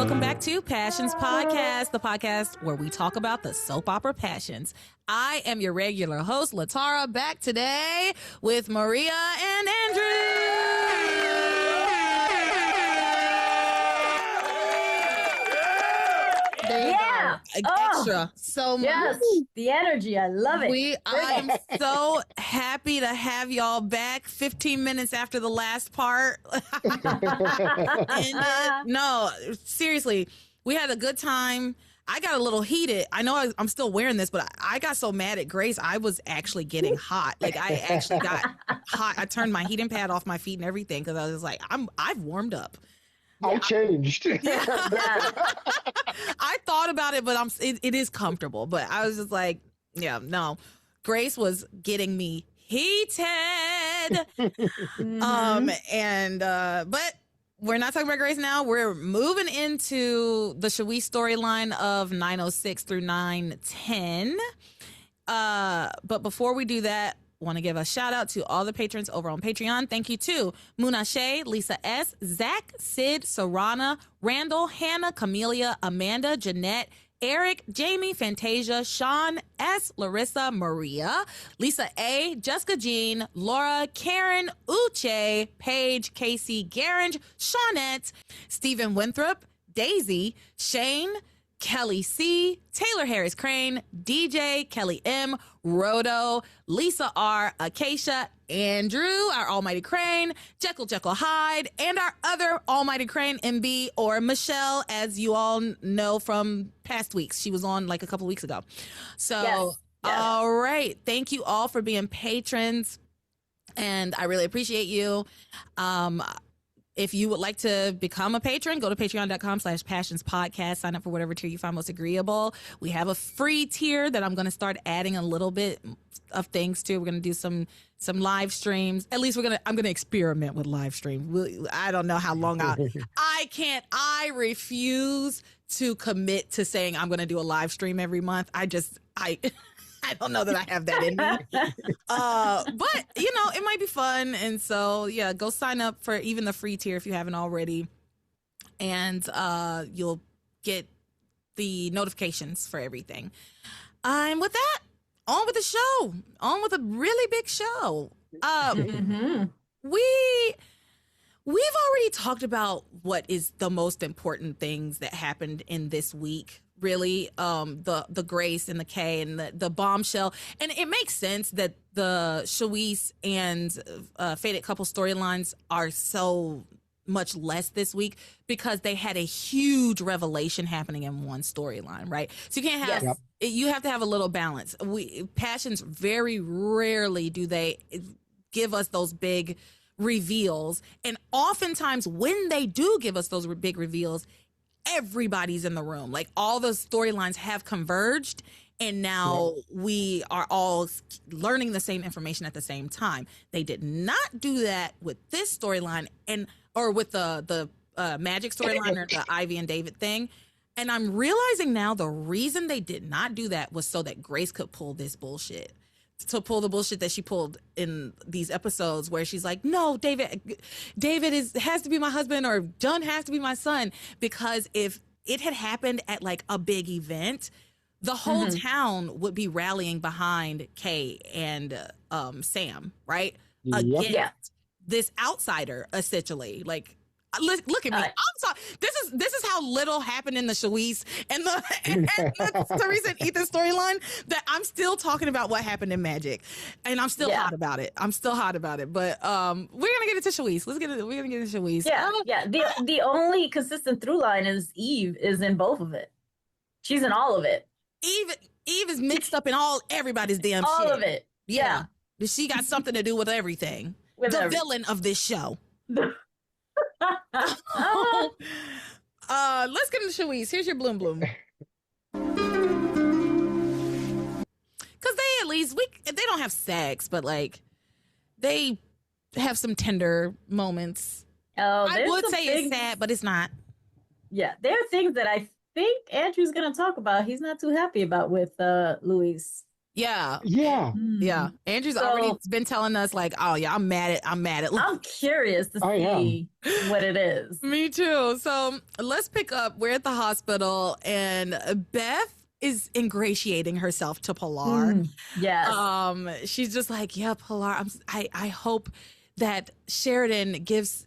welcome back to Passions Podcast, the podcast where we talk about the soap opera passions. I am your regular host, LeTara, back today with Maria and Andrew. Extra. So yes, the energy. I love it. I am so happy to have y'all back 15 minutes after the last part. No, seriously, we had a good time. I got a little heated. I know I'm still wearing this, but I got so mad at Grace. I was actually getting hot. Like I actually got hot. I turned my heating pad off my feet and everything because I was like, I've warmed up. I changed. I thought about it, but it is comfortable. But I was just like, yeah, no. Grace was getting me heated. But we're not talking about Grace now. We're moving into the Shawee storyline of 906 through 910. But before we do that, want to give a shout out to all the patrons over on Patreon. Thank you to Muna Shea, Lisa S, Zach, Sid, Sarana, Randall, Hannah, Camelia, Amanda, Jeanette, Eric, Jamie, Fantasia, Sean S, Larissa, Maria, Lisa A, Jessica Jean, Laura, Karen, Uche, Paige, Casey, Garange, Shawnette, Stephen Winthrop, Daisy, Shane, Kelly C, Taylor Harris Crane, DJ, Kelly M, Rodo, Lisa R, Acacia, Andrew, our Almighty Crane, Jekyll Hyde, and our other Almighty Crane, MB, or Michelle, as you all know from past weeks. She was on like a couple weeks ago. So, yes. All right. Thank you all for being patrons, and I really appreciate you. If you would like to become a patron, go to patreon.com/passionspodcast. Sign up for whatever tier you find most agreeable. We have a free tier that I'm going to start adding a little bit of things to. We're going to do some live streams. At least I'm going to experiment with live stream. I don't know how long I refuse to commit to saying I'm going to do a live stream every month. I don't know that I have that in me. But, it might be fun. And so, yeah, go sign up for even the free tier if you haven't already. And you'll get the notifications for everything. And with that, on with the show. On with a really big show. We've already talked about what is the most important things that happened in this week. Really, the Grace and the K and the bombshell. And it makes sense that the Shawee and Fated Couple storylines are so much less this week because they had a huge revelation happening in one storyline, right? So you can't have, you have to have a little balance. Passions, very rarely do they give us those big reveals. And oftentimes when they do give us those big reveals, everybody's in the room. Like all the storylines have converged and now we are all learning the same information at the same time. They did not do that with this storyline or with the magic storyline or the Ivy and David thing. And I'm realizing now the reason they did not do that was so that Grace could pull this bullshit. To pull the bullshit that she pulled in these episodes where she's like, no, David has to be my husband or John has to be my son. Because if it had happened at like a big event, the whole town would be rallying behind Kay and Sam, right? Against this outsider, essentially. Like, look at me. I'm sorry. This is how little happened in the Shawee and the Theresa and Ethan storyline that I'm still talking about what happened in Magic, and I'm still hot about it. But we're gonna get into Shawee. We're gonna get into Shawee. Yeah. The only consistent through line is Eve is in both of it. She's in all of it. Eve is mixed up in everybody's damn all shit. All of it. Yeah. She got something to do with everything. Villain of this show. Let's get into Shawee. Here's your bloom. Because they at least they don't have sex, but like they have some tender moments. Oh, I would say it's sad, but it's not. Yeah, there are things that I think Andrew's going to talk about. He's not too happy about with Louise. Yeah. Yeah. Yeah. Mm. Andrew's So- already been telling us like, oh yeah, I'm mad at I'm curious to I am. see what it is. Me too. So let's pick up. We're at the hospital and Beth is ingratiating herself to Pilar. Yes. She's just like, yeah, Pilar, I hope that Sheridan gives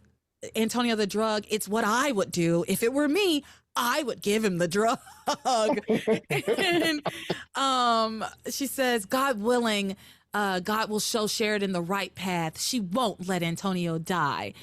Antonio the drug. It's what I would do. If it were me, I would give him the drug. And she says, God willing, God will show Sheridan the right path. She won't let Antonio die.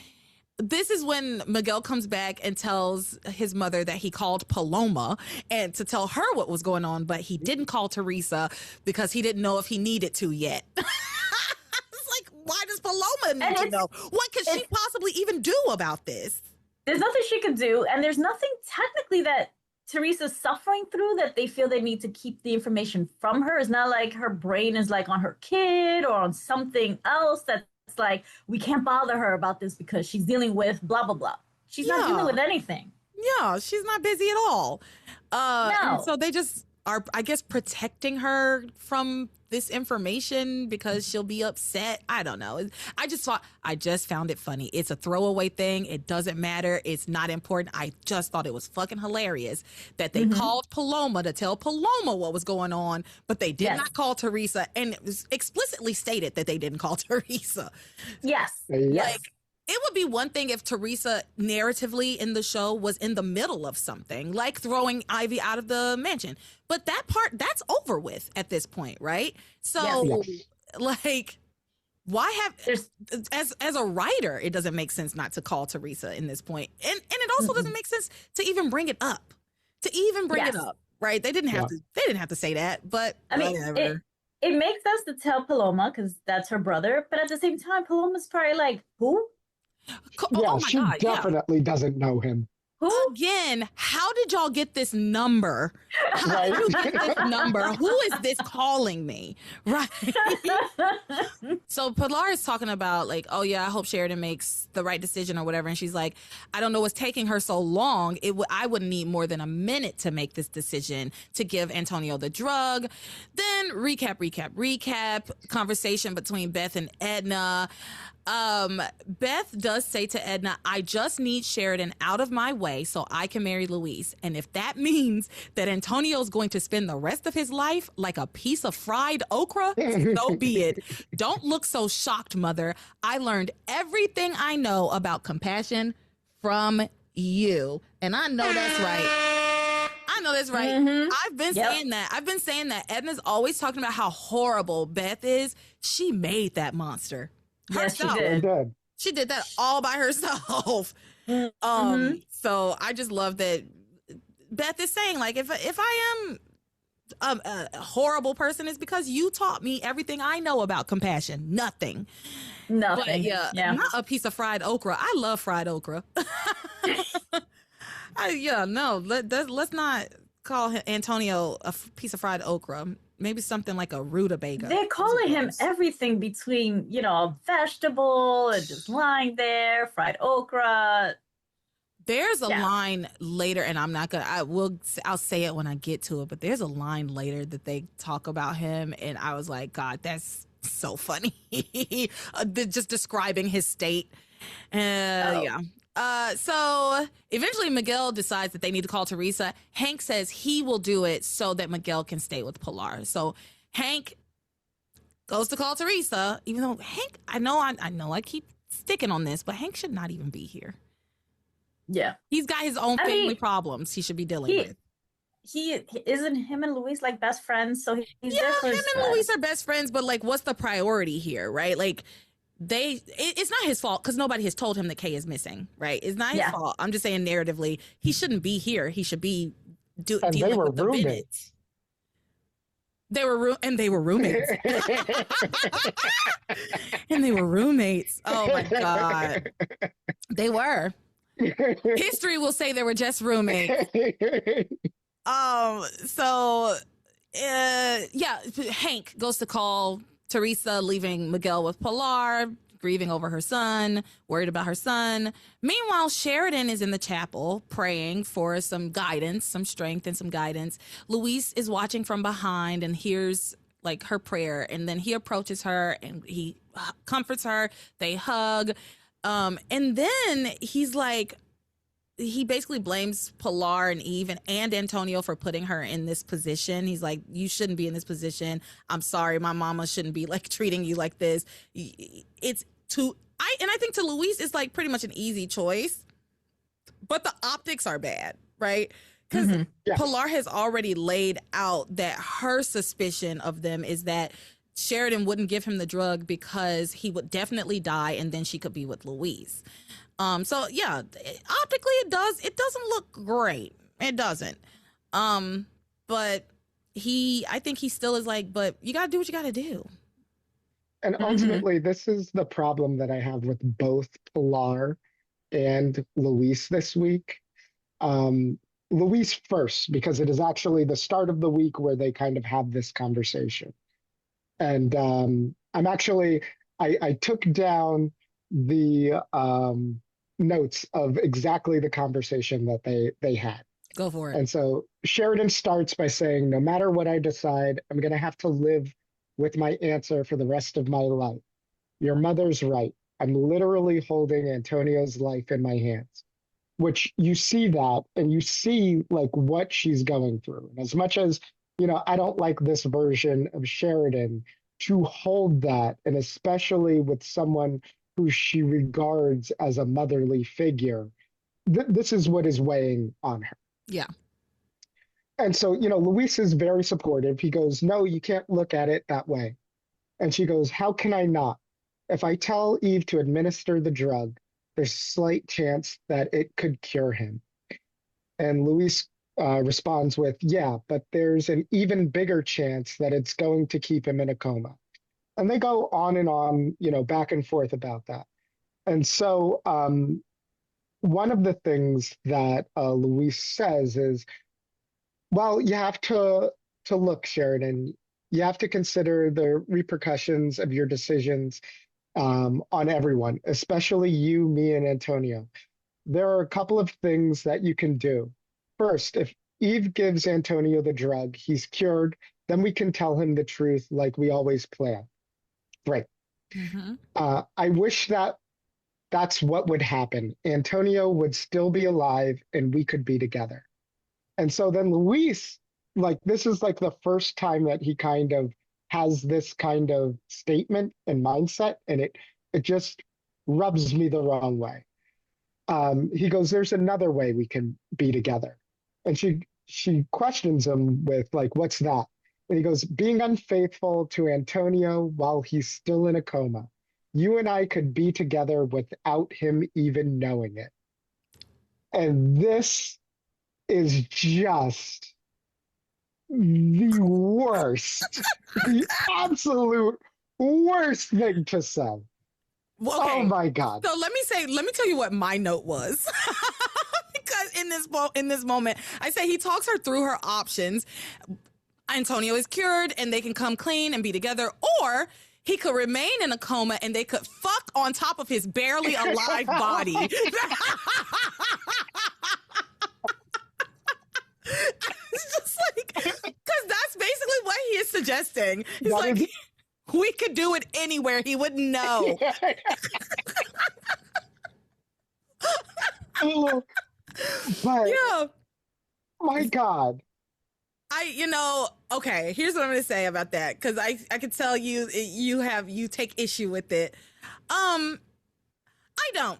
This is when Miguel comes back and tells his mother that he called Paloma and to tell her what was going on, but he didn't call Theresa because he didn't know if he needed to yet. It's like, why does Paloma need to know? What could she possibly even do about this? There's nothing she could do, and there's nothing technically that Teresa's suffering through that they feel they need to keep the information from her. It's not like her brain is like on her kid or on something else that's like, we can't bother her about this because she's dealing with blah, blah, blah. She's not dealing with anything. Yeah, she's not busy at all. No. And so they just are, I guess, protecting her from this information because she'll be upset. I don't know. I just found it funny. It's a throwaway thing. It doesn't matter. It's not important. I just thought it was fucking hilarious that they called Paloma to tell Paloma what was going on, but they did not call Theresa, and it was explicitly stated that they didn't call Theresa. Yes. Yes. Like, it would be one thing if Theresa narratively in the show was in the middle of something, like throwing Ivy out of the mansion. But that part, that's over with at this point, right? So, like, why have as a writer, it doesn't make sense not to call Theresa in this point. And it also doesn't make sense to even bring it up. It up, right? They didn't have to say that, but I mean, whatever. It makes sense to tell Paloma because that's her brother, but at the same time, Paloma's probably like, who? Yeah, she definitely doesn't know him. Who? Again, how did y'all get this number? How did you get this number? Who is this calling me? Right. So Pilar is talking about like, oh yeah, I hope Sheridan makes the right decision or whatever. And she's like, I don't know what's taking her so long. I wouldn't need more than a minute to make this decision to give Antonio the drug. Then recap, conversation between Beth and Edna. Beth does say to Edna, I just need Sheridan out of my way so I can marry Luis. And if that means that Antonio's going to spend the rest of his life like a piece of fried okra, so be it. Don't look so shocked, mother. I learned everything I know about compassion from you. And I know that's right. I've been saying that. I've been saying that. Edna's always talking about how horrible Beth is. She made that monster. Herself. Yes, she did. She did that all by herself. So I just love that Beth is saying, like, if I am a horrible person, it's because you taught me everything I know about compassion. Nothing. But yeah, not a piece of fried okra. I love fried okra. Let's not call Antonio a piece of fried okra. Maybe something like a rutabaga. They're calling him everything between, a vegetable and just lying there, fried okra. There's a line later, and I'm not gonna. I'll say it when I get to it. But there's a line later that they talk about him, and I was like, God, that's so funny. Just describing his state. Yeah. So eventually Miguel decides that they need to call Theresa. Hank says he will do it so that Miguel can stay with Pilar. So Hank goes to call Theresa, even though Hank, I know I keep sticking on this, but Hank should not even be here. Yeah. He's got his own family problems he should be dealing with. He isn't him and Luis like best friends, so he's there for him his and Luis are best friends, but like, what's the priority here, right? Like, it's not his fault because nobody has told him that Kay is missing, right? It's not his fault. I'm just saying narratively, he shouldn't be here. He should be dealing with the Bennetts. They were roommates. And they were roommates. Oh my God. They were. History will say they were just roommates. Hank goes to call Theresa, leaving Miguel with Pilar, grieving over her son, worried about her son. Meanwhile, Sheridan is in the chapel praying for some guidance, some strength and some guidance. Luis is watching from behind and hears like her prayer, and then he approaches her and he comforts her. They hug, and then he's like, he basically blames Pilar and Eve and Antonio for putting her in this position. He's like, you shouldn't be in this position. I'm sorry, my mama shouldn't be like treating you like this. It's too. I think to Luis it's like pretty much an easy choice, but the optics are bad, right? Because Yes. Pilar has already laid out that her suspicion of them is that Sheridan wouldn't give him the drug because he would definitely die, and then she could be with Luis. So yeah, optically it doesn't look great. It doesn't. But I think he still is like, but you gotta do what you gotta do. And ultimately, this is the problem that I have with both Pilar and Luis this week. Luis first, because it is actually the start of the week where they kind of have this conversation. And I took down the notes of exactly the conversation that they had. Go for it. And so Sheridan starts by saying, no matter what I decide, I'm going to have to live with my answer for the rest of my life. Your mother's right. I'm literally holding Antonio's life in my hands, which you see that and you see like what she's going through. And as much as, I don't like this version of Sheridan, to hold that, and especially with someone who she regards as a motherly figure, this is what is weighing on her. Yeah. And so, Luis is very supportive. He goes, no, you can't look at it that way. And she goes, how can I not? If I tell Eve to administer the drug, there's a slight chance that it could cure him. And Luis responds with, yeah, but there's an even bigger chance that it's going to keep him in a coma. And they go on and on, back and forth about that. And so one of the things that Luis says is, well, you have to look, Sheridan. You have to consider the repercussions of your decisions on everyone, especially you, me, and Antonio. There are a couple of things that you can do. First, if Eve gives Antonio the drug, he's cured, then we can tell him the truth like we always plan. Great. I wish that's what would happen. Antonio would still be alive and we could be together. And so then Luis, like, this is like the first time that he kind of has this kind of statement and mindset, and it just rubs me the wrong way. He goes, there's another way we can be together. And she questions him with like, what's that? And he goes, being unfaithful to Antonio while he's still in a coma. You and I could be together without him even knowing it. And this is just the worst, the absolute worst thing to say. Well, okay. Oh my God. So let me tell you what my note was. Because in this moment, I say he talks her through her options. Antonio is cured and they can come clean and be together, or he could remain in a coma and they could fuck on top of his barely alive body. It's just like, because that's basically what he is suggesting. He's like, we could do it anywhere. He wouldn't know. But, yeah. my God. Okay, here's what I'm going to say about that, because I could tell you take issue with it. I don't.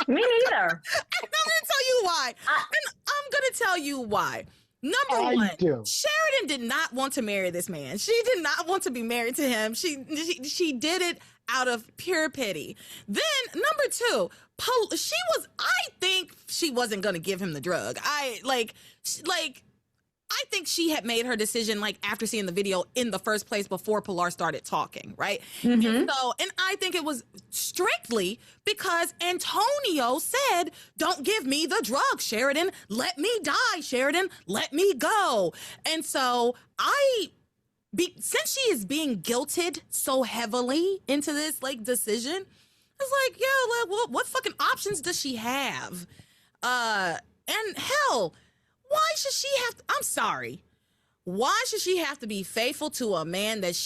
Me neither. And I'm going to tell you why. I'm going to tell you why. Number one, Sheridan did not want to marry this man. She did not want to be married to him. She did it out of pure pity. Then number two, I think she wasn't going to give him the drug. I think she had made her decision like after seeing the video in the first place before Pilar started talking, right? And I think it was strictly because Antonio said, don't give me the drug, Sheridan. Let me die, Sheridan. Let me go. And so since she is being guilted so heavily into this like decision, it's like, yeah, like, what fucking options does she have? And hell, why should she have I'm sorry. Why should she have to be faithful to a man that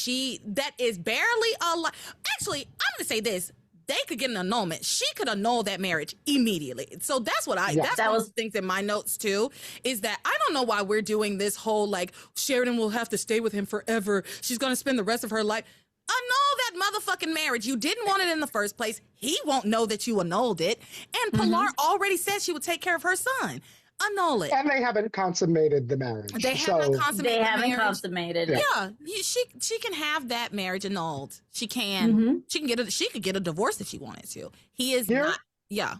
is barely alive? Actually, I'm going to say this. They could get an annulment. She could annul that marriage immediately. So that's what that's one of the things in my notes too, is that I don't know why we're doing this whole like Sheridan will have to stay with him forever. She's going to spend the rest of her life. Annul that motherfucking marriage. You didn't want it in the first place. He won't know that you annulled it. And Pilar already said she would take care of her son. Annul it. And they haven't consummated the marriage. They haven't consummated. Yeah. She can have that marriage annulled. She can. She could get a divorce if she wanted to. He is not. Yeah.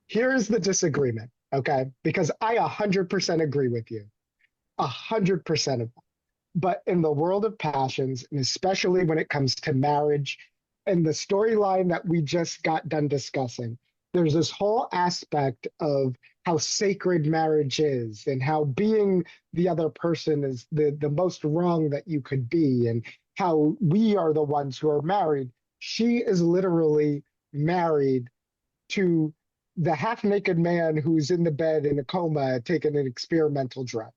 Here's the disagreement, okay? Because I 100% agree with you. 100% of that. But in the world of passions, and especially when it comes to marriage and the storyline that we just got done discussing, there's this whole aspect of how sacred marriage is and how being the other person is the most wrong that you could be and how we are the ones who are married. She is literally married to the half-naked man who's in the bed in a coma taking an experimental drug.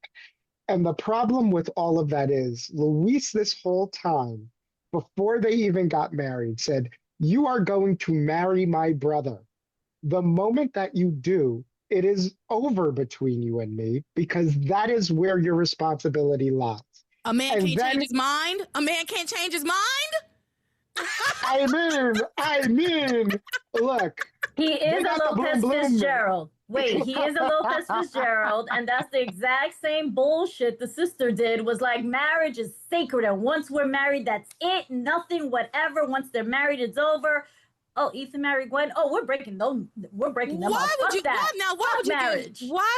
And the problem with all of that is Luis this whole time, before they even got married, said, "You are going to marry my brother. The moment that you do, it is over between you and me because that is where your responsibility lies." A man can't change his mind? A man can't change his mind? I mean, look. He is a Lopez Fitzgerald. Wait, he is a Lopez Fitzgerald, and that's the exact same bullshit the sister did. Was like, marriage is sacred, and once we're married, that's it. Nothing, whatever. Once they're married, it's over. Oh, Ethan married Gwen. Oh, we're breaking them. We're breaking them. Why would you? That. Now, why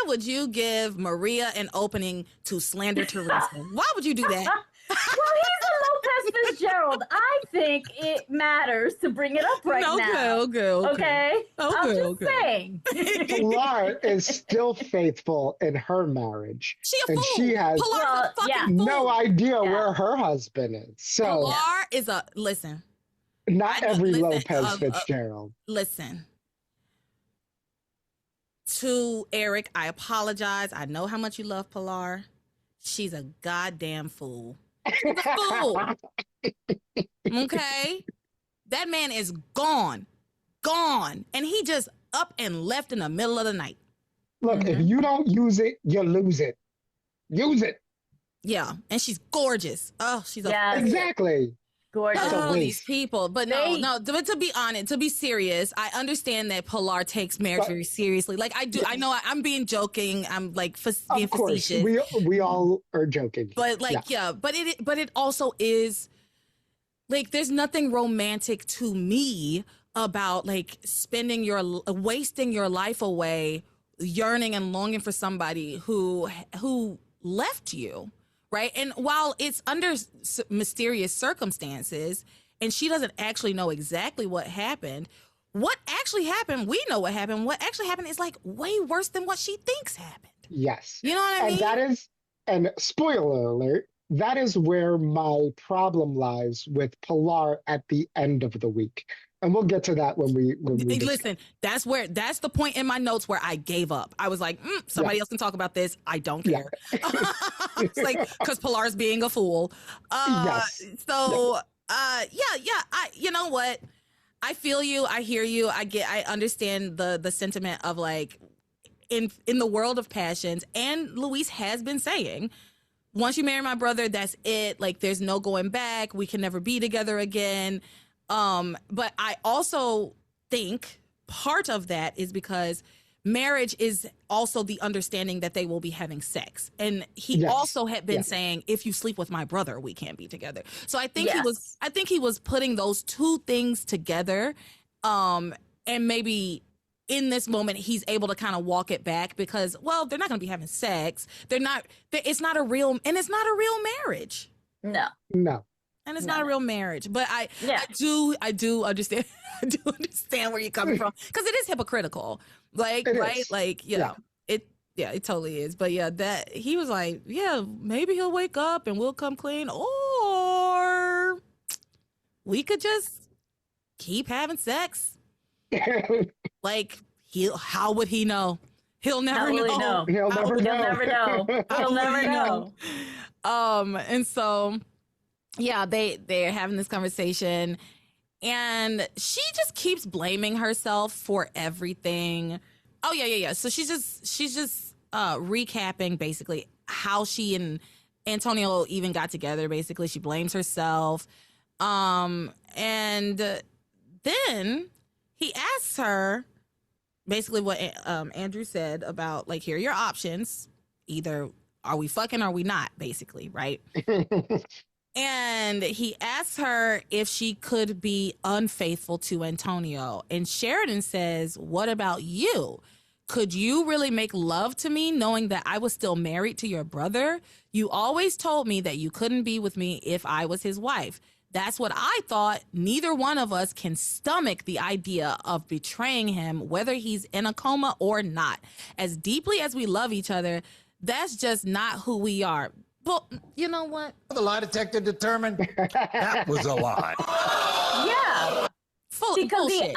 would you give Maria an opening to slander Theresa? Why would you do that? Well, he's a Lopez Fitzgerald. I think it matters to bring it up right now. Okay. I'm just saying. Pilar is still faithful in her marriage. She has no idea where her husband is. So Pilar is listen. Not every Lopez Fitzgerald. Listen. To Eric, I apologize. I know how much you love Pilar. She's a goddamn fool. She's a fool. Okay? That man is gone. Gone. And he just up and left in the middle of the night. Look, if you don't use it, you lose it. Use it. Yeah. And she's gorgeous. Oh, she's exactly. Gorgeous. Oh, these people. But but to be honest, to be serious, I understand that Pilar takes marriage very seriously. Like I do. I know I'm being joking. I'm like being facetious. We all are joking. But but it also is like there's nothing romantic to me about like wasting your life away yearning and longing for somebody who left you. Right. And while it's under mysterious circumstances and she doesn't actually know exactly what happened, what actually happened, we know what happened. What actually happened is like way worse than what she thinks happened. Yes. You know what I mean? And spoiler alert, that is where my problem lies with Pilar at the end of the week. And we'll get to that when we listen. That's the point in my notes where I gave up. I was like, somebody else can talk about this. I don't care. It's like because Pilar's being a fool. So you know what? I feel you. I hear you. I understand the sentiment of like in the world of passions. And Luis has been saying, once you marry my brother, that's it. Like there's no going back. We can never be together again. But I also think part of that is because marriage is also the understanding that they will be having sex. And he also had been saying, if you sleep with my brother, we can't be together. So I think he was putting those two things together. And maybe in this moment, he's able to kind of walk it back because, well, they're not going to be having sex. It's not a real marriage. No. And it's not a real marriage, but I do understand. I do understand where you're coming from because it is hypocritical, like it totally is. But that he was like, maybe he'll wake up and we'll come clean, or we could just keep having sex. Like how would he know? He'll never know. He'll never know. He'll never know. And so yeah, they're having this conversation, and she just keeps blaming herself for everything. Oh yeah. So she's just recapping basically how she and Antonio even got together. Basically, she blames herself. And then he asks her basically what Andrew said about, like, here are your options. Either are we fucking or are we not, basically, right? And he asks her if she could be unfaithful to Antonio. And Sheridan says, what about you? Could you really make love to me knowing that I was still married to your brother? You always told me that you couldn't be with me if I was his wife. That's what I thought. Neither one of us can stomach the idea of betraying him, whether he's in a coma or not. As deeply as we love each other, that's just not who we are. Well, you know what? The lie detector determined that was a lie. Yeah. Full Because bullshit.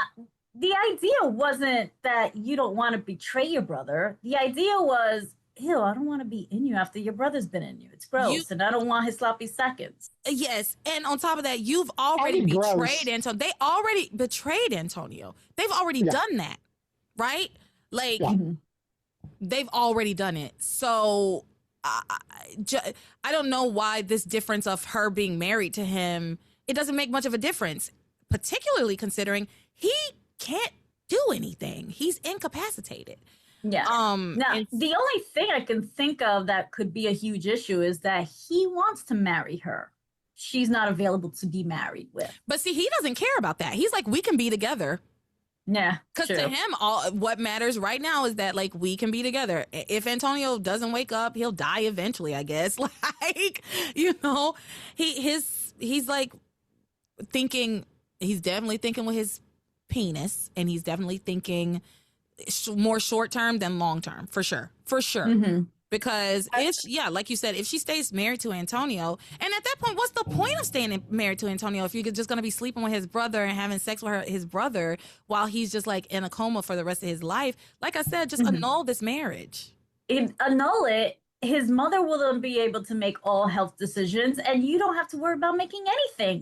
the idea wasn't that you don't want to betray your brother. The idea was, ew, I don't want to be in you after your brother's been in you. It's gross, and I don't want his sloppy seconds. Yes, and on top of that, you've already betrayed Antonio. They already betrayed Antonio. They've already done that, right? Like, they've already done it. So I don't know why this difference of her being married to him, it doesn't make much of a difference, particularly considering he can't do anything. He's incapacitated. Yeah. Now, the only thing I can think of that could be a huge issue is that he wants to marry her. She's not available to be married with. But see, he doesn't care about that. He's like, we can be together. Yeah. Because to him, what matters right now is that, like, we can be together. If Antonio doesn't wake up, he'll die eventually, I guess. Like, you know, he's like thinking, he's definitely thinking with his penis, and he's definitely thinking more short term than long term, for sure. Because like you said, if she stays married to Antonio, and at that point, what's the point of staying married to Antonio if you're just going to be sleeping with his brother and having sex with his brother while he's just like in a coma for the rest of his life? Like I said, just annul this marriage. Annul it. His mother will then be able to make all health decisions, and you don't have to worry about making any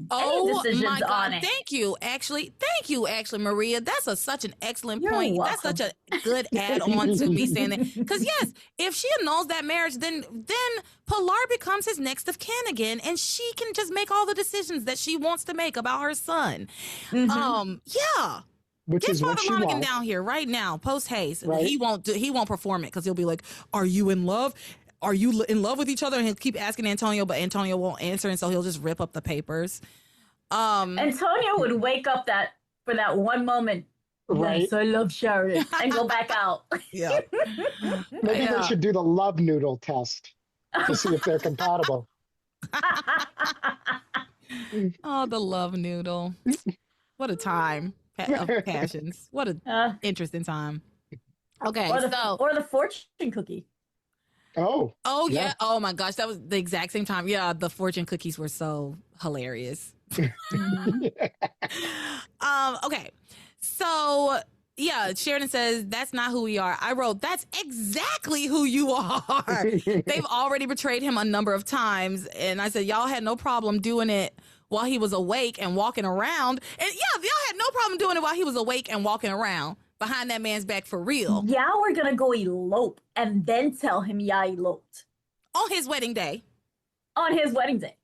decisions my God. on it. Thank you, Ashley, Maria. That's such an excellent You're point. welcome. That's such a good add-on to me saying that. Because yes, if she annuls that marriage, then Pilar becomes his next of kin again, and she can just make all the decisions that she wants to make about her son. Yeah. Which Get is what Father she Lonigan wants. down here right now, post haste. Right. He won't perform it because he'll be like, "Are you in love? Are you in love with each other?" And he'll keep asking Antonio, but Antonio won't answer, and so he'll just rip up the papers. Antonio would wake up for that one moment. Right. Yes, I love Sheridan, and go back out. Yeah. Maybe they should do the love noodle test to see if they're compatible. Oh, the love noodle. What a time of passions. What a interesting time. Okay, or the fortune cookie. Oh yeah. Oh my gosh, that was the exact same time. Yeah, the fortune cookies were so hilarious. Okay, so yeah, Sheridan says that's not who we are. I wrote, that's exactly who you are. They've already betrayed him a number of times, and I said y'all had no problem doing it while he was awake and walking around. And yeah, y'all had no problem doing it while he was awake and walking around behind that man's back for real. Yeah, we're gonna go elope and then tell him eloped on his wedding day. On his wedding day.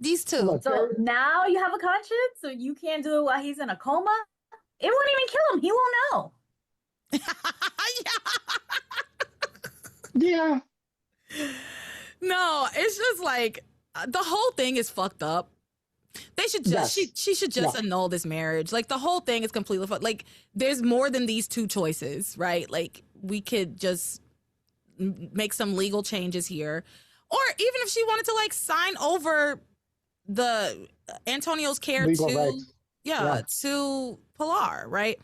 These two. Look, so now you have a conscience, so you can't do it while he's in a coma. It won't even kill him. He won't know. Yeah. No, it's just like the whole thing is fucked up. They should just she should just annul this marriage. Like the whole thing is completely fucked. Like there's more than these two choices, right? Like we could just make some legal changes here, or even if she wanted to like sign over the Antonio's care Legal to rights. to Pilar, right?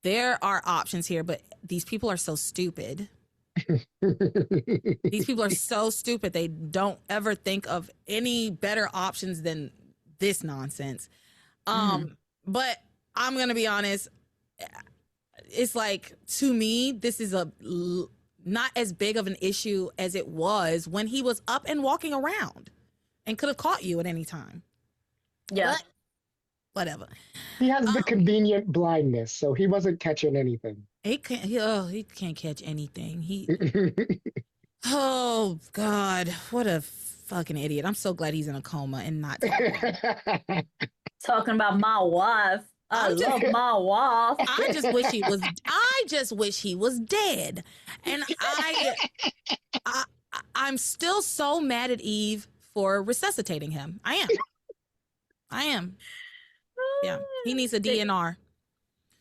There are options here, but these people are so stupid. These people are so stupid. They don't ever think of any better options than this nonsense. But I'm going to be honest. It's like, to me, this is not as big of an issue as it was when he was up and walking around and could have caught you at any time. Yeah. But whatever. He has the convenient blindness, so he wasn't catching anything. He can't catch anything. Oh God, what a fucking idiot. I'm so glad he's in a coma and not talking. Talking about my wife. I love my wife. I just wish he was dead. And I'm still so mad at Eve for resuscitating him. I am. Yeah. He needs a DNR.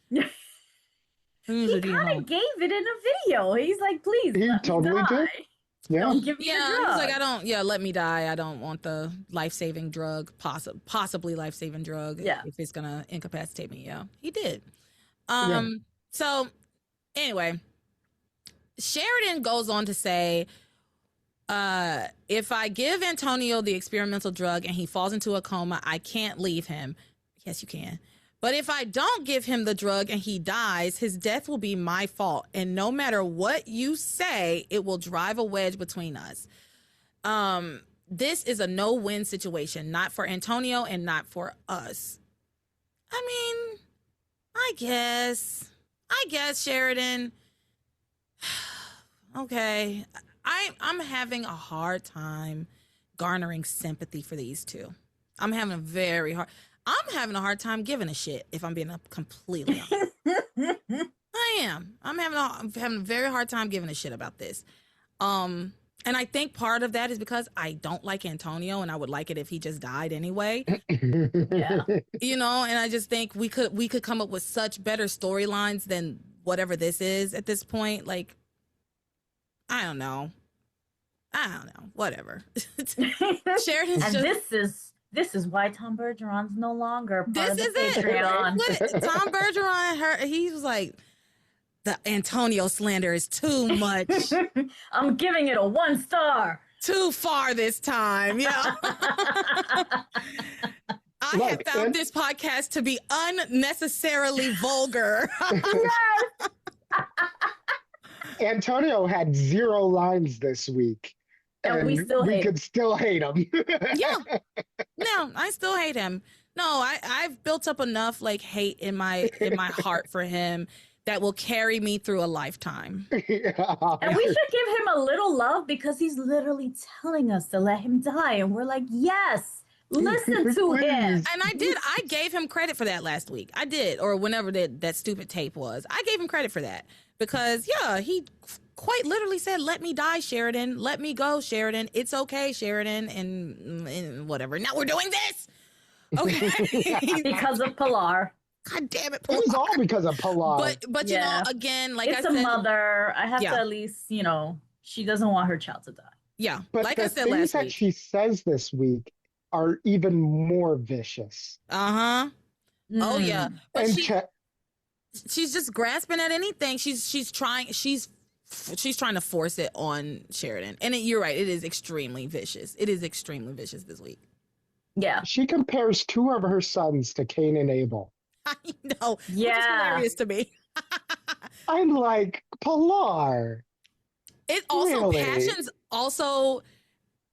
He kind of gave it in a video. He's like, please, He let totally me die. did. Yeah. Don't give me the drug. He's like, let me die. I don't want the life-saving drug, possibly life-saving drug. Yeah. If it's gonna incapacitate me. Yeah, he did. Yeah. So anyway, Sheridan goes on to say, if I give Antonio the experimental drug and he falls into a coma, I can't leave him. Yes, you can. But if I don't give him the drug and he dies, his death will be my fault. And no matter what you say, it will drive a wedge between us. This is a no-win situation, not for Antonio and not for us. I mean, I guess, Sheridan. Okay. I'm having a hard time garnering sympathy for these two. I'm having a hard time giving a shit, if I'm being completely honest. I am. I'm having a very hard time giving a shit about this. And I think part of that is because I don't like Antonio, and I would like it if he just died anyway. Yeah. You know, and I just think we could come up with such better storylines than whatever this is at this point. Like, I don't know. Whatever. Sheridan's and this is why Tom Bergeron's no longer part of the it. Patreon. Tom Bergeron, he was like, the Antonio slander is too much. I'm giving it a 1 star. Too far this time. Yeah. I have found this podcast to be unnecessarily vulgar. Yes. Antonio had 0 lines this week. And we could still hate him. Yeah. No, I still hate him. No, I've built up enough like hate in my heart for him that will carry me through a lifetime. Yeah. And we should give him a little love because he's literally telling us to let him die. And we're like, yes, listen to him. And I gave him credit for that last week. I did, or whenever that stupid tape was. I gave him credit for that because, yeah, he quite literally said, let me die, Sheridan. Let me go, Sheridan. It's okay, Sheridan. And whatever. Now we're doing this. Okay. Because of Pilar. God damn it, It was all because of Pilar. But you know, again, like it's I said, a mother. I have to at least, she doesn't want her child to die. Yeah. But like the I said things last that week. she says this week are even more vicious. Uh-huh. Oh yeah. But And she's just grasping at anything. She's trying to force it on Sheridan. And you're right, it is extremely vicious. It is extremely vicious this week. Yeah. she compares 2 of her sons to Cain and Abel. I know. Yeah. Which is hilarious to me. I'm like, Pilar. It also, Really? Passions also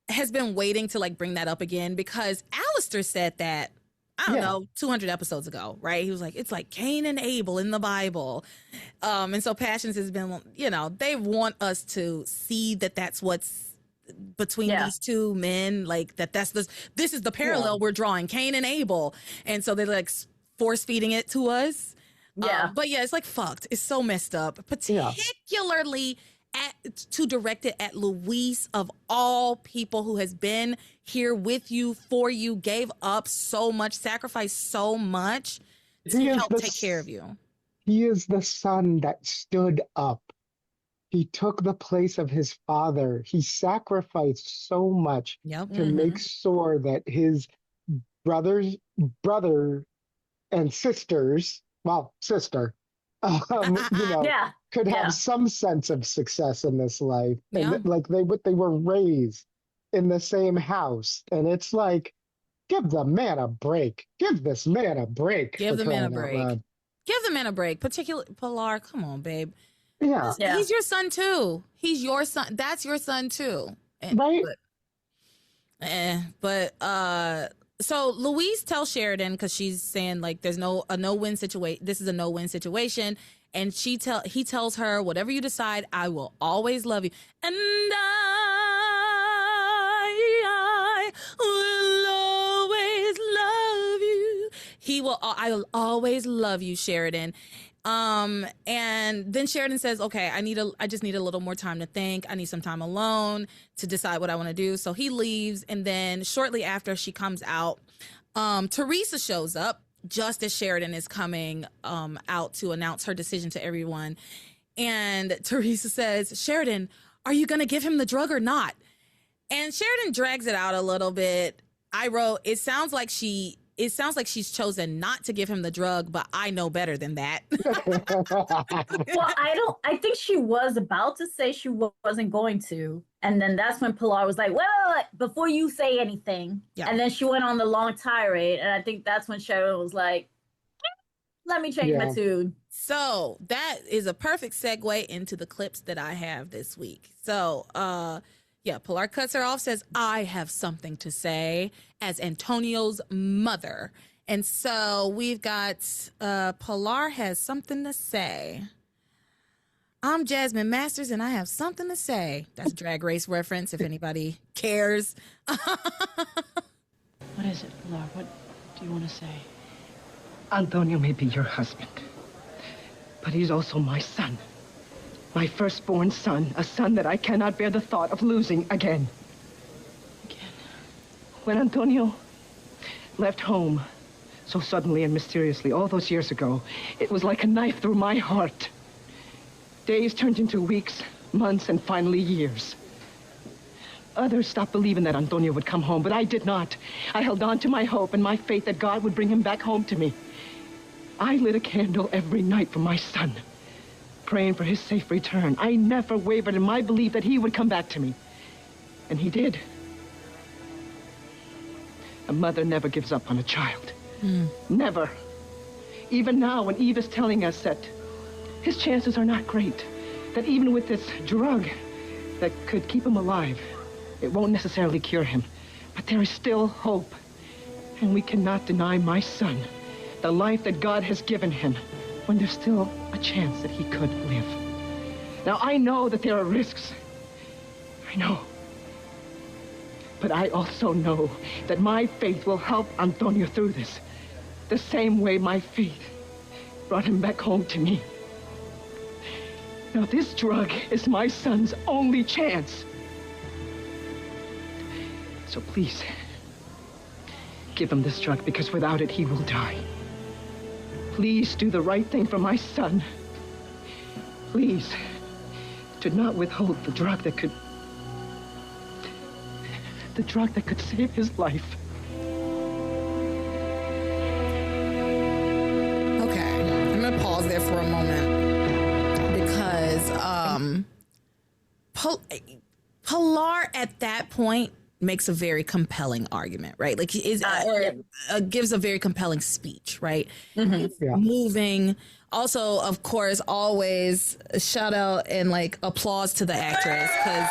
has been waiting to like bring that up again because Alistair said that, I don't know, 200 episodes ago, right? He was like, it's like Cain and Abel in the Bible. And so Passions has been, they want us to see that that's what's between these two men, like this is the parallel we're drawing, Cain and Abel. And so they're like force feeding it to us. Yeah. But yeah, it's like fucked. It's so messed up, particularly to direct it at Luis of all people, who has been here with you, for you, gave up so much, sacrificed so much to help take care of you. He is the son that stood up. He took the place of his father. He sacrificed so much to make sure that his brother and sisters, sister, could have some sense of success in this life. And like they were raised in the same house. And it's like, give the man a break. Give this man a break. Give the man a break. Give the man a break. Particularly Pilar, come on, babe. Yeah. Yeah. He's your son too. He's your son. That's your son too. Right. So Louise tells Sheridan, because she's saying like there's a no-win situation. This is a no-win situation, and he tells her, whatever you decide, I will always love you, and I will always love you. I will always love you, Sheridan. And then Sheridan says, okay, I just need a little more time to think. I need some time alone to decide what I want to do. So he leaves. And then shortly after she comes out, Theresa shows up just as Sheridan is coming, out to announce her decision to everyone. And Theresa says, Sheridan, are you going to give him the drug or not? And Sheridan drags it out a little bit. I wrote, it sounds like she's chosen not to give him the drug, but I know better than that. Well, I think she was about to say she wasn't going to. And then that's when Pilar was like, well, before you say anything. Yeah. And then she went on the long tirade. And I think that's when Sheridan was like, let me change my tune. So that is a perfect segue into the clips that I have this week. So, Pilar cuts her off, says, I have something to say as Antonio's mother. And so we've got Pilar has something to say. I'm Jasmine Masters and I have something to say. That's a Drag Race reference if anybody cares. What is it, Pilar? What do you want to say? Antonio may be your husband, but he's also my son. My firstborn son, a son that I cannot bear the thought of losing again. When Antonio left home so suddenly and mysteriously all those years ago, it was like a knife through my heart. Days turned into weeks, months, and finally years. Others stopped believing that Antonio would come home, but I did not. I held on to my hope and my faith that God would bring him back home to me. I lit a candle every night for my son, praying for his safe return. I never wavered in my belief that he would come back to me. And he did. A mother never gives up on a child. Never. Even now, when Eve is telling us that his chances are not great, that even with this drug that could keep him alive, it won't necessarily cure him. But there is still hope. And we cannot deny my son the life that God has given him when there's still a chance that he could live. Now, I know that there are risks. I know. But I also know that my faith will help Antonio through this. The same way my faith brought him back home to me. Now, this drug is my son's only chance. So please, give him this drug, because without it, he will die. Please do the right thing for my son. Please, do not withhold the drug that could save his life. Okay, I'm gonna pause there for a moment because Pilar at that point makes a very compelling argument, right? Like gives a very compelling speech, right? Mm-hmm. Yeah. Moving. Also, of course, always shout out and like applause to the actress, because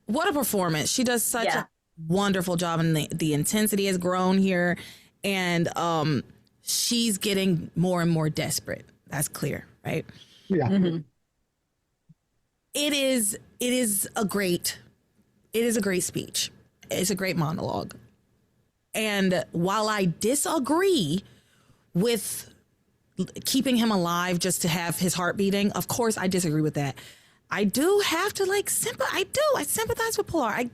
what a performance. She does such a wonderful job, and the intensity has grown here, and she's getting more and more desperate. That's clear, right? Yeah. Mm-hmm. It is a great speech. It's a great monologue. And while I disagree with keeping him alive just to have his heart beating, of course I disagree with that. I do have to I sympathize with Pilar.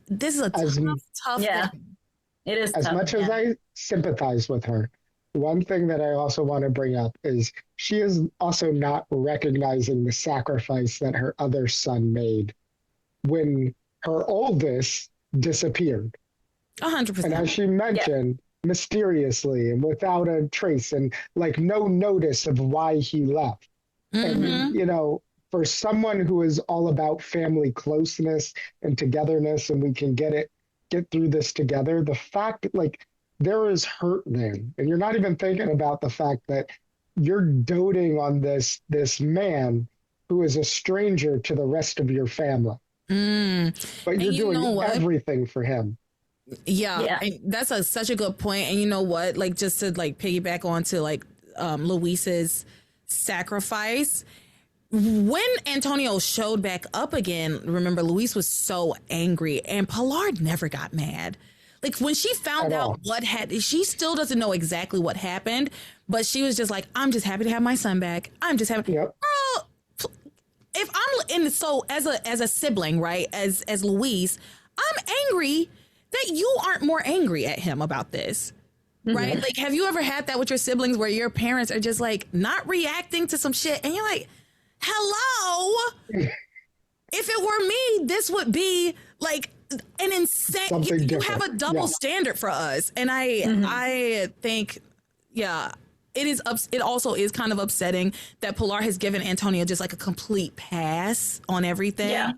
This is a tough thing. It is As tough, much as I sympathize with her, one thing that I also want to bring up is she is also not recognizing the sacrifice that her other son made when her oldest disappeared. 100%. And as she mentioned, mysteriously and without a trace and like no notice of why he left. And, for someone who is all about family closeness and togetherness, and we can get through this together, the fact that there is hurt then, and you're not even thinking about the fact that you're doting on this man who is a stranger to the rest of your family, but you're doing everything for him. Yeah. And that's such a good point. And you know what? Like, just to like piggyback onto like Luis's sacrifice. When Antonio showed back up again, remember, Luis was so angry, and Pilar never got mad. Like, when she found out she still doesn't know exactly what happened, but she was just like, I'm just happy to have my son back. I'm just happy. Yep. Girl, if I'm in, so as a sibling, right, as Luis, I'm angry that you aren't more angry at him about this. Right? Like, have you ever had that with your siblings where your parents are just like not reacting to some shit and you're like, hello? If it were me, this would be like an insane, you have a double standard for us. And I think, it also is kind of upsetting that Pilar has given Antonio just like a complete pass on everything. Yeah.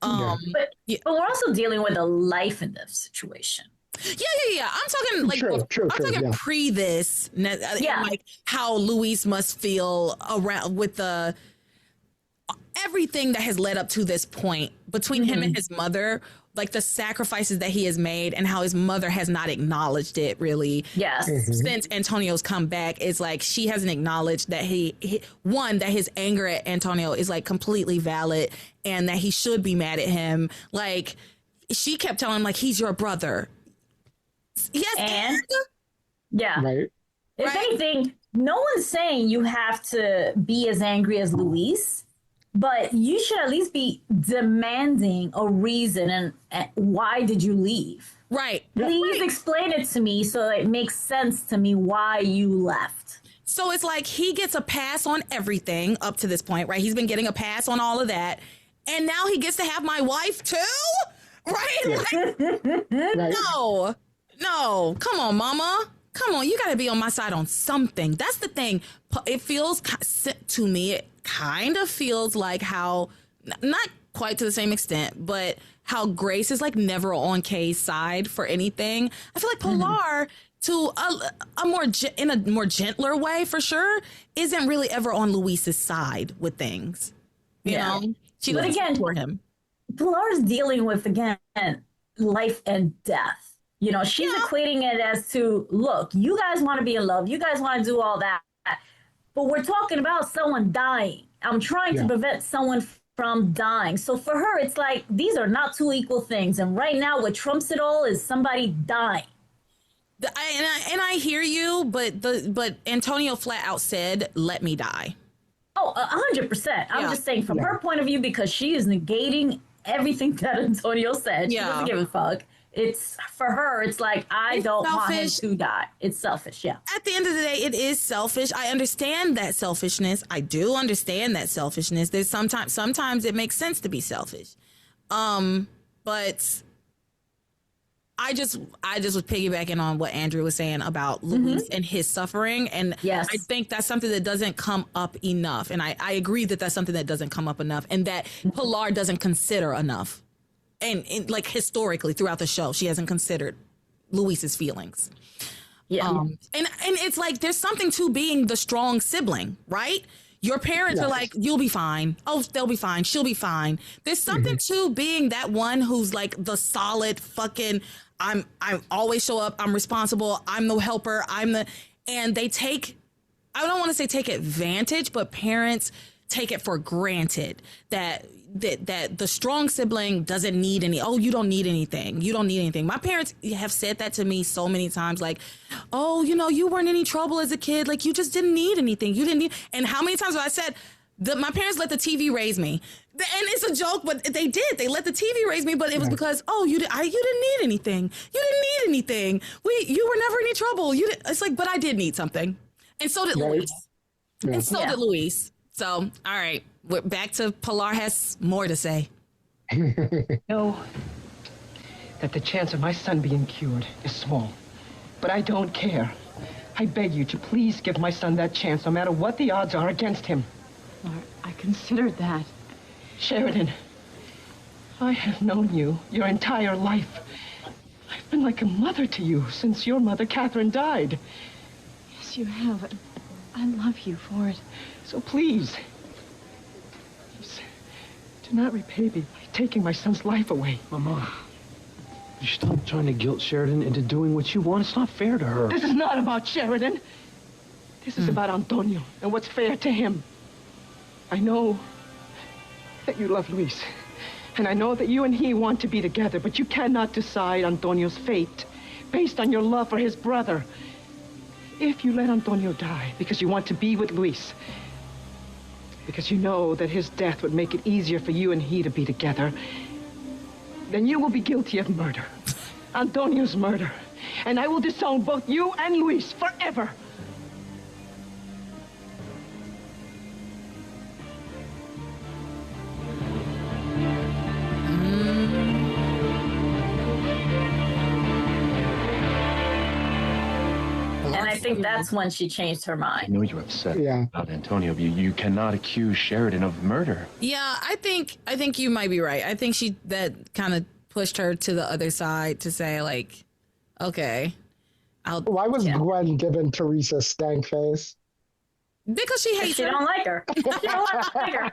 But we're also dealing with a life in this situation. Yeah. I'm talking like I'm talking pre this, like how Luis must feel around with the everything that has led up to this point between him and his mother, like the sacrifices that he has made and how his mother has not acknowledged it really. Yes. Since Antonio's come back, it's like she hasn't acknowledged that that his anger at Antonio is like completely valid and that he should be mad at him. Like, she kept telling him like, he's your brother. Yes. And yeah. Right. If anything, no one's saying you have to be as angry as Luis, but you should at least be demanding a reason and why did you leave? Right. Please explain it to me so it makes sense to me why you left. So it's like he gets a pass on everything up to this point, right? He's been getting a pass on all of that. And now he gets to have my wife too? Right? Like, no. Come on, mama. Come on. You got to be on my side on something. That's the thing. It feels to me, it kind of feels like how, not quite to the same extent, but how Grace is like never on Kay's side for anything. I feel like Pilar, to in a more gentler way for sure, isn't really ever on Luis's side with things. You know? She doesn't support him. Pilar's dealing with, again, life and death. You know, she's equating it as to, look, you guys want to be in love. You guys want to do all that. But we're talking about someone dying. I'm trying to prevent someone from dying. So for her, it's like, these are not two equal things. And right now, what trumps it all is somebody dying. I hear you, but Antonio flat out said, let me die. Oh, 100%. I'm just saying from her point of view, because she is negating everything that Antonio said. She doesn't give a fuck. It's for her, it's like, I don't want him to die. It's selfish, At the end of the day, it is selfish. I understand that selfishness. I do understand that selfishness. There's sometimes it makes sense to be selfish. But I just was piggybacking on what Andrew was saying about Luis and his suffering. And I think that's something that doesn't come up enough. And I agree that that's something that doesn't come up enough and that Pilar doesn't consider enough. And like historically throughout the show, she hasn't considered Luis's feelings. And it's like there's something to being the strong sibling, right? Your parents are like, you'll be fine. Oh, they'll be fine. She'll be fine. There's something to being that one who's like the solid fucking, I always show up. I'm responsible. I'm the helper. And they take, I don't want to say take advantage, but parents take it for granted that the strong sibling doesn't need you don't need anything. You don't need anything. My parents have said that to me so many times, like, oh, you weren't in any trouble as a kid. Like, you just didn't need anything. You didn't need, and how many times have I said my parents let the TV raise me? And it's a joke, but they did. They let the TV raise me, but it was because, you didn't need anything. You didn't need anything. You were never in any trouble. It's like, but I did need something. And so did Luis. And so did Luis. So, all right, we're back to Pilar has more to say. Know that the chance of my son being cured is small, but I don't care. I beg you to please give my son that chance, no matter what the odds are against him. I considered that. Sheridan, I have known you your entire life. I've been like a mother to you since your mother, Catherine, died. Yes, you have. I love you for it. So please do not repay me by taking my son's life away. Mama, you stop trying to guilt Sheridan into doing what you want. It's not fair to her. This is not about Sheridan. This is about Antonio and what's fair to him. I know that you love Luis, and I know that you and he want to be together, but you cannot decide Antonio's fate based on your love for his brother. If you let Antonio die because you want to be with Luis, because you know that his death would make it easier for you and he to be together, then you will be guilty of murder. Antonio's murder. And I will disown both you and Luis forever. And I think that's when she changed her I mind. know you're upset Yeah. about Antonio, but you cannot accuse Sheridan of murder. Yeah, I think you might be right. I think that kind of pushed her to the other side to say like, okay, Why was Gwen given Theresa stank face? because she hates She her. don't like her. She don't like her.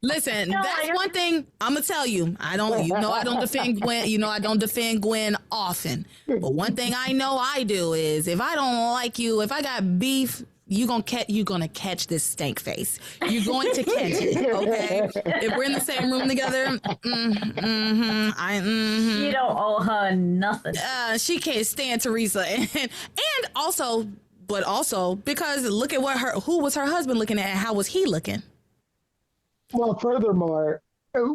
Listen, No, that's I- one thing I'm gonna tell you. I don't defend Gwen. You know, I don't defend Gwen often. But one thing I know I do is if I don't like you, if I got beef, you gonna catch this stank face. You're going to catch it, okay? If we're in the same room together, You don't owe her nothing. she can't stand Theresa, and also. But also because look at who was her husband looking at? How was he looking? Well, furthermore,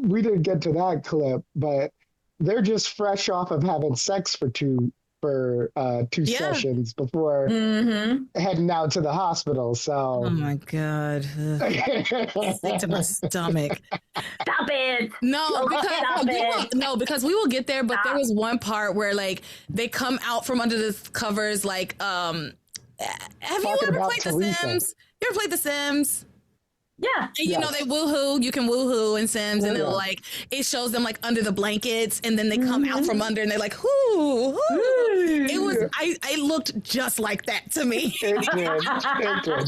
we didn't get to that clip, but they're just fresh off of having sex for two sessions before heading out to the hospital. So, Oh my God. Sick to my stomach. Stop it. No, Stop it. because we will get there. But there was one part where like they come out from under the covers. Like, have you Talking ever about played The Theresa. Sims? You ever played The Sims? Yeah. And you know Yes. they woohoo. You can woohoo in Sims, and it'll like it shows them like under the blankets, and then they come out from under, and they're like, "Whoo!" It was. I looked just like that to me. it did.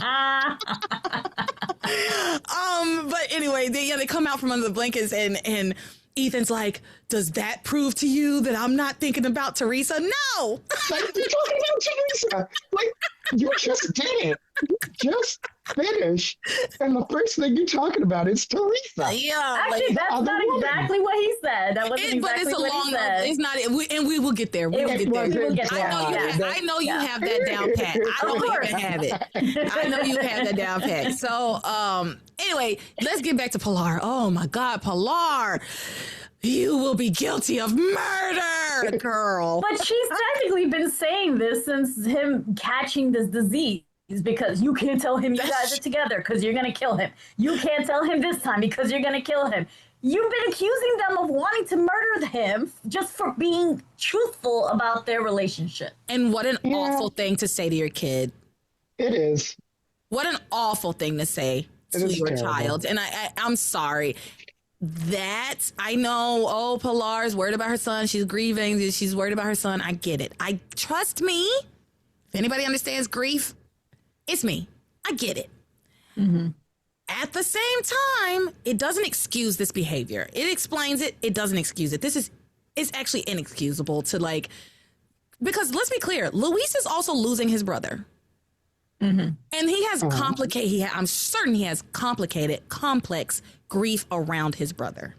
But anyway, they come out from under the blankets, and Ethan's like, "Does that prove to you that I'm not thinking about Theresa?" No. Like, you're talking about Theresa. Like, you just did it. You just finished, and the first thing you're talking about is Theresa. Yeah. Actually, that's other not woman. exactly what he said. That wasn't But exactly it's a what long. he said. It's not. And we will get there. We will It get there. wasn't get there. I know you have that down pat. I Of don't course. even have it. I know you have that down pat. So, anyway, let's get back to Pilar. Oh my God, Pilar, you will be guilty of murder, girl. But she's technically been saying this since him catching this disease. Because you can't tell him you guys are together because you're going to kill him. You can't tell him this time because you're going to kill him. You've been accusing them of wanting to murder him just for being truthful about their relationship. And what an awful thing to say to your kid. It is. What an awful thing to say It to is your terrible. child. And I'm sorry. I know, oh, Pilar's worried about her son. She's grieving. She's worried about her son. I get it. Trust me. If anybody understands grief, it's me. I get it. At the same time, it doesn't excuse this behavior. It explains it. It doesn't excuse it. It's actually inexcusable to like, because let's be clear, Luis is also losing his brother. And he has I'm certain he has complex grief around his brother.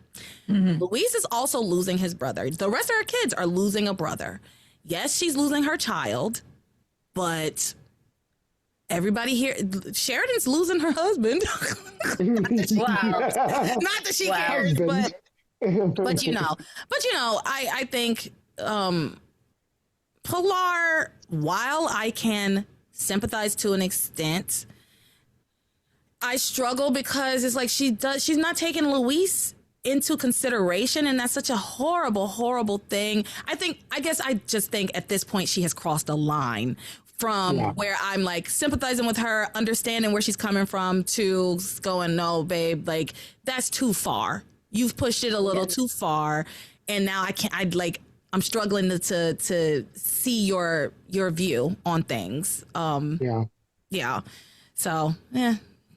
Luis is also losing his brother. The rest of her kids are losing a brother. Yes, she's losing her child, but everybody here, Sheridan's losing her husband. Wow. Not that she cares, but you know, I think Pilar, while I can sympathize to an extent, I struggle because it's like she's not taking Luis into consideration, and that's such a horrible thing. I guess I just think at this point she has crossed a line from where I'm like sympathizing with her, understanding where she's coming from, to going, no, babe, like that's too far. You've pushed it a little too far, and now I'm struggling to see your view on things. Yeah. So,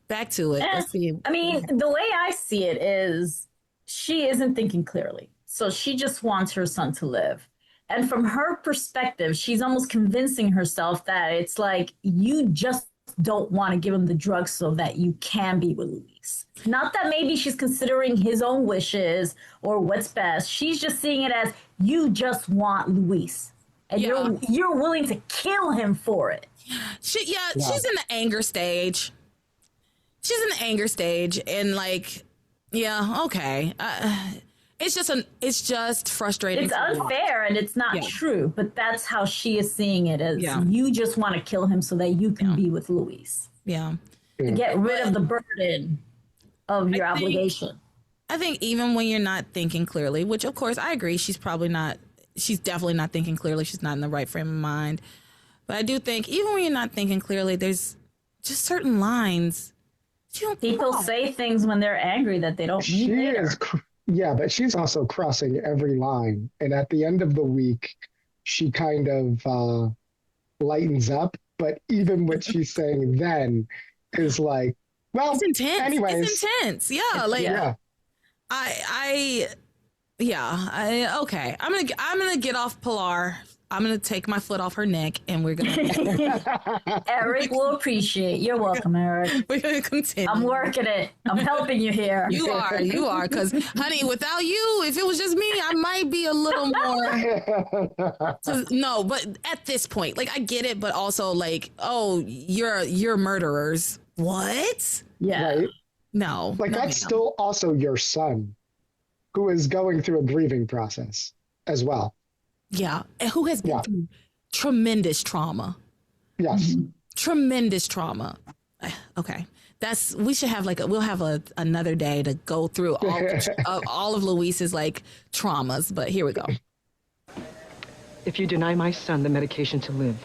back to it. Let's see. I mean, the way I see it is she isn't thinking clearly. So she just wants her son to live. And from her perspective, she's almost convincing herself that it's like, you just don't want to give him the drugs so that you can be with Luis. Not that maybe she's considering his own wishes or what's best. She's just seeing it as, you just want Luis. And you're willing to kill him for it. She's in the anger stage. She's in the anger stage, and like, okay. It's just frustrating. It's unfair and it's not true, but that's how she is seeing it as you just want to kill him so that you can be with Luis. Yeah. To get rid of the burden of your obligation. I think even when you're not thinking clearly, which of course I agree, she's definitely not thinking clearly. She's not in the right frame of mind. But I do think even when you're not thinking clearly, there's just certain lines. People say things when they're angry that they don't mean later. Yeah, but she's also crossing every line. And at the end of the week, she kind of lightens up. But even what she's saying then is like, well, it's intense. Anyways. It's intense. Yeah. Okay. I'm gonna get off Pilar. I'm gonna take my foot off her neck, and we're gonna. Eric will appreciate. You're welcome, Eric. We're gonna continue. I'm working it. I'm helping you here. You are, because honey, without you, if it was just me, I might be a little more. No, but at this point, like I get it, but also like, oh, you're murderers. What? Yeah. Right? No. Like that's still also your son, who is going through a grieving process as well. Yeah, and who has been through tremendous trauma. Yes. Tremendous trauma. Okay. We should have we'll have another day to go through all of Luis's like traumas, but here we go. If you deny my son the medication to live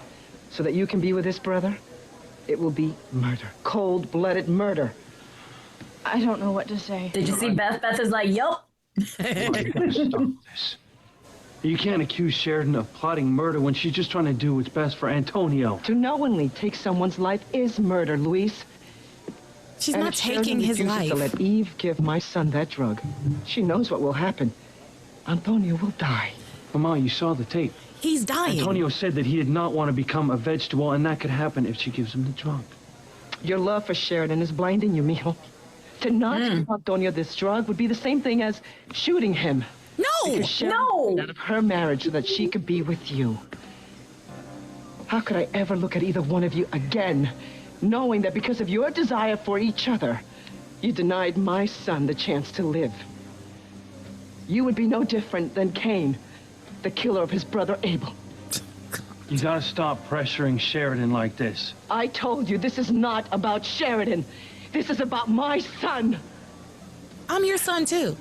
so that you can be with his brother, it will be murder. Cold-blooded murder. I don't know what to say. Did you see Beth? Beth is like, yup. Stop this. You can't accuse Sheridan of plotting murder when she's just trying to do what's best for Antonio. To knowingly take someone's life is murder, Luis. She's not taking his life. To let Eve give my son that drug, she knows what will happen. Antonio will die. Mama, you saw the tape. He's dying. Antonio said that he did not want to become a vegetable, and that could happen if she gives him the drug. Your love for Sheridan is blinding you, mijo. To not give Antonio this drug would be the same thing as shooting him. No! Out of her marriage so that she could be with you. How could I ever look at either one of you again, knowing that because of your desire for each other, you denied my son the chance to live? You would be no different than Cain, the killer of his brother Abel. You gotta stop pressuring Sheridan like this. I told you this is not about Sheridan. This is about my son. I'm your son too.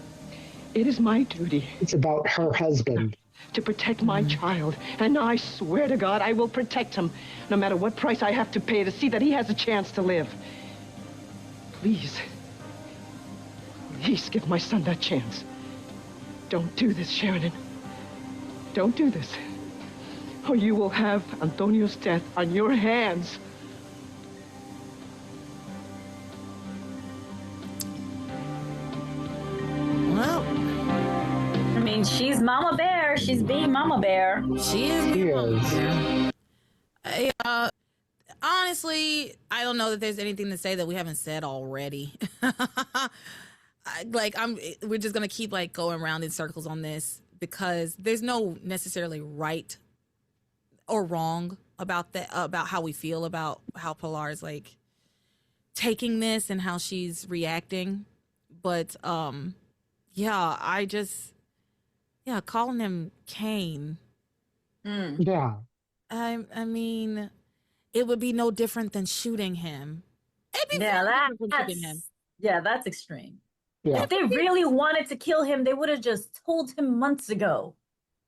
It is my duty. It's about her husband. To protect my child. And I swear to God, I will protect him, no matter what price I have to pay to see that he has a chance to live. Please. Please give my son that chance. Don't do this, Sheridan. Don't do this. Or you will have Antonio's death on your hands. Well, I mean, she's Mama Bear. She's being Mama Bear. she is. Honestly, I don't know that there's anything to say that we haven't said already. We're just gonna keep like going around in circles on this because there's no necessarily right or wrong about that, about how we feel about how Pilar is like taking this and how she's reacting. But calling him Cain. Yeah. I mean, it would be no different than shooting him. It'd be very different from shooting him. That's extreme. Yeah. If they really wanted to kill him, they would have just told him months ago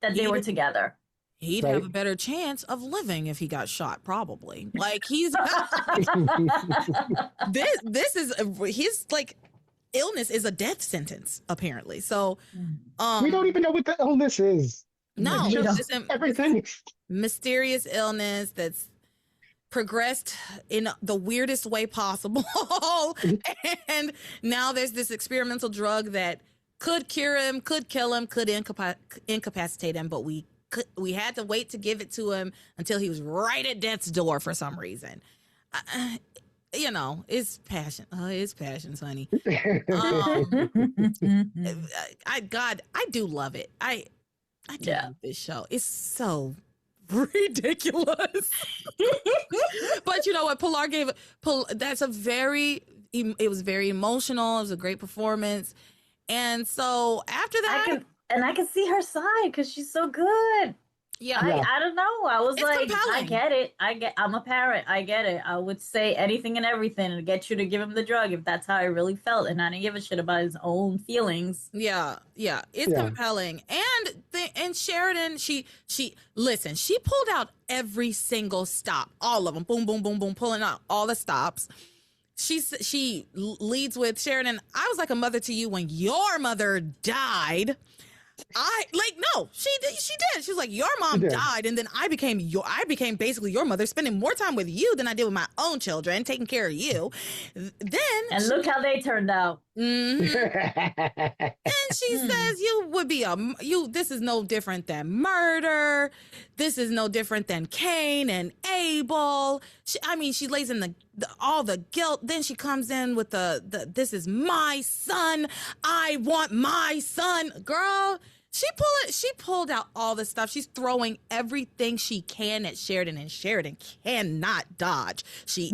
that they were together. He'd have a better chance of living if he got shot, probably. Like he's this is his like illness is a death sentence, apparently. So we don't even know what the illness is. No, It's just everything. Mysterious illness that's progressed in the weirdest way possible. And now there's this experimental drug that could cure him, could kill him, could incapacitate him, but we had to wait to give it to him until he was right at death's door for some reason. You know, it's passion. It's passions, honey. I do love it. I do love this show. It's so ridiculous. But you know what? Pilar gave it. It was very emotional. It was a great performance. And so after that, I can see her side because she's so good. Yeah. I don't know. I was like, compelling. I get it. I'm a parent. I get it. I would say anything and everything to get you to give him the drug if that's how I really felt, and I didn't give a shit about his own feelings. Yeah. It's compelling. And Sheridan, she pulled out every single stop, all of them, boom, boom, boom, boom, pulling out all the stops. She leads with Sheridan. I was like a mother to you when your mother died. She did. She was like, your mom died, and then I became basically your mother, spending more time with you than I did with my own children, taking care of you. And look how they turned out. Mm-hmm. And she says you would be this is no different than murder. This is no different than Cain and Abel. She lays in all the guilt. Then she comes in with the this is my son. I want my son. Girl, she pulled out all the stuff. She's throwing everything she can at Sheridan, and Sheridan cannot dodge. She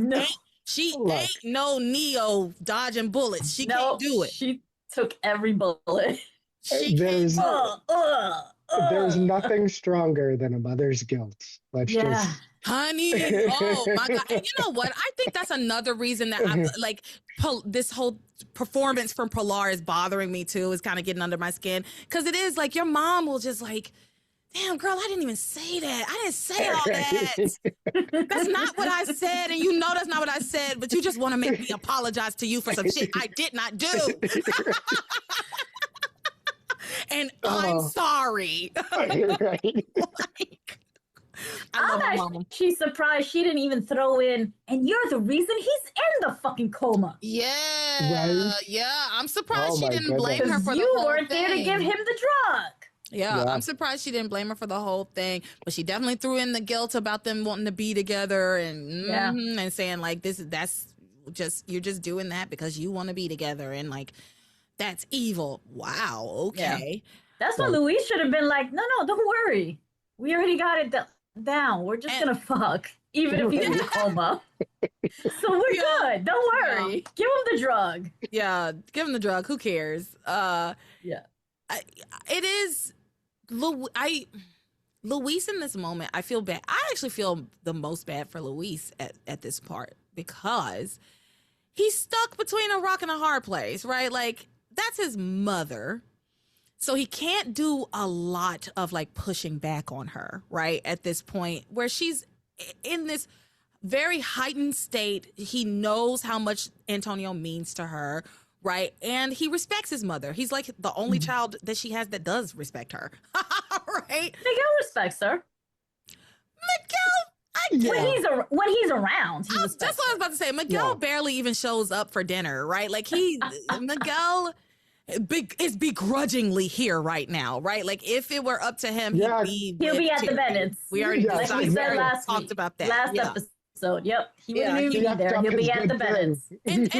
ain't no Neo dodging bullets. She can't do it. She took every bullet. There's nothing stronger than a mother's guilt. Honey, oh my God. And you know what? I think that's another reason that this whole performance from Pilar is bothering me too, is kind of getting under my skin. Because it is like your mom will just like, damn, girl, I didn't even say that. I didn't say all that. That's not what I said. And you know that's not what I said, but you just want to make me apologize to you for some shit I did not do. And I'm sorry. She's surprised she didn't even throw in, and you're the reason he's in the fucking coma. Yeah. I'm surprised she didn't blame her for the whole thing. You weren't there to give him the drug. Yeah, I'm surprised she didn't blame her for the whole thing, but she definitely threw in the guilt about them wanting to be together and saying like you're just doing that because you want to be together, and like that's evil. Wow. Okay. Yeah. That's what Louise should have been like. No, don't worry. We already got it down. We're just gonna fuck, even if he's in a coma. So we're good. Don't worry. Yeah. Give him the drug. Yeah, give him the drug. Who cares? It is. Luis in this moment, I feel bad. I actually feel the most bad for Luis at this part, because he's stuck between a rock and a hard place, right? Like, that's his mother. So he can't do a lot of like pushing back on her, right? At this point where she's in this very heightened state. He knows how much Antonio means to her, right? And he respects his mother. He's like the only child that she has that does respect her, right? Miguel respects her. Miguel, when he's around, that's what I was about to say. Miguel barely even shows up for dinner, right? Like Miguel is begrudgingly here right now, right? Like if it were up to him, he'll be at the Bennett's. We already talked about that last episode. Yep, he wouldn't even be there. He'll be at the Bennett's. And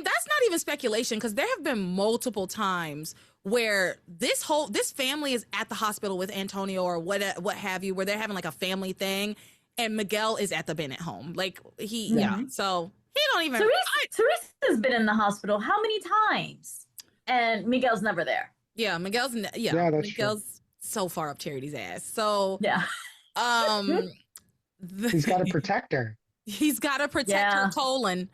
that's not even speculation, because there have been multiple times where this family is at the hospital with Antonio or what have you, where they're having like a family thing, and Miguel is at the Bennett home. Like so he don't even. Teresa's been in the hospital how many times? And Miguel's never there. Yeah, Miguel's so far up Charity's ass. So he's got to protect her. He's got to protect her colon.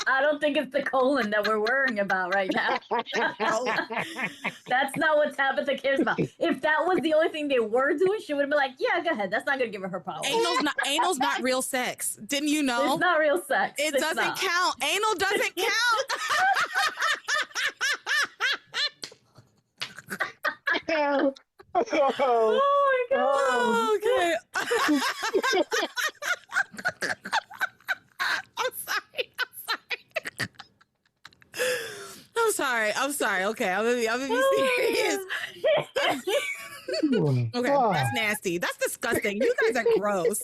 I don't think it's the colon that we're worrying about right now. That's not what Tabitha cares about. If that was the only thing they were doing, she would have been like, yeah, go ahead. That's not going to give her power. Anal's not real sex. Didn't you know? It's not real sex. It doesn't count. Anal doesn't count. Oh my God. Okay. I'm sorry. Okay, I'm gonna be serious. Okay, that's nasty. That's disgusting. You guys are gross.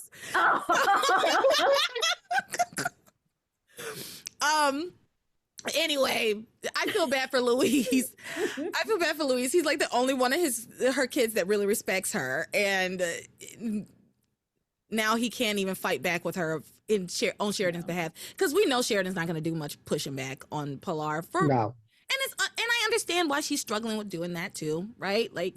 Anyway, I feel bad for Louise. He's like the only one of her kids that really respects her, and now he can't even fight back with her on Sheridan's behalf, because we know Sheridan's not going to do much pushing back on Pilar No. And I understand why she's struggling with doing that too, right? Like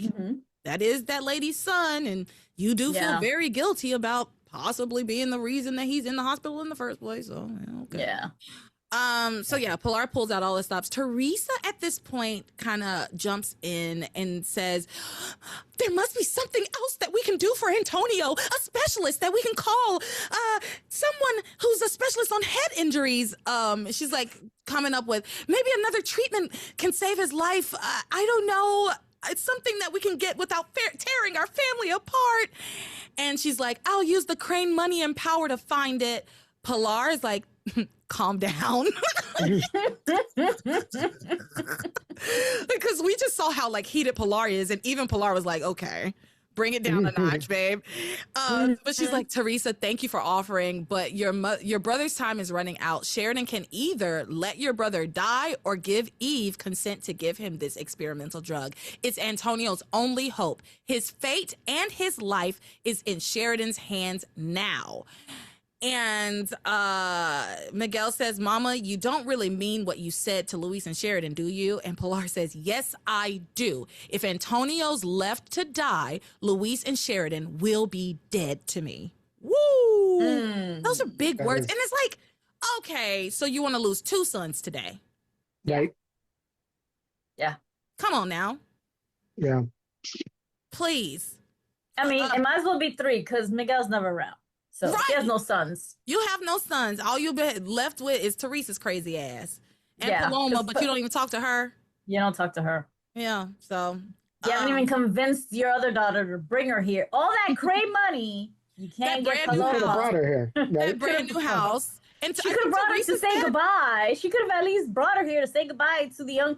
that is that lady's son, and you do feel very guilty about possibly being the reason that he's in the hospital in the first place. So okay. Yeah. So yeah, Pilar pulls out all the stops. Theresa at this point kind of jumps in and says, there must be something else that we can do for Antonio, a specialist that we can call, someone who's a specialist on head injuries. She's like coming up with maybe another treatment can save his life. I don't know. It's something that we can get without tearing our family apart. And she's like, I'll use the Crane money and power to find it. Pilar is like, calm down. Because we just saw how like heated Pilar is, and even Pilar was like, okay, bring it down a notch, babe. But she's like, Theresa, thank you for offering, but your brother's time is running out. Sheridan can either let your brother die or give Eve consent to give him this experimental drug. It's Antonio's only hope. His fate and his life is in Sheridan's hands now. And Miguel says, Mama, you don't really mean what you said to Luis and Sheridan, do you? And Pilar says, yes, I do. If Antonio's left to die, Luis and Sheridan will be dead to me. Woo! Those are big words. And it's like, okay, so you want to lose 2 sons today. Right. Yeah. Come on now. Yeah. Please. I mean, it might as well be 3 because Miguel's never around. So he has no sons. You have no sons. All you've been left with is Theresa's crazy ass. And Paloma, but you don't even talk to her. You don't talk to her. Yeah, so. You haven't even convinced your other daughter to bring her here. All that great money, you can't get Paloma. You could have brought her here. Right? That brand new house. And she could have brought her to say goodbye. She could have at least brought her here to say goodbye to the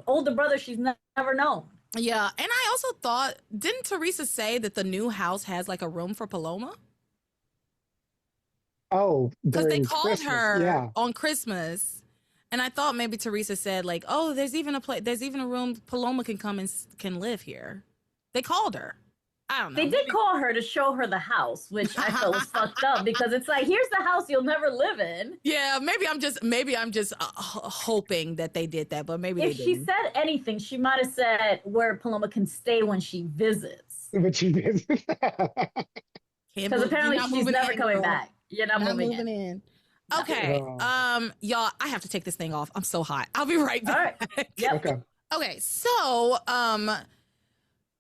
older brother she's never known. Yeah, and I also thought, didn't Theresa say that the new house has like a room for Paloma? Oh, because they called Christmas. her on Christmas, and I thought maybe Theresa said like, "Oh, there's even a room Paloma can come and can live here." They called her. I don't know. They did call her to show her the house, which I felt was fucked up because it's like, here's the house you'll never live in. Yeah, maybe I'm just hoping that they did that, but maybe if they she didn't. said anything, she might have said where Paloma can stay when she visits. But she did. Because apparently she's never coming back. You're not moving in. Okay. Y'all, I have to take this thing off. I'm so hot. I'll be right back. All right. Yep. Okay. So,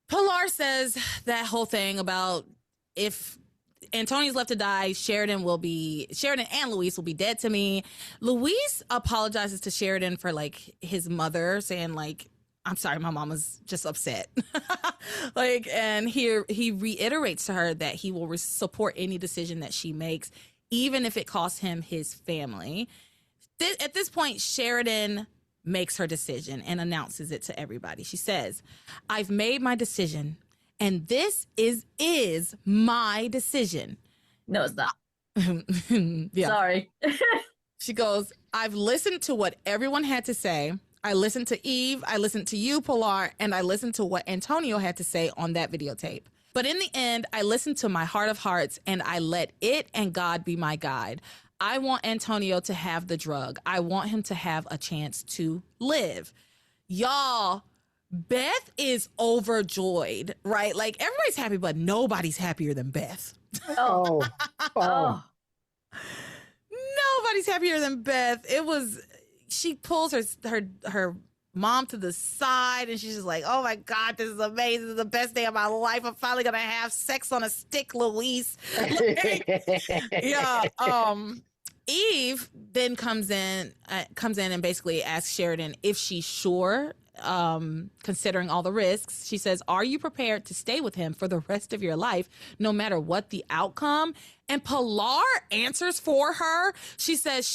Pilar says that whole thing about if Antonio's left to die, Sheridan and Luis will be dead to me. Luis apologizes to Sheridan for like his mother saying like, I'm sorry, my mom was just upset. Like, and he reiterates to her that he will support any decision that she makes, even if it costs him his family. At this point, Sheridan makes her decision and announces it to everybody. She says, I've made my decision, and this is my decision. No, it's not. Yeah. Sorry. She goes, I've listened to what everyone had to say. I listened to Eve, I listened to you, Pilar, and I listened to what Antonio had to say on that videotape. But in the end, I listened to my heart of hearts, and I let it and God be my guide. I want Antonio to have the drug. I want him to have a chance to live. Y'all, Beth is overjoyed, right? Like, everybody's happy, but nobody's happier than Beth. Oh. Nobody's happier than Beth. She pulls her mom to the side, and she's just like, oh my God, this is amazing. This is the best day of my life. I'm finally going to have sex on a stick, Luis. Yeah. Eve then comes in and basically asks Sheridan if she's sure considering all the risks. She says, are you prepared to stay with him for the rest of your life, no matter what the outcome? And Pilar answers for her. She says,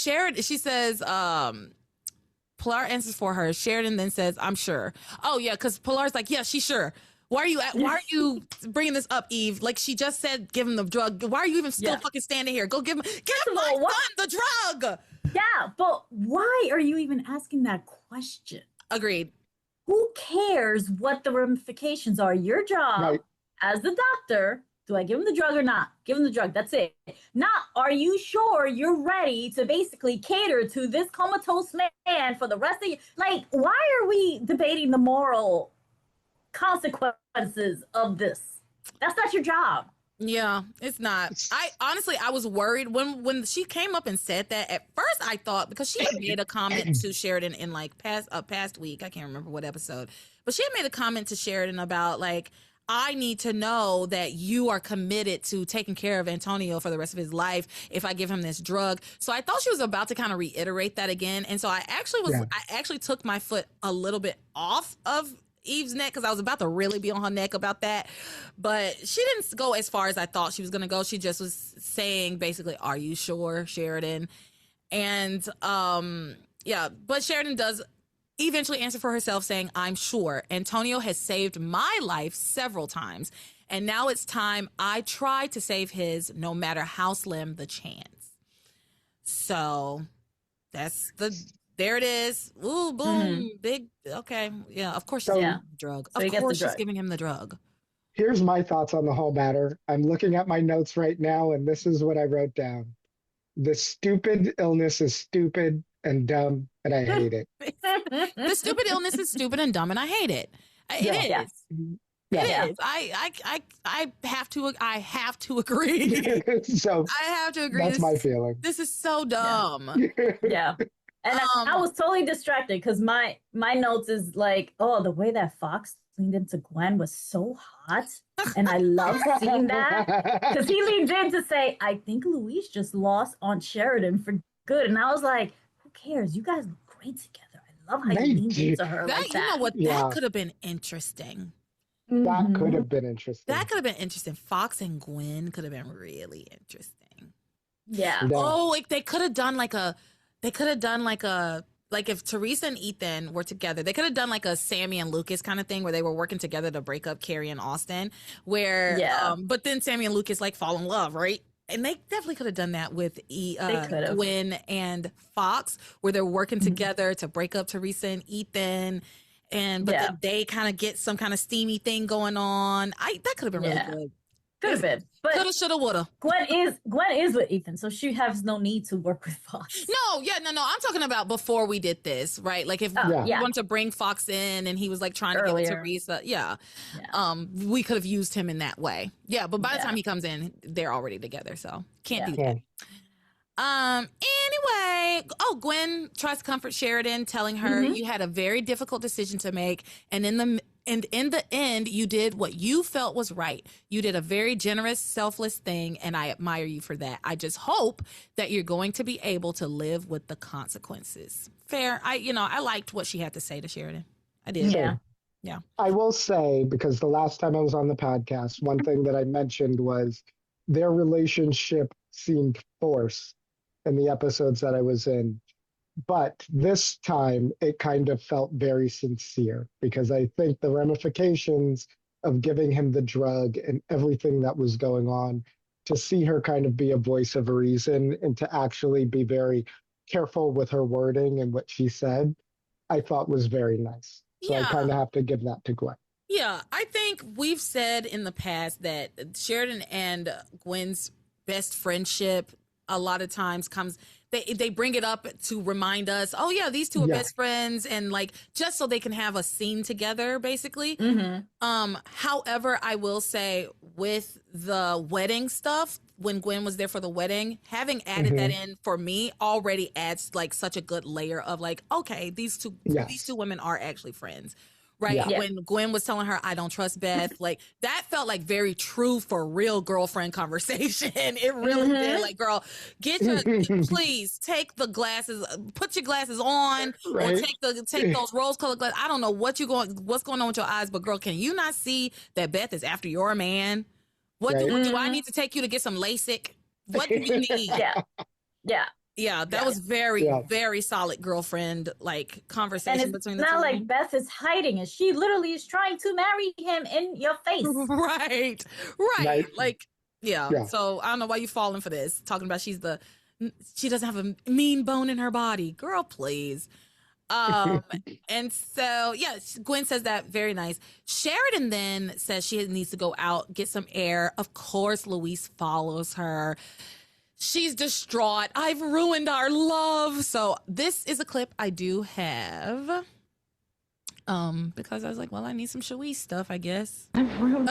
Pilar answers for her. Sheridan then says, I'm sure. Oh, yeah, because Pilar's like, yeah, she's sure. Why are you bringing this up, Eve? Like, she just said, give him the drug. Why are you even still fucking standing here? Go give my son the drug. Yeah, but why are you even asking that question? Agreed. Who cares what the ramifications are? Your job as the doctor, do I give him the drug or not? Give him the drug. That's it. Not, are you sure you're ready to basically cater to this comatose man for the rest of your... Like, why are we debating the moral consequences of this? That's not your job. Yeah, it's not. I was worried when she came up and said that. At first, I thought, because she had made a comment to Sheridan in like past week, I can't remember what episode, but she had made a comment to Sheridan about like, I need to know that you are committed to taking care of Antonio for the rest of his life if I give him this drug. So I thought she was about to kind of reiterate that again, and so I actually took my foot a little bit off of Eve's neck, because I was about to really be on her neck about that, but she didn't go as far as I thought she was going to go. She just was saying basically, are you sure, Sheridan? And but Sheridan does eventually answer for herself, saying, I'm sure. Antonio has saved my life several times, and now it's time I try to save his, no matter how slim the chance. So there it is. Ooh, boom, big. Okay, yeah. Of course, she's giving him the drug. So of course, she's giving him the drug. Here's my thoughts on the whole matter. I'm looking at my notes right now, and this is what I wrote down. The stupid illness is stupid and dumb, and I hate it. The stupid illness is stupid and dumb, and I hate it. It is. It is. I have to agree. So I have to agree. That's my feeling. This is so dumb. Yeah. And I was totally distracted because my notes is like, oh, the way that Fox leaned into Gwen was so hot. And I love seeing that. Because he leaned in to say, I think Louise just lost Aunt Sheridan for good. And I was like, who cares? You guys look great together. I love how you leaned into her like that. You know what? That could have been interesting. That could have been interesting. That could have been interesting. Fox and Gwen could have been really interesting. Yeah. Oh, they could have done like if Theresa and Ethan were together, they could have done like a Sammy and Lucas kind of thing where they were working together to break up Carrie and Austin, but then Sammy and Lucas like fall in love, right? And they definitely could have done that with Gwen and Fox, where they're working together to break up Theresa and Ethan. But then they kind of get some kind of steamy thing going on. That could have been really good. Could have been. But coulda, shoulda, woulda. Gwen is with Ethan, so she has no need to work with Fox. No. I'm talking about before we did this, right? Like if we wanted to bring Fox in and he was like trying to get with Theresa, we could have used him in that way. Yeah, but by the time he comes in, they're already together, so can't do that. Anyway, Gwen tries to comfort Sheridan, telling her you had a very difficult decision to make, and in the end, you did what you felt was right. You did a very generous, selfless thing, and I admire you for that. I just hope that you're going to be able to live with the consequences. Fair. I liked what she had to say to Sheridan. I did. Yeah. I will say, because the last time I was on the podcast, one thing that I mentioned was their relationship seemed forced in the episodes that I was in. But this time it kind of felt very sincere, because I think the ramifications of giving him the drug and everything that was going on, to see her kind of be a voice of reason and to actually be very careful with her wording and what she said, I thought was very nice. So I kind of have to give that to Gwen. Yeah, I think we've said in the past that Sheridan and Gwen's best friendship a lot of times comes... They bring it up to remind us, oh yeah, these two are best friends, and like just so they can have a scene together, basically. However, I will say with the wedding stuff, when Gwen was there for the wedding, having added that in for me already adds like such a good layer of like, okay, these two women are actually friends. right? Yeah. When Gwen was telling her, I don't trust Beth, like that felt like very true for real girlfriend conversation. It really did. Like, girl, please take the glasses, put your glasses on, or Right. take those rose colored glasses. I don't know what's going on with your eyes, but girl, can you not see that Beth is after your man? What do I need to take you to get some LASIK? What do you need? Yeah. That was very solid girlfriend like conversation And between it's the two. not like Beth is hiding it. She literally is trying to marry him in your face. Right. Right. Like, yeah. So I don't know why you falling for this. Talking about she doesn't have a mean bone in her body. Girl, please. And so Gwen says that, very nice. Sheridan then says she needs to go out, get some air. Of course, Louise follows her. She's distraught. I've ruined our love. So this is a clip I do have. Because I was like, well, I need some Shawee stuff, I guess. I've ruined.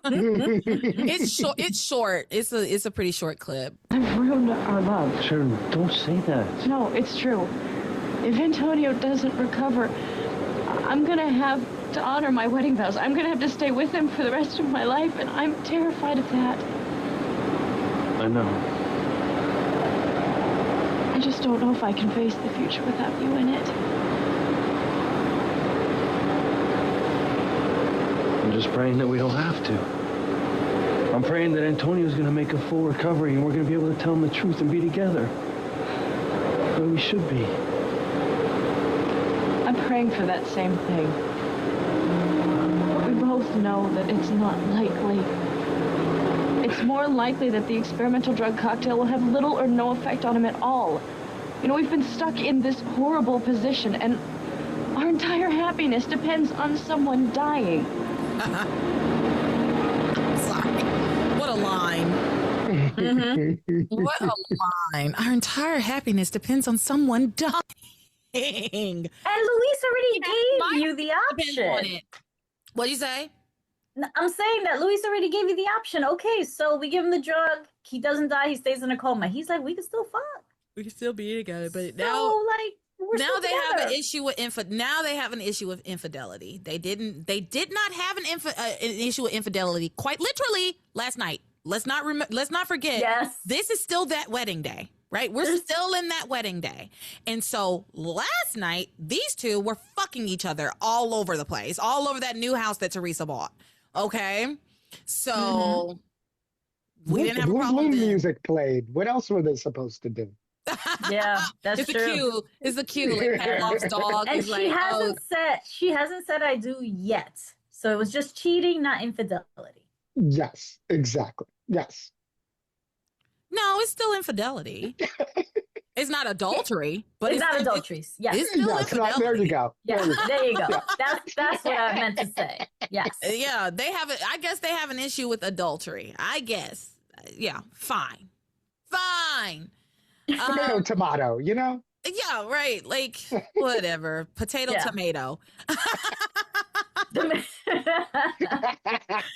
It's short. It's a pretty short clip. I've ruined our love. Sheridan, don't say that. No, it's true. If Antonio doesn't recover, I'm gonna have to honor my wedding vows. I'm gonna have to stay with him for the rest of my life, and I'm terrified of that. I know. I just don't know if I can face the future without you in it. I'm just praying that we don't have to. I'm praying that Antonio's going to make a full recovery and we're going to be able to tell him the truth and be together. Where we should be. I'm praying for that same thing. But we both know that it's not likely. It's more likely that the experimental drug cocktail will have little or no effect on him at all. You know, we've been stuck in this horrible position, and our entire happiness depends on someone dying. Sorry. What a line. What a line. Our entire happiness depends on someone dying. And Luis already gave you the option. What'd you say? I'm saying that Luis already gave you the option. Okay, so we give him the drug. He doesn't die. He stays in a coma. He's like, we can still fuck. We can still be together, but So, now, like, we're now still they together. have an issue with Now they have an issue with infidelity. They did not have an issue with infidelity quite literally last night. Let's not forget. Yes. This is still that wedding day, right? We're still in that wedding day. And so last night, these two were fucking each other all over the place, all over that new house that Theresa bought. Okay. So we didn't have a problem Blue then. music played. What else were they supposed to do? Yeah, that's it's true. It's a cue. Like Pavlov's dog. And is she like, hasn't said I do yet. So it was just cheating, not infidelity. Yes, exactly. Yes. no, it's still infidelity. It's not adultery, but It's not still- adultery. Yes. It's still Yes, infidelity. there you go. Yeah, There you go. there you go. That's what I meant to say. Yes. Yeah, they have it. I guess they have an issue with adultery. I guess. Yeah, fine. Tomato, tomato, you know? Yeah, right. Like whatever. Potato, Yeah. tomato.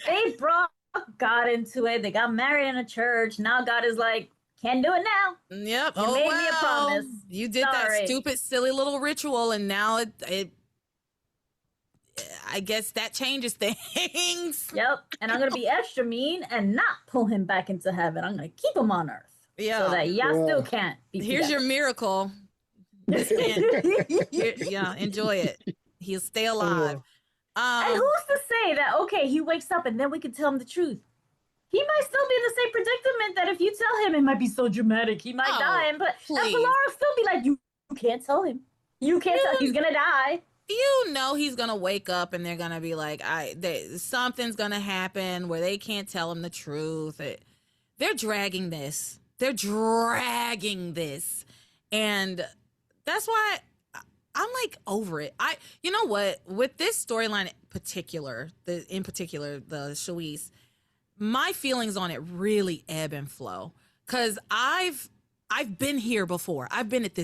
They brought God into it. They got married in a church. Now God is like, can't do it now. Yep. You made me a promise. You did Sorry. that stupid, silly little ritual, and now it. I guess that changes things. Yep. And I'm gonna be extra mean and not pull him back into heaven. I'm gonna keep him on earth. Yeah. So that y'all still can't be Here's your together. miracle. Yeah, enjoy it. He'll stay alive. And who's to say that, okay, he wakes up and then we can tell him the truth? He might still be in the same predicament that if you tell him, it might be so dramatic. He might die. And please. Pilar will still be like, you can't tell him. You can't tell he's going to die. You know he's gonna wake up and they're gonna be like, something's gonna happen where they can't tell him the truth. They're dragging this. And that's why I'm like over it. You know what? With this storyline in particular, the Shawise, my feelings on it really ebb and flow. Cause I've been here before. I've been at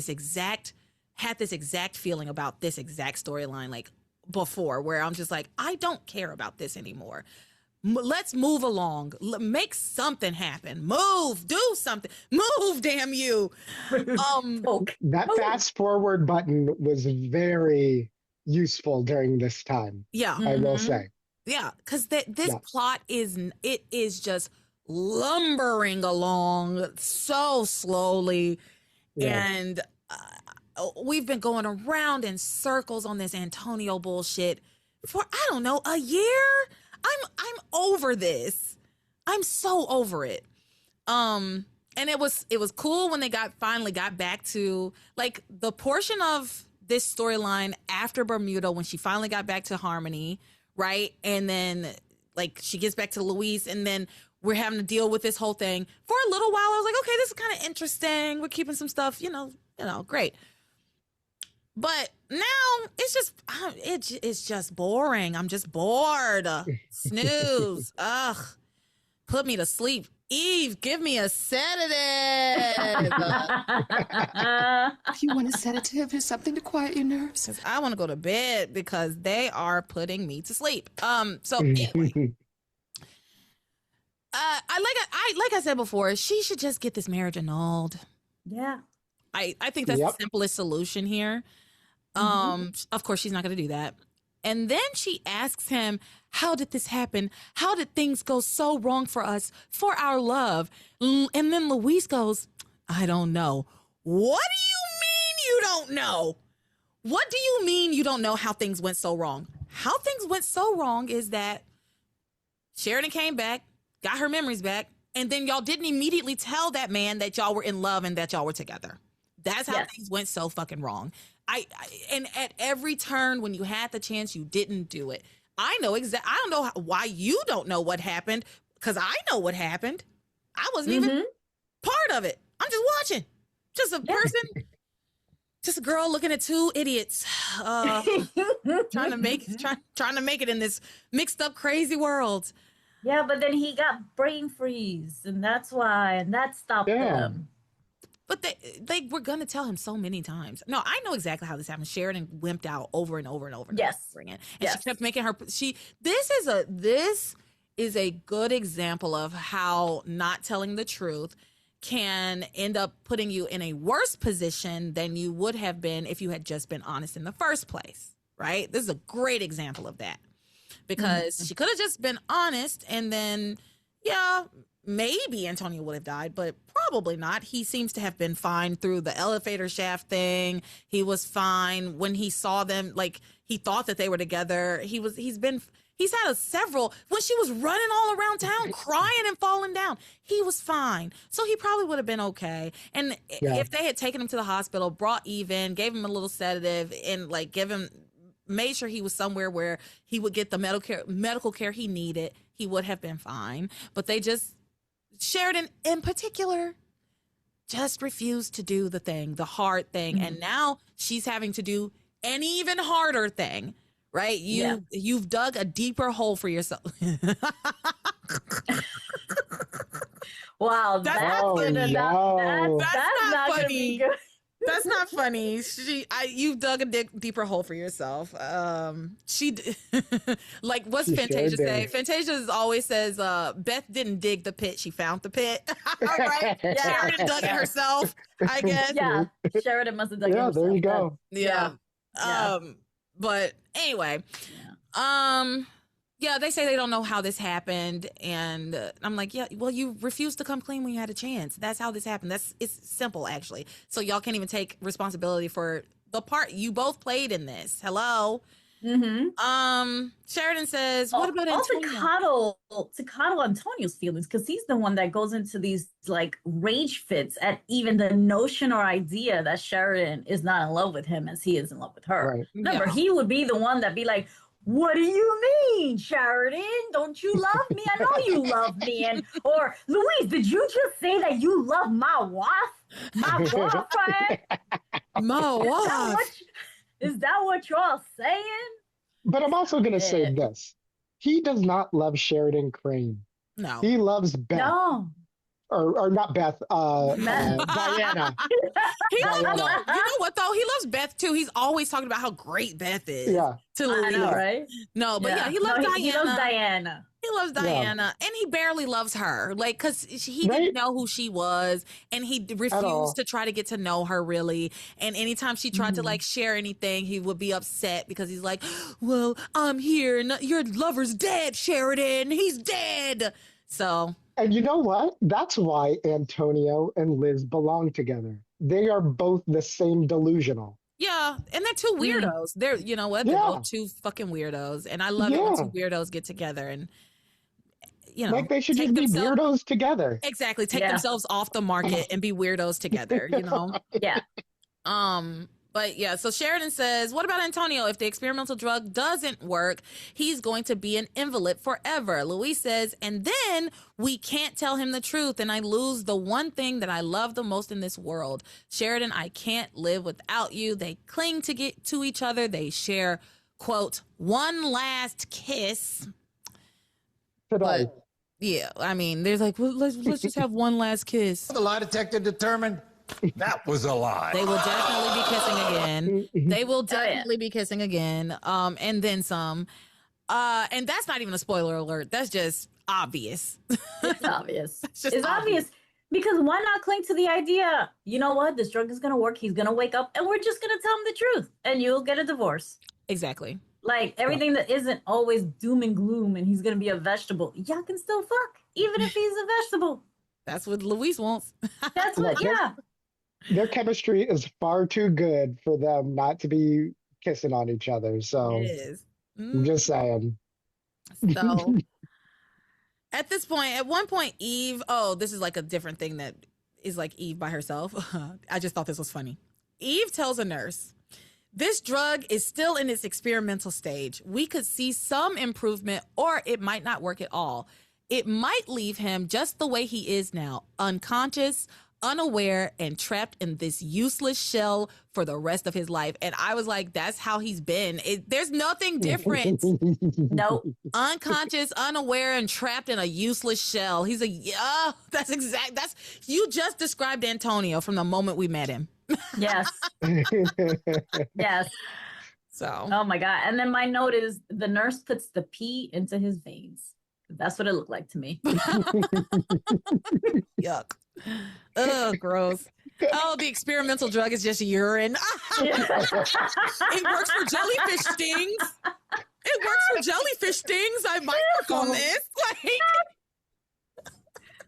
had this exact feeling about this exact storyline like before, where I'm just like, I don't care about this anymore. Let's move along. Make something happen. Move. Do something. Move, damn you. That fast forward button was very, useful during this time. Yeah. I will say. Yeah, because this plot is just lumbering along so slowly, and we've been going around in circles on this Antonio bullshit for I don't know a year. I'm over this. I'm so over it. And it was cool when they finally got back to like the portion of this storyline after Bermuda when she finally got back to Harmony. Right. And then like she gets back to Louise and then we're having to deal with this whole thing for a little while. I was like, okay, this is kind of interesting. We're keeping some stuff, great. But now it's just boring. I'm just bored. Snooze. Ugh. Put me to sleep. Eve, give me a sedative. If you want a sedative or something to quiet your nerves. I want to go to bed because they are putting me to sleep. So anyway, like I said before, she should just get this marriage annulled. Yeah, I think that's the simplest solution here. Of course, she's not going to do that. And then she asks him, how did this happen? How did things go so wrong for us, for our love? And then Louise goes, I don't know. What do you mean you don't know? What do you mean you don't know how things went so wrong? How things went so wrong is that Sheridan came back, got her memories back, and then y'all didn't immediately tell that man that y'all were in love and that y'all were together. That's how things went so fucking wrong. And at every turn when you had the chance, you didn't do it. I know exactly. I don't know why you don't know what happened because I know what happened. I wasn't even part of it. I'm just watching. Just a person, just a girl looking at two idiots trying to make it in this mixed up, crazy world. Yeah, but then he got brain freeze, and that's why, and that stopped them. But they were going to tell him so many times. No, I know exactly how this happened. Sheridan wimped out over and over and over. And over again. And she kept making her, this is a good example of how not telling the truth can end up putting you in a worse position than you would have been if you had just been honest in the first place. Right? This is a great example of that. Because she could have just been honest and then, maybe Antonio would have died, but probably not. He seems to have been fine through the elevator shaft thing. He was fine when he saw them, like he thought that they were together. He's had several, when she was running all around town, crying and falling down, he was fine. So he probably would have been okay. And if they had taken him to the hospital, brought Eve in, gave him a little sedative and like made sure he was somewhere where he would get the medical care he needed, he would have been fine. But Sheridan in particular just refused to do the hard thing. And now she's having to do an even harder thing, right? You've dug a deeper hole for yourself. Wow, that's not funny. That's not funny. You've dug a deeper hole for yourself. Like, what's Fantasia say? Fantasia always says, Beth didn't dig the pit, she found the pit. Right? Sheridan dug it herself, I guess. Yeah, Sheridan must have dug it herself. Yeah, there you go. Yeah. But anyway, they say they don't know how this happened, and I'm like, well, you refused to come clean when you had a chance. That's how this happened. It's simple, actually. So y'all can't even take responsibility for the part you both played in this. Hello. Sheridan says, what about Antonio? To coddle Antonio's feelings, because he's the one that goes into these like rage fits at even the notion or idea that Sheridan is not in love with him as he is in love with her. Right. Remember, he would be the one that be like, what do you mean, Sheridan? Don't you love me? I know you love me. Or Louise, did you just say that you love my wife? My boyfriend? My wife. Is that what you're saying? But I'm also going to say this. He does not love Sheridan Crane. No. He loves Beth. No. Or not Beth, Diana. He loves, Diana. you know what though? He loves Beth too. He's always talking about how great Beth is. Yeah. To I Louise. know, right? No, but yeah, he loves Diana. He loves Diana. He loves Diana, and he barely loves her. Like, because he Right? didn't know who she was, and he all. refused to try to get to know her really. And anytime she tried to like share anything, he would be upset because he's like, "Well, I'm here. And your lover's dead, Sheridan. He's dead." So, And you know what? That's why Antonio and Liz belong together. They are both the same delusional. yeah, and they're two weirdos. They're, you know what? They're Yeah. both two fucking weirdos, and I love it when Yeah. two weirdos get together and, you know, Like they should take just be themselves- weirdos together. Exactly, take Yeah. themselves off the market and be weirdos together. You know. Yeah. But yeah, so Sheridan says, what about Antonio? If the experimental drug doesn't work, he's going to be an invalid forever. Luis says, and then we can't tell him the truth, and I lose the one thing that I love the most in this world. Sheridan, I can't live without you. They cling to get to each other. They share, quote, one last kiss. Today. But yeah, I mean, there's like, well, let's just have one last kiss. The lie detector determined that was a lie. They will definitely be kissing again. They will yeah. definitely be kissing again. And then some. And that's not even a spoiler alert. That's just obvious. It's obvious. just It's obvious because why not cling to the idea? You know what? This drug is going to work. He's going to wake up and we're just going to tell him the truth and you'll get a divorce. Exactly. Like everything that isn't always doom and gloom and he's going to be a vegetable. Y'all can still fuck even if he's a vegetable. That's what Luis wants. That's what, yeah. Their chemistry is far too good for them not to be kissing on each other. So It is. I'm just saying. So at this point, at one point, Eve, this is like a different thing that is like Eve by herself. I just thought this was funny. Eve tells a nurse, this drug is still in its experimental stage. We could see some improvement or it might not work at all. It might leave him just the way he is now, unconscious, unaware, and trapped in this useless shell for the rest of his life. And I was like, that's how he's been. There's nothing different. Nope. Unconscious, unaware, and trapped in a useless shell. He's you just described Antonio from the moment we met him. Yes. Yes. So, Oh my God. And then my note is the nurse puts the pee into his veins. That's what it looked like to me. yuck. Ugh, gross. Oh, the experimental drug is just urine. It works for jellyfish stings. It works for jellyfish stings. I might work on this. Like,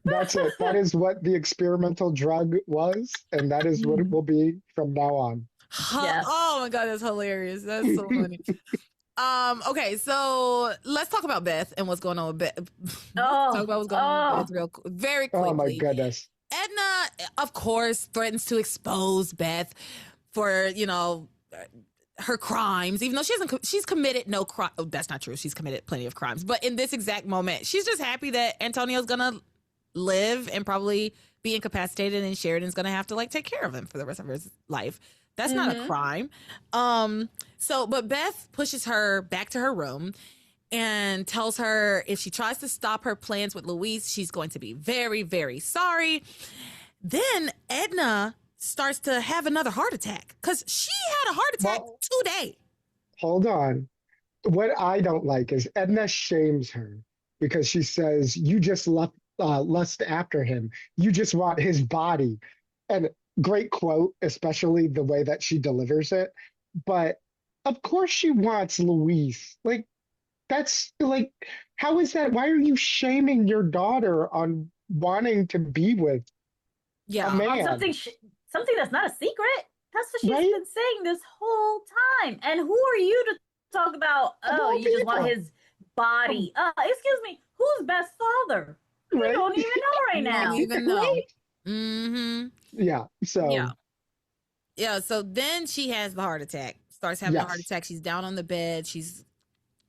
That's it. That is what the experimental drug was, and that is what it will be from now on. Yeah. oh my God, that's hilarious. That's so funny. Okay, so let's talk about Beth and what's going on with Beth. Talk about what's going on with Beth very quickly. Oh my goodness. Edna, of course, threatens to expose Beth for, her crimes, even though she's committed no crime. Oh, that's not true. She's committed plenty of crimes. But in this exact moment, she's just happy that Antonio's going to live and probably be incapacitated and Sheridan's going to have to like take care of him for the rest of his life. That's not a crime. But Beth pushes her back to her room and tells her if she tries to stop her plans with Luis, she's going to be very, very sorry. Then Edna starts to have another heart attack because she had a heart attack today. Hold on. What I don't like is Edna shames her because she says, you just lust after him. You just want his body. And great quote, especially the way that she delivers it. But of course she wants Luis. Like, that's like, how is that? Why are you shaming your daughter on wanting to be with a man? Something that's not a secret. That's what she's been saying this whole time. And who are you to talk about, you just want his body? Excuse me, who's Beth's father? We don't even know right now. Don't even know. Mm-hmm. Yeah. So. Yeah. So then she has the heart attack. Starts having a heart attack. She's down on the bed. She's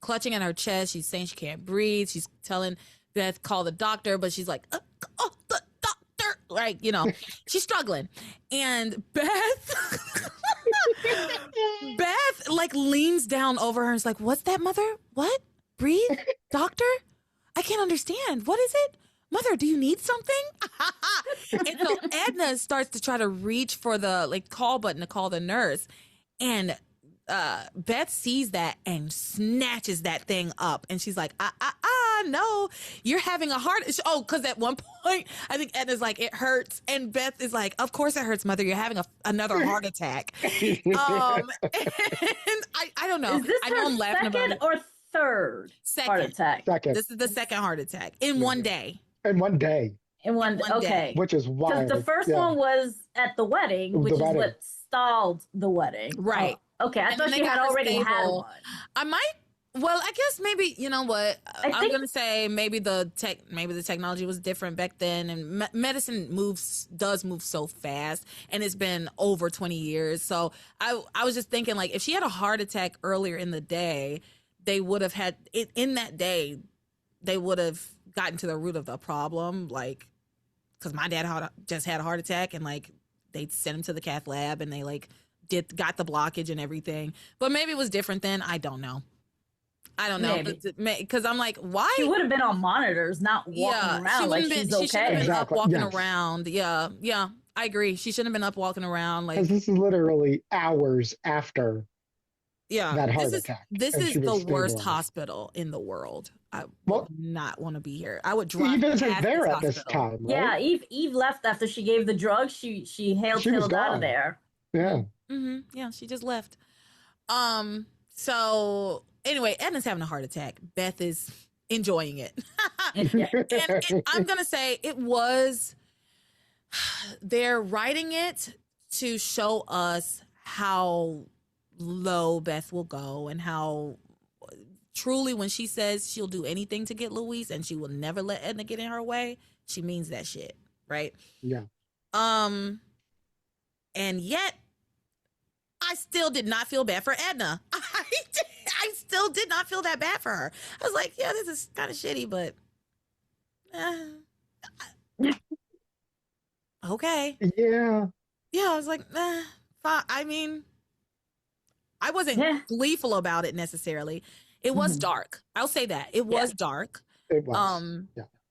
clutching at her chest. She's saying she can't breathe. She's telling Beth, call the doctor, but she's like, the doctor. Like, she's struggling. And Beth like leans down over her and is like, what's that, mother? What? Breathe? Doctor? I can't understand. What is it? Mother, do you need something? And so Edna starts to try to reach for the call button to call the nurse. And Beth sees that and snatches that thing up. And she's like, no, you're having a heart. Oh, because at one point, I think Edna's like, it hurts. And Beth is like, of course it hurts, Mother. You're having another heart attack. And I don't know. Is this I know I'm laughing about second it. or third heart attack? Second. This is the second heart attack in one day. In one day. In one day. Okay. Which is wild. Because the first one was at the wedding, which is what stalled the wedding. Right. Okay, I thought she had already had one. I guess maybe, you know what? I'm going to say maybe the technology was different back then, and medicine does move so fast, and it's been over 20 years. So I was just thinking, like, if she had a heart attack earlier in the day, they would have had it in that day. They would have gotten to the root of the problem, like, because my dad just had a heart attack, and like they sent him to the cath lab, and they got the blockage and everything. But maybe it was different then. I don't know. Because I'm like, why? She would have been on monitors, not walking around like she's okay. She should have been up walking around. Yeah, I agree. She shouldn't have been up walking around. Like, because this is literally hours after that heart attack. This is the worst hospital in the world. I would not want to be here. I would drive. Eve isn't there at this time, right? Yeah, Eve left after she gave the drug. She hailed out of there. Yeah. Mm-hmm. Yeah, she just left. So anyway, Edna's having a heart attack. Beth is enjoying it. and I'm going to say they're writing it to show us how low Beth will go, and how truly when she says she'll do anything to get Louise and she will never let Edna get in her way, she means that shit, right? Yeah. And yet I still did not feel bad for Edna. I still did not feel that bad for her. I was like, yeah, this is kind of shitty, but okay. Yeah. Yeah, I was like, fine. I mean, I wasn't gleeful about it necessarily. It was dark. I'll say that. It was dark. It was.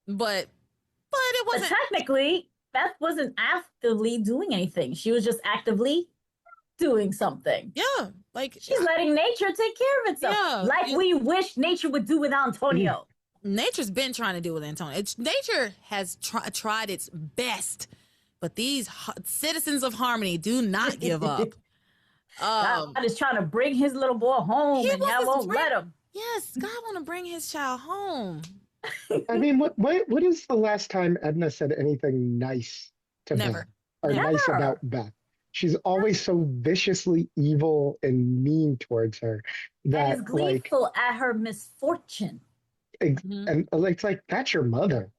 But it wasn't. But technically, Beth wasn't actively doing anything. She was just actively doing something. Yeah. Like, she's letting nature take care of itself. Yeah, like we wish nature would do with Antonio. Nature's been trying to do with Antonio. Nature has tried its best, but these citizens of Harmony do not give up. God is trying to bring his little boy home, and y'all won't let him. Yes, God want to bring his child home. I mean, what is the last time Edna said anything nice to Beth? Or nice about Beth? She's always so viciously evil and mean towards her that is gleeful at her misfortune. And it's like, that's your mother.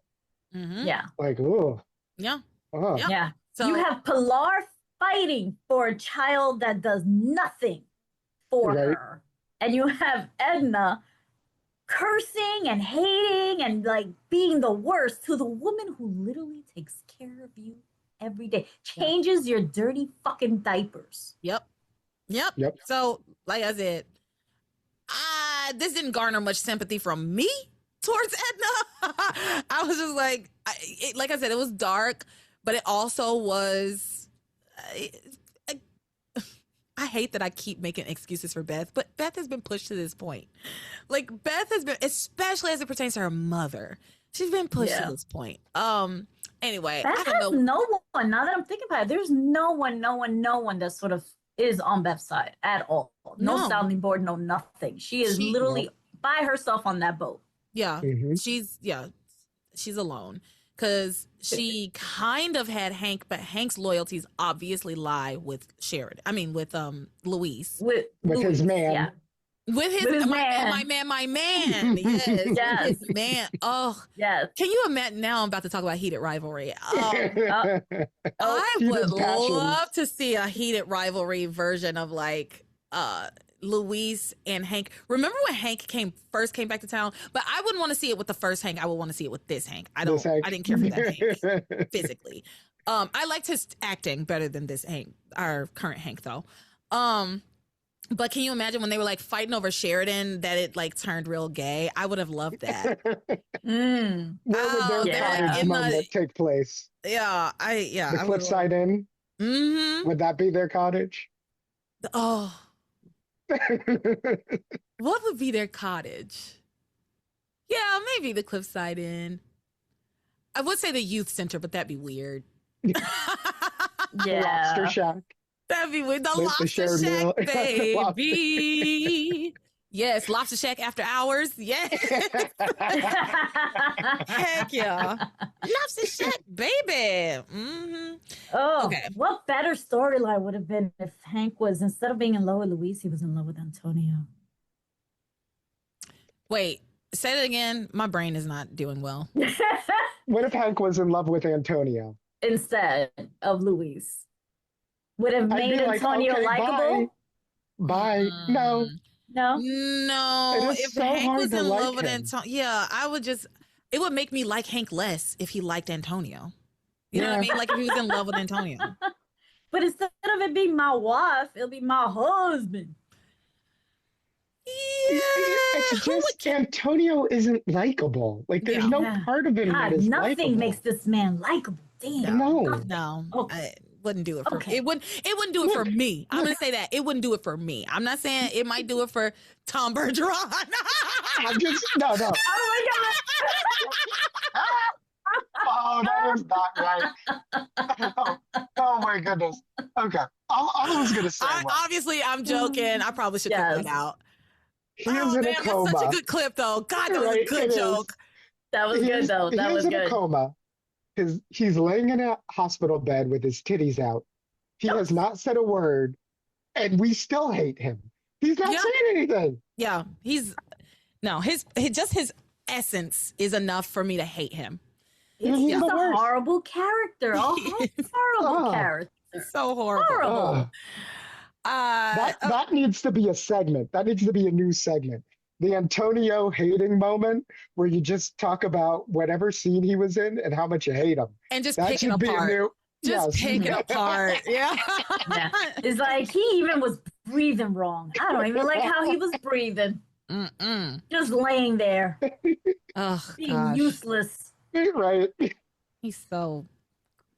Mm-hmm. Yeah. Like, oh. Yeah. Oh. Yeah. So you have Pilar fighting for a child that does nothing for her. And you have Edna cursing and hating and like being the worst to the woman who literally takes care of you every day, changes your dirty fucking diapers. Yep. So, like I said, this didn't garner much sympathy from me towards Edna. I was just like, like I said, it was dark, but it also was. I hate that I keep making excuses for Beth, but Beth has been pushed to this point. Like, Beth has been, especially as it pertains to her mother, she's been pushed to this point. Anyway, Beth has no one. Now that I'm thinking about it, there's no one that sort of is on Beth's side at all. No sounding board, no nothing. She is literally by herself on that boat. Yeah, she's alone because she kind of had Hank, but Hank's loyalties obviously lie with Sheridan. I mean, with Luis. With his man. Yeah. With his my man. Yes. His man. Oh, yes. Can you imagine? Now I'm about to talk about heated rivalry. I would love to see a heated rivalry version of like Luis and Hank. Remember when Hank first came back to town? But I wouldn't want to see it with the first Hank. I would want to see it with this Hank. I didn't care for that Hank physically. I liked his acting better than this Hank, our current Hank though. But can you imagine when they were like fighting over Sheridan that it like turned real gay? I would have loved that. Mm. Where would Oh, their they're like cottage in the moment take place? yeah, The I would. Cliffside Inn? Mm-hmm. Would that be their cottage? Oh, what would be their cottage? Yeah, maybe the Cliffside Inn. I would say the youth center, but that'd be weird. The Lobster Yeah. Shack? That'd be weird. The The Lobster shared Shack, meal. baby. Yes, Lobster Shack after hours. Yes. Heck yeah. Lobster Shack, baby. Mm-hmm. Oh, Okay. what better storyline would have been if Hank was, instead of being in love with Luis, he was in love with Antonio? Wait, say that again. My brain is not doing well. What if Hank was in love with Antonio? Instead of Luis. Would have I'd made be like, Antonio okay, likable? Bye. No. No? No. It is If so Hank hard was to in like love with him. Antonio, yeah, I would just, it would make me like Hank less if he liked Antonio. You know what I mean? Like if he was in love with Antonio. But instead of it being my wife, it'll be my husband. Yeah. It's Who would just Antonio isn't likable. Like there's no Yeah. part of him that God, is nothing likable. makes this man likable. Damn. No. No, Okay. I wouldn't do it for Okay. it wouldn't do it for me. I'm gonna say that it wouldn't do it for me. I'm not saying it might do it for Tom Bergeron. I'm just no. Oh my Oh, that is not right. Oh my goodness. Okay. All I was gonna say was Obviously, I'm joking. I probably should cut that out. he is Oh in man, a that's coma. such a good clip, though. God, that was Right, a good it is. joke. That was good, though. That He was is in a good. coma. He's laying in a hospital bed with his titties out. He has not said a word, and we still hate him. He's not Yeah. saying anything. Yeah, his just his essence is enough for me to hate him. He's He's just the a worst. horrible character. A horrible Oh. character. So horrible. Horrible. That needs to be a segment. That needs to be a new segment. The Antonio hating moment, where you just talk about whatever scene he was in and how much you hate him. And just That pick it should be a apart. new. Just Yes. pick it apart. Yeah. Yeah. It's like he even was breathing wrong. I don't even like how he was breathing. Mm-mm. Just laying there, Oh, being gosh. useless. Right. He's so.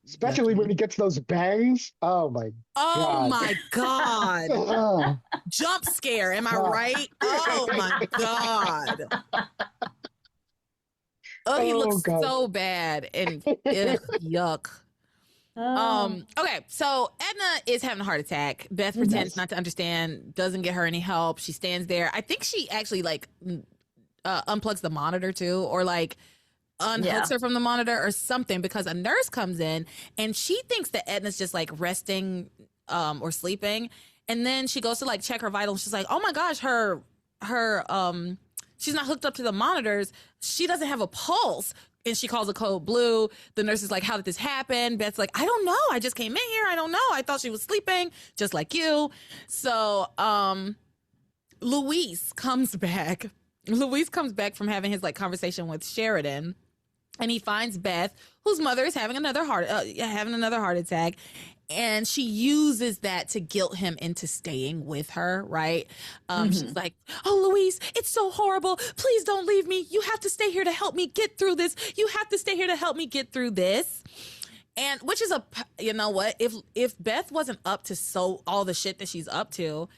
Especially when he gets those bangs. Oh my. Oh God. my God. Ugh. Jump scare. Am I Oh. right? Oh my God. Oh, he Oh, looks God. so bad and yuck. Okay, so Edna is having a heart attack. Beth pretends not to understand, doesn't get her any help. She stands there. I think she actually like unplugs the monitor too, or like unhooks her from the monitor or something, because a nurse comes in and she thinks that Edna's just like resting or sleeping, and then she goes to like check her vitals. She's like, oh my gosh, her she's not hooked up to the monitors. She doesn't have a pulse. And she calls a code blue. The nurse is like, how did this happen? Beth's like, I don't know. I just came in here. I don't know. I thought she was sleeping, just like you. So Luis comes back. Luis comes back from having his like conversation with Sheridan, and he finds Beth, whose mother is having another heart attack. And she uses that to guilt him into staying with her, right? She's like, oh, Luis, it's so horrible. Please don't leave me. You have to stay here to help me get through this. You have to stay here to help me get through this. And which is you know what? If Beth wasn't up to all the shit that she's up to,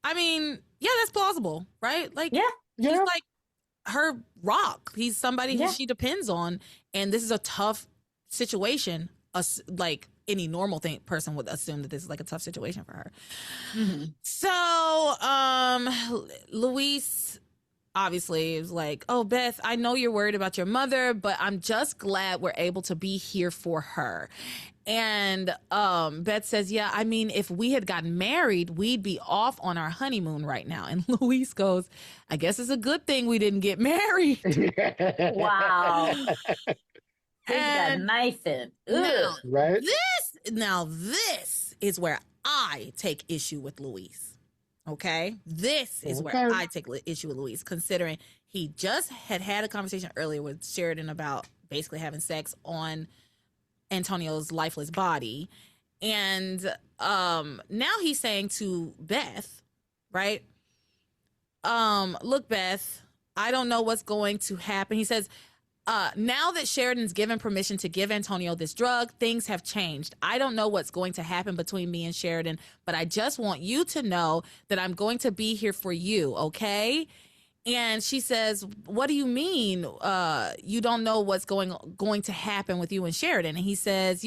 I mean, yeah, that's plausible, right? Like, he's like her rock. He's somebody who she depends on. And this is a tough situation. Like, any normal person would assume that this is like a tough situation for her. So Luis obviously is like, oh, Beth, I know you're worried about your mother, but I'm just glad we're able to be here for her. And Beth says, yeah, I mean, if we had gotten married, we'd be off on our honeymoon right now. And Luis goes, I guess it's a good thing we didn't get married. Wow. Take that knife in. Now, right? This is where I take issue with Luis. Okay? This is where I take issue with Luis, considering he just had a conversation earlier with Sheridan about basically having sex on Antonio's lifeless body. And now he's saying to Beth, right? Look, Beth, I don't know what's going to happen. He says, Now that Sheridan's given permission to give Antonio this drug, things have changed. I don't know what's going to happen between me and Sheridan, but I just want you to know that I'm going to be here for you, okay? And she says, what do you mean you don't know what's going to happen with you and Sheridan? And he says,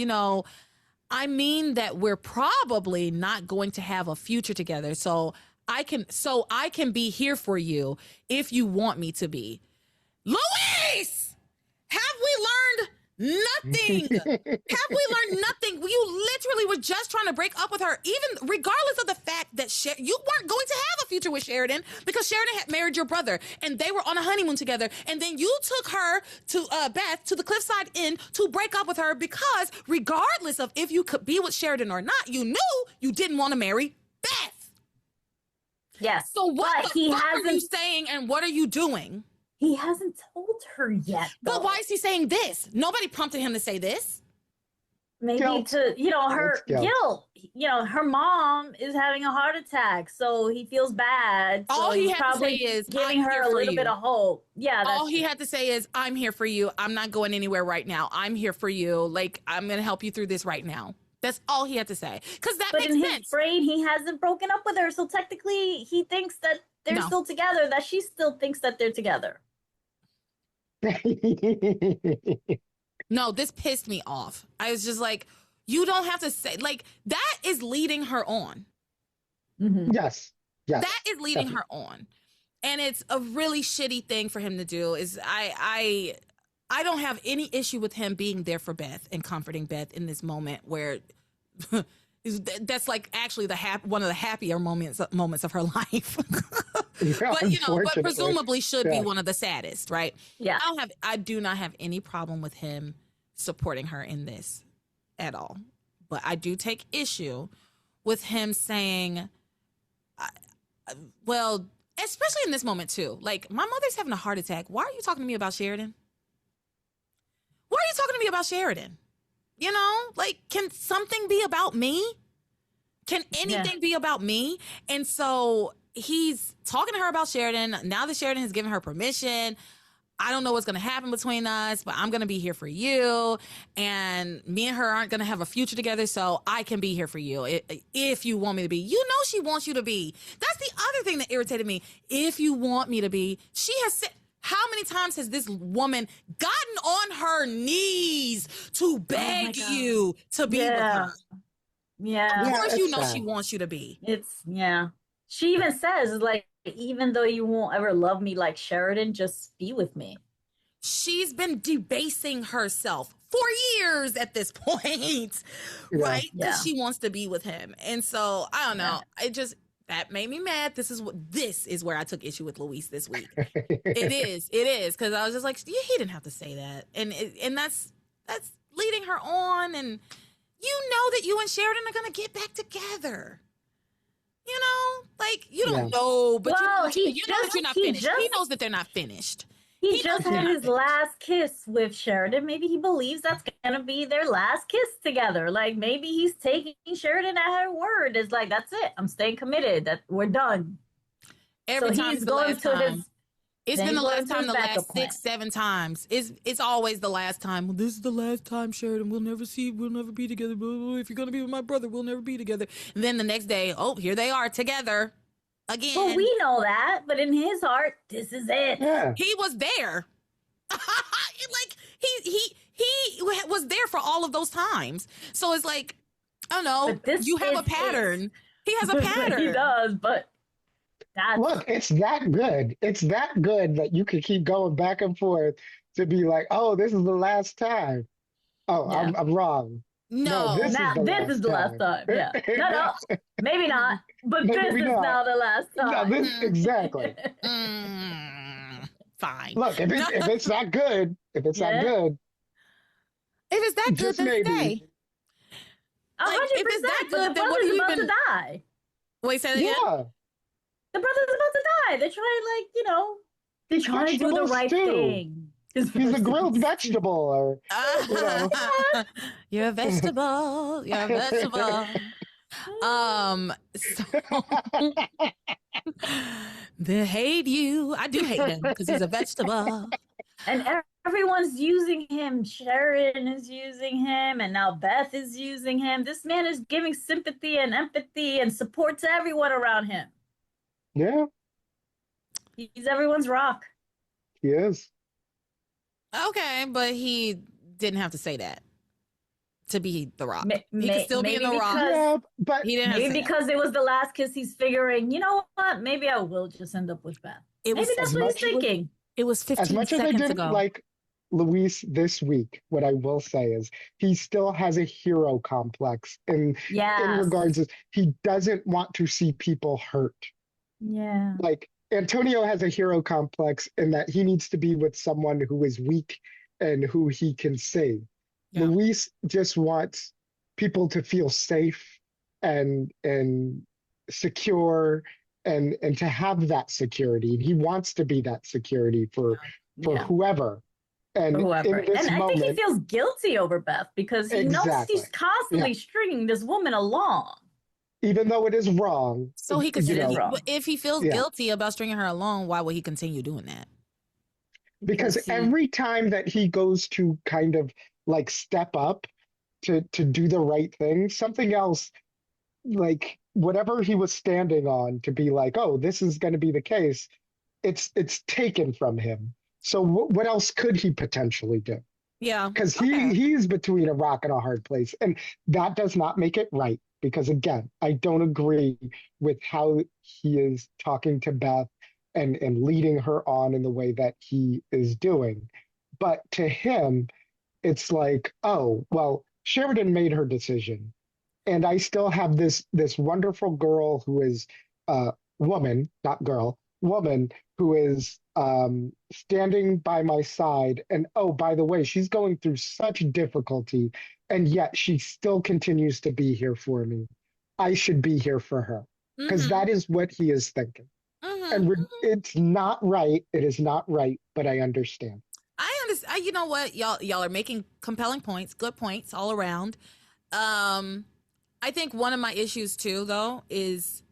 I mean that we're probably not going to have a future together. So I can be here for you if you want me to be. Luis! Have we learned nothing? Have we learned nothing? You literally were just trying to break up with her, even regardless of the fact that you weren't going to have a future with Sheridan because Sheridan had married your brother and they were on a honeymoon together. And then you took her to Beth to the Cliffside Inn to break up with her because regardless of if you could be with Sheridan or not, you knew you didn't want to marry Beth. Yes. So what the fuck are you saying and what are you doing? He hasn't told her yet. Though. But why is he saying this? Nobody prompted him to say this. Maybe Guilt. to, her guilt. Her mom is having a heart attack, so he feels bad. So All he he's had to say probably is, giving "I'm her here a for little you." bit of hope. Yeah. All he had to say is, I'm here for you. I'm not going anywhere right now. I'm here for you. Like, I'm going to help you through this right now. That's all he had to say. Because that makes in sense. his brain, he hasn't broken up with her. So technically, he thinks that they're still together, that she still thinks that they're together. No, this pissed me off. I was just like, you don't have to say, like, that is leading her on. Mm-hmm. Yes. That is leading her on. And it's a really shitty thing for him to do. Is I don't have any issue with him being there for Beth and comforting Beth in this moment where that's like actually one of the happier moments of her life. But presumably should be one of the saddest, right? Yeah. I do not have any problem with him supporting her in this at all. But I do take issue with him saying, well, especially in this moment too, like, my mother's having a heart attack. Why are you talking to me about Sheridan? Why are you talking to me about Sheridan? Like, can something be about me? Can anything be about me? And so he's talking to her about Sheridan. Now that Sheridan has given her permission, I don't know what's going to happen between us, but I'm going to be here for you. And me and her aren't going to have a future together, so I can be here for you if you want me to be. She wants you to be. That's the other thing that irritated me. If you want me to be, she has said, how many times has this woman gotten on her knees to beg you to be with her? Yeah. Of course she wants you to be. She even says, like, even though you won't ever love me like Sheridan, just be with me. She's been debasing herself for years at this point, right? Because she wants to be with him. And so, I don't know. That made me mad. This is where I took issue with Luis this week. It is. Because I was just like, he didn't have to say that. And that's leading her on. And you know that you and Sheridan are going to get back together. Like, you don't know, but you know that you're not finished. He knows that they're not finished. He just had his last kiss with Sheridan. Maybe he believes that's going to be their last kiss together. Like, maybe he's taking Sheridan at her word. It's like, that's it. I'm staying committed. That we're done. Every time it's the last time. It's been the last time, the last 6-7 times. It's always the last time. Well, this is the last time, Sheridan. We'll never be together. If you're going to be with my brother, we'll never be together. And then the next day, here they are together again. Well, we know that, but in his heart, this is it. Yeah. He was there. Like, he was there for all of those times. So it's like, I don't know. You have a pattern. He has a pattern. He does, but look, it's that good. It's that good that you could keep going back and forth to be like, oh, this is the last time. Oh, yeah. I'm wrong. No, this is the last time. Yeah. No, maybe not. But maybe this is now the last time. No, exactly. Fine. Look, if it's that good, if it's that good, then stay. 100%. If it's that good, then what are you about to die? Wait, say that again? Yeah. The brother's about to die. They're trying to do the right thing. He's a grilled vegetable. Or, You're a vegetable. You're a vegetable. So they hate you. I do hate him because he's a vegetable. And everyone's using him. Sheridan is using him, and now Beth is using him. This man is giving sympathy and empathy and support to everyone around him. Yeah, He's everyone's rock. he is. Okay, but he didn't have to say that to be the Rock. He could still be in the Rock. Yeah, but He didn't have to Maybe say because it was the last kiss, he's figuring, you know what? Maybe I will just end up with Beth. Maybe that's what he's thinking. It was 15 as much as I seconds didn't ago. like Luis this week, what I will say is he still has a hero complex in regards to he doesn't want to see people hurt. Yeah. Like Antonio has a hero complex in that he needs to be with someone who is weak and who he can save. Yeah. Luis just wants people to feel safe and secure and to have that security. He wants to be that security for whoever. And whoever. in this and moment, I think he feels guilty over Beth because he knows he's constantly stringing this woman along. Even though it is wrong. So he could, wrong. if he feels guilty about stringing her along, why would he continue doing that? Because every time that he goes to kind of like step up to do the right thing, something else, like whatever he was standing on to be like, oh, this is going to be the case, it's taken from him. So what else could he potentially do? Yeah. Because he's between a rock and a hard place. And that does not make it right. Because again, I don't agree with how he is talking to Beth and leading her on in the way that he is doing. But to him, it's like, oh, well, Sheridan made her decision. And I still have this wonderful girl who is woman, not girl, woman who is standing by my side. And oh, by the way, she's going through such difficulty, and yet she still continues to be here for me. I should be here for her, because that is what he is thinking. And it's not right. It is not right, but I understand. I understand. You know what? Y'all are making compelling points, good points all around. I think one of my issues too, though, is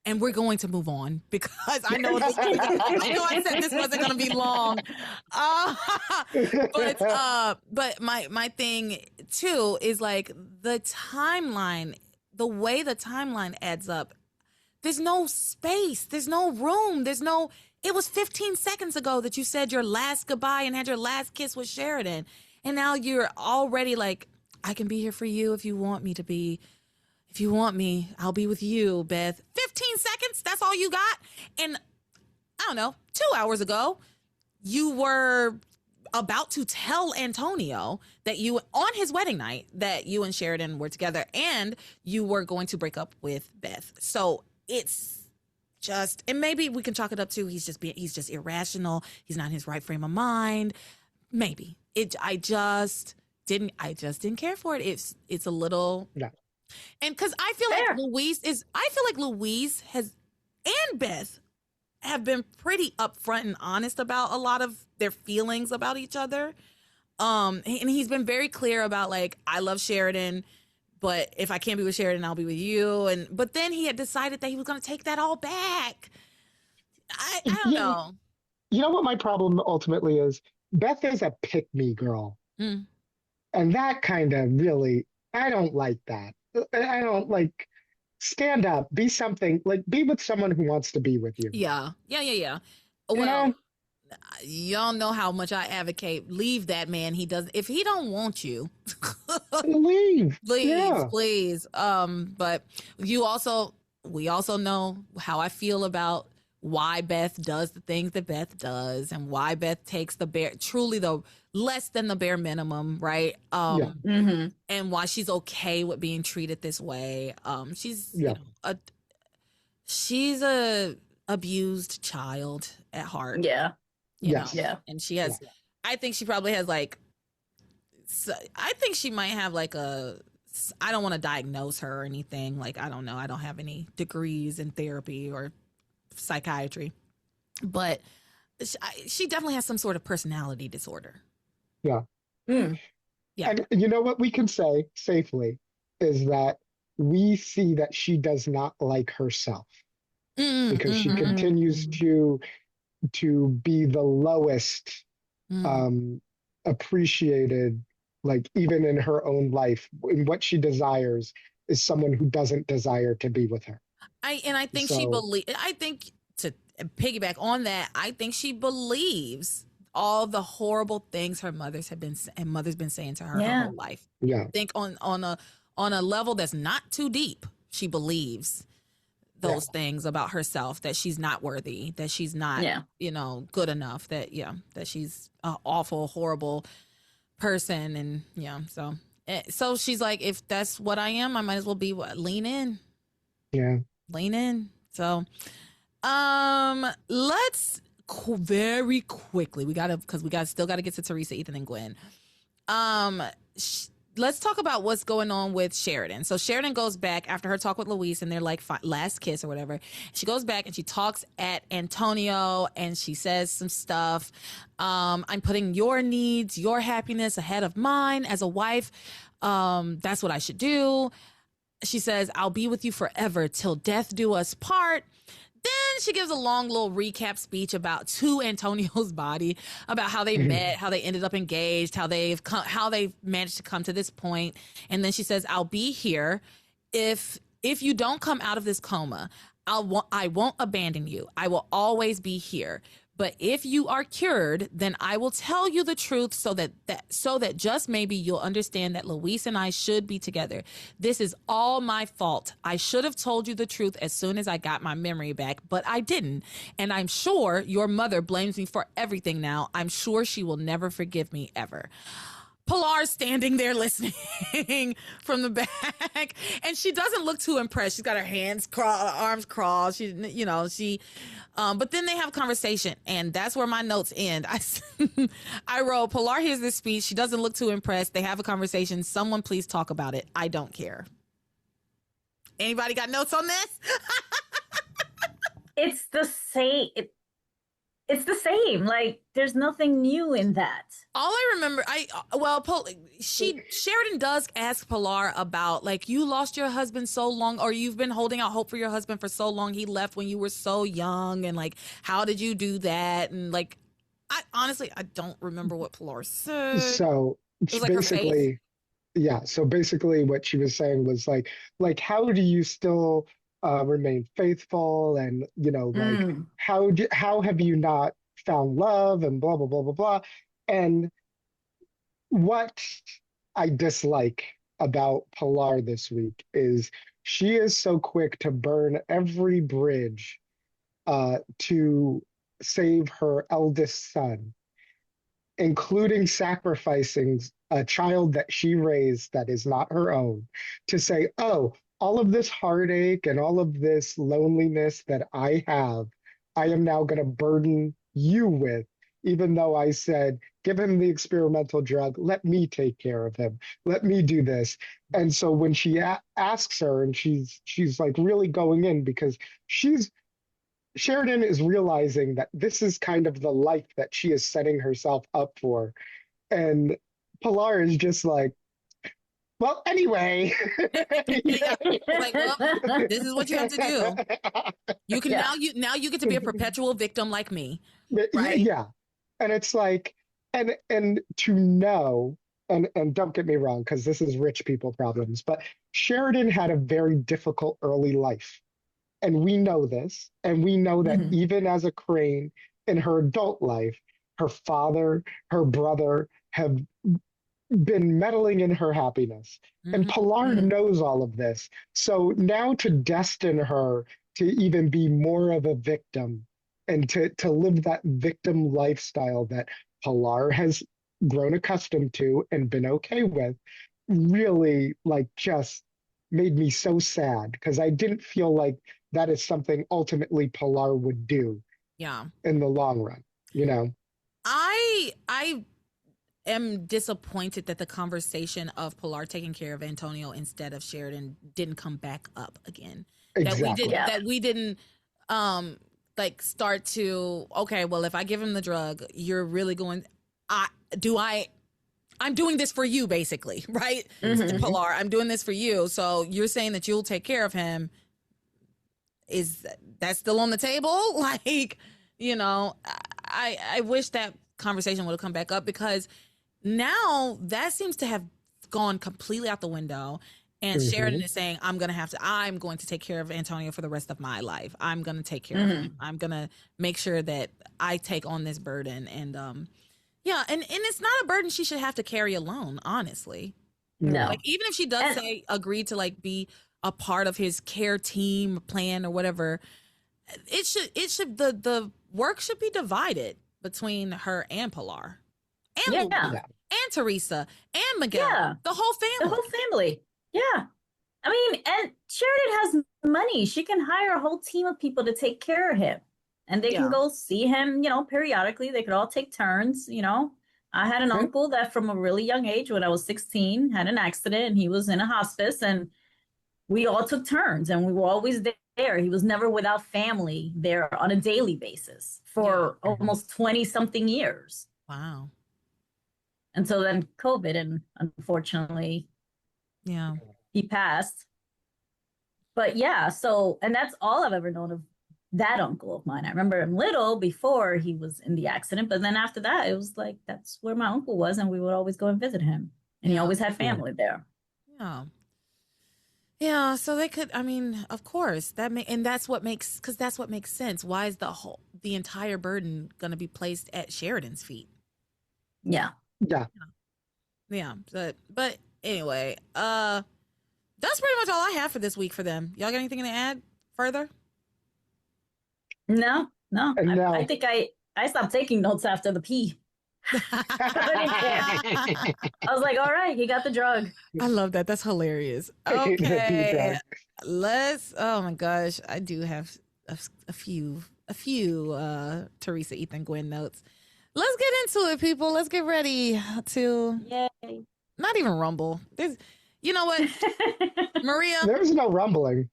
and we're going to move on because I know I said this wasn't going to be long. But my thing too is like the timeline, the way the timeline adds up. There's no space. There's no room. It was 15 seconds ago that you said your last goodbye and had your last kiss with Sheridan. And now you're already like, I can be here for you if you want me to be. If you want me, I'll be with you, Beth. 15 seconds, that's all you got? And I don't know, 2 hours ago, you were about to tell Antonio that on his wedding night, that you and Sheridan were together and you were going to break up with Beth. So it's just, and maybe we can chalk it up to he's just irrational. He's not in his right frame of mind. Maybe. I just didn't care for it. It's a little... Yeah. And because I feel like Louise has and Beth have been pretty upfront and honest about a lot of their feelings about each other. And he's been very clear about like, I love Sheridan, but if I can't be with Sheridan, I'll be with you. But then he had decided that he was going to take that all back. I don't know. You know what my problem ultimately is? Beth is a pick-me girl. And that kind of really, I don't like that. I don't like, stand up, be something, like be with someone who wants to be with you. Yeah. Well, y'all know how much I advocate. Leave that man. If he don't want you, leave. Please. But we also know how I feel about why Beth does the things that Beth does and why Beth takes truly the less than the bare minimum, right? And why she's okay with being treated this way. She's she's a abused child at heart. Yeah. You know? And she has, I think she probably has I think she might have I don't want to diagnose her or anything. Like, I don't know. I don't have any degrees in therapy or psychiatry, but she definitely has some sort of personality disorder. Yeah. Yeah. And you know what we can say safely is that we see that she does not like herself because she continues to be the lowest appreciated, like even in her own life, in what she desires is someone who doesn't desire to be with her. I think I think to piggyback on that, I think she believes all the horrible things her mother's been saying to her her whole life. Yeah. I think on a level that's not too deep, she believes those things about herself, that she's not worthy, that she's not, good enough, that she's an awful, horrible person. And so she's like, if that's what I am, I might as well be lean in. Yeah. Lean in. So, let's very quickly, because we still got to get to Theresa, Ethan, and Gwen. Let's talk about what's going on with Sheridan. So Sheridan goes back after her talk with Luis and their like last kiss or whatever. She goes back and she talks at Antonio and she says some stuff. I'm putting your needs, your happiness ahead of mine as a wife. That's what I should do. She says, I'll be with you forever till death do us part. Then she gives a long little recap speech to Antonio's body, about how they met, how they ended up engaged, how they've managed to come to this point. And then she says, I'll be here if you don't come out of this coma. I won't abandon you. I will always be here. But if you are cured, then I will tell you the truth so that just maybe you'll understand that Luis and I should be together. This is all my fault. I should have told you the truth as soon as I got my memory back, but I didn't. And I'm sure your mother blames me for everything now. I'm sure she will never forgive me ever. Pilar's standing there listening from the back, and she doesn't look too impressed. She's got her arms crossed. But then they have a conversation, and that's where my notes end. I wrote, Pilar hears this speech. She doesn't look too impressed. They have a conversation. Someone please talk about it. I don't care. Anybody got notes on this? It's the same. It's the same. Like, there's nothing new in that. All I remember, Sheridan does ask Pilar about, like, you lost your husband so long, or you've been holding out hope for your husband for so long. He left when you were so young, and like, how did you do that? And like, I honestly don't remember what Pilar said. So basically, So basically, what she was saying was like, how do you still remain faithful, and how have you not found love, and blah blah blah blah blah. And what I dislike about Pilar this week is she is so quick to burn every bridge to save her eldest son, including sacrificing a child that she raised that is not her own, to say, oh, all of this heartache and all of this loneliness that I have, I am now going to burden you with, even though I said, give him the experimental drug, let me take care of him, let me do this. And so when she asks her, and she's like really going in, because Sheridan is realizing that this is kind of the life that she is setting herself up for. And Pilar is just like, well, anyway. Like, well, this is what you have to do. You can now you get to be a perpetual victim like me. Right? Yeah. And it's like, and to know, and don't get me wrong, because this is rich people problems, but Sheridan had a very difficult early life. And we know this. And we know that even as a Crane in her adult life, her father, her brother have been meddling in her happiness. And Pilar knows all of this. So now to destine her to even be more of a victim, and to live that victim lifestyle that Pilar has grown accustomed to and been okay with, really like just made me so sad, because I didn't feel like that is something ultimately Pilar would do in the long run, I am disappointed that the conversation of Pilar taking care of Antonio instead of Sheridan didn't come back up again. Exactly. That we didn't like start to, okay, well, if I give him the drug, you're really going, I'm doing this for you, basically, right? Pilar, I'm doing this for you. So you're saying that you'll take care of him. Is that still on the table? Like, I wish that conversation would have come back up, because now that seems to have gone completely out the window. And Sheridan is saying, I'm going to take care of Antonio for the rest of my life. I'm going to take care of him. I'm going to make sure that I take on this burden. And yeah, and it's not a burden she should have to carry alone, honestly. No. Like, even if she does agree to like be a part of his care team plan or whatever, the work should be divided between her and Pilar and Louise, and Theresa and Miguel, the whole family. Yeah. I mean, and Sheridan has money. She can hire a whole team of people to take care of him. And they can go see him, periodically. They could all take turns, I had an uncle that from a really young age, when I was 16, had an accident and he was in a hospice, and we all took turns and we were always there. He was never without family there on a daily basis for almost 20 something years. Wow. And so then COVID, and unfortunately, he passed. But yeah, so, and that's all I've ever known of that uncle of mine. I remember him little before he was in the accident, but then after that, it was like, that's where my uncle was, and we would always go and visit him. And he always had family there. Yeah, so they could, I mean, of course, that's what makes sense. Why is the entire burden going to be placed at Sheridan's feet? Yeah. But anyway, that's pretty much all I have for this week for them. Y'all got anything to add further? No. I think I stopped taking notes after the pee. I was like, all right, he got the drug. I love that. That's hilarious. Okay. Oh my gosh. I do have a few Theresa, Ethan, Gwen notes. Let's get into it, people. Let's get ready to not even rumble. You know what? Maria. There's no rumbling.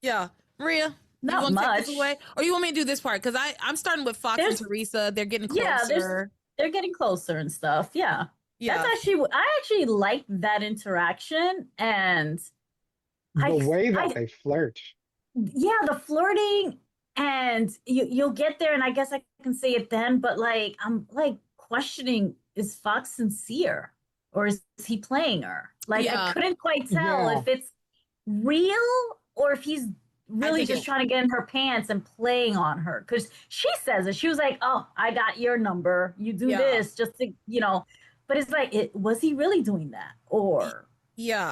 Yeah. Maria. Not you much. Take this away? Or you want me to do this part? Because I'm starting with Fox and Theresa. They're getting closer. They're getting closer and stuff. Yeah. That's I actually like that interaction, and the way that they flirt. Yeah, the flirting, and you'll get there, and I guess I can say it then, but like I'm like questioning, is Fox sincere or is he playing her? Like I couldn't quite tell if it's real or if he's really just trying to get in her pants and playing on her, because she says it. She was like, "Oh, I got your number. You do this just to, But it's like, was he really doing that, or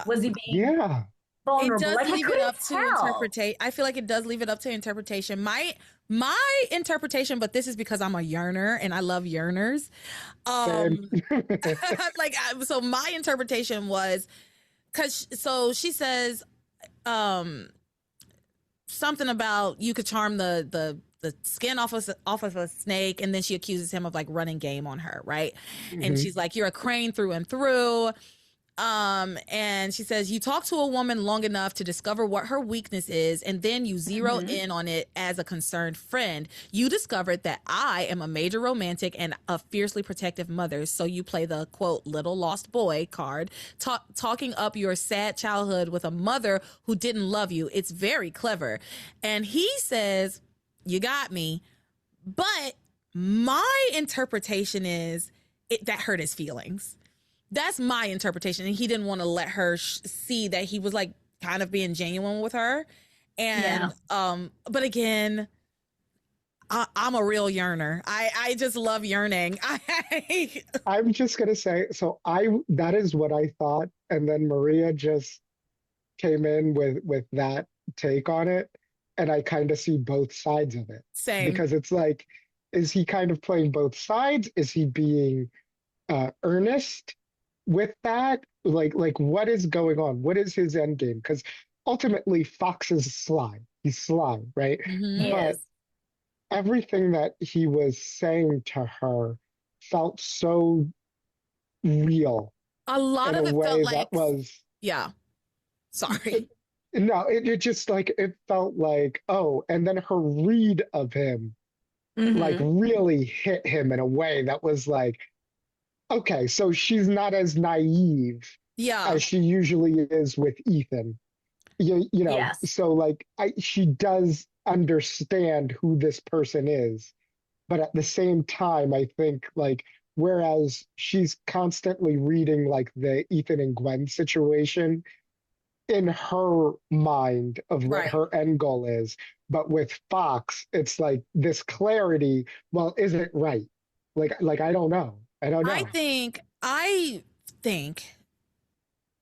was he being vulnerable? It does leave it up to interpretation. I feel like it does leave it up to interpretation. My interpretation, but this is because I'm a yearner and I love yearners. So my interpretation was so she says, something about you could charm the skin off of a snake, and then she accuses him of like running game on her, right? And she's like, you're a crane through and through. And she says, you talk to a woman long enough to discover what her weakness is, and then you zero in on it as a concerned friend. You discovered that I am a major romantic and a fiercely protective mother, so you play the, quote, little lost boy card, talking up your sad childhood with a mother who didn't love you. It's very clever. And he says, you got me. But my interpretation is that hurt his feelings. That's my interpretation. And he didn't want to let her see that he was like kind of being genuine with her. And, but again, I'm a real yearner. I just love yearning. I'm just going to say, that is what I thought. And then Maria just came in with that take on it. And I kind of see both sides of it. Same. Because it's like, is he kind of playing both sides? Is he being earnest with that? Like what is going on? What is his end game? Because ultimately Fox is sly. He's sly, right? But everything that he was saying to her felt so real. A lot of it felt like that was sorry. It just like, it felt like, oh, and then her read of him like really hit him in a way that was like, okay, so she's not as naive as she usually is with Ethan. You know, so like she does understand who this person is but at the same time, I think like whereas she's constantly reading like the Ethan and Gwen situation in her mind of what Right. her end goal is, but with Fox, it's like this clarity. Well, is it right? Like I don't know. I don't know. I think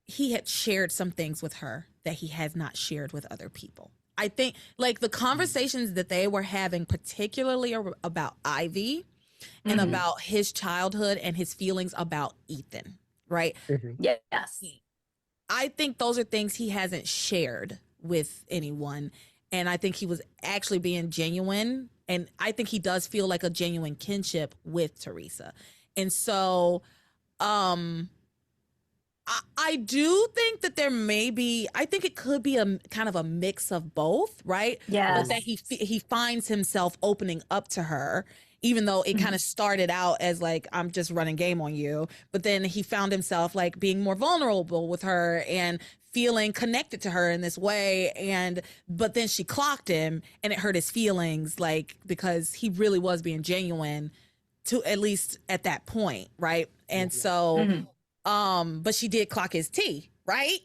he had shared some things with her that he has not shared with other people. I think like the conversations that they were having, particularly about Ivy and about his childhood and his feelings about Ethan, right? Yes. I think those are things he hasn't shared with anyone. And I think he was actually being genuine. And I think he does feel like a genuine kinship with Theresa. And so, I do think that there may be, I think it could be a kind of a mix of both, right? Yes. But that he finds himself opening up to her, even though it kind of started out as like, I'm just running game on you. But then he found himself like being more vulnerable with her and feeling connected to her in this way. But then she clocked him and it hurt his feelings, like, because he really was being genuine to at least at that point. Right. And so, but she did clock his tea, right?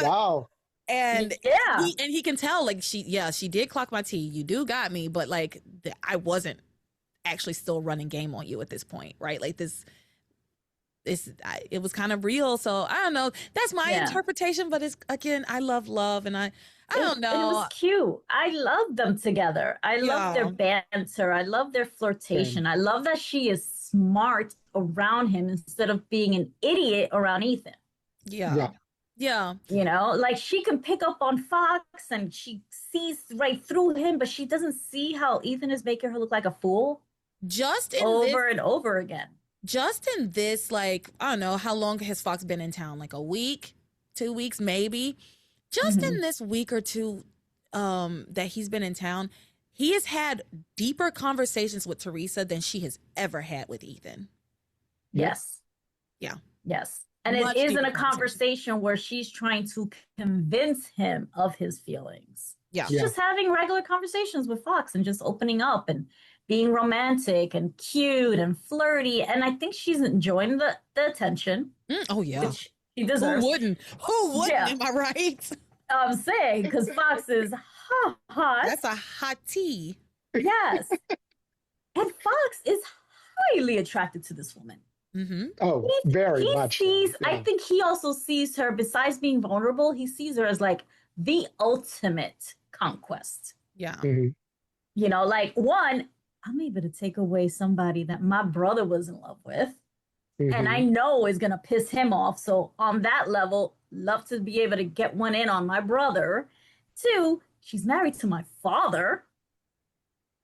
Wow. And yeah, he can tell like she did clock my tea. You do got me, but like I wasn't actually still running game on you at this point, right? Like it was kind of real. So I don't know. That's my interpretation, but it's again, I love and I don't know. It was cute. I love them together. I love their banter. I love their flirtation. I love that she is smart around him instead of being an idiot around Ethan. Yeah. You know, like she can pick up on Fox and she sees right through him, but she doesn't see how Ethan is making her look like a fool. Just in over and over again. Just in this, like, I don't know, how long has Fox been in town? Like a week, 2 weeks, maybe. Just in this week or two that he's been in town, he has had deeper conversations with Theresa than she has ever had with Ethan. Yes. Yeah. Yes. And it isn't a conversation where she's trying to convince him of his feelings. Yeah. She's just having regular conversations with Fox and just opening up and being romantic and cute and flirty. And I think she's enjoying the attention. Oh, yeah. Which she deserves. Who wouldn't? Yeah. Am I right? I'm saying, because Fox is hot. That's a hot tea. Yes. And Fox is highly attracted to this woman. Oh, very much. Sees, I think he also sees her, besides being vulnerable, he sees her as like the ultimate conquest. Yeah. You know, like, one, I'm able to take away somebody that my brother was in love with. And I know is going to piss him off. So on that level, love to be able to get one in on my brother. Two, she's married to my father.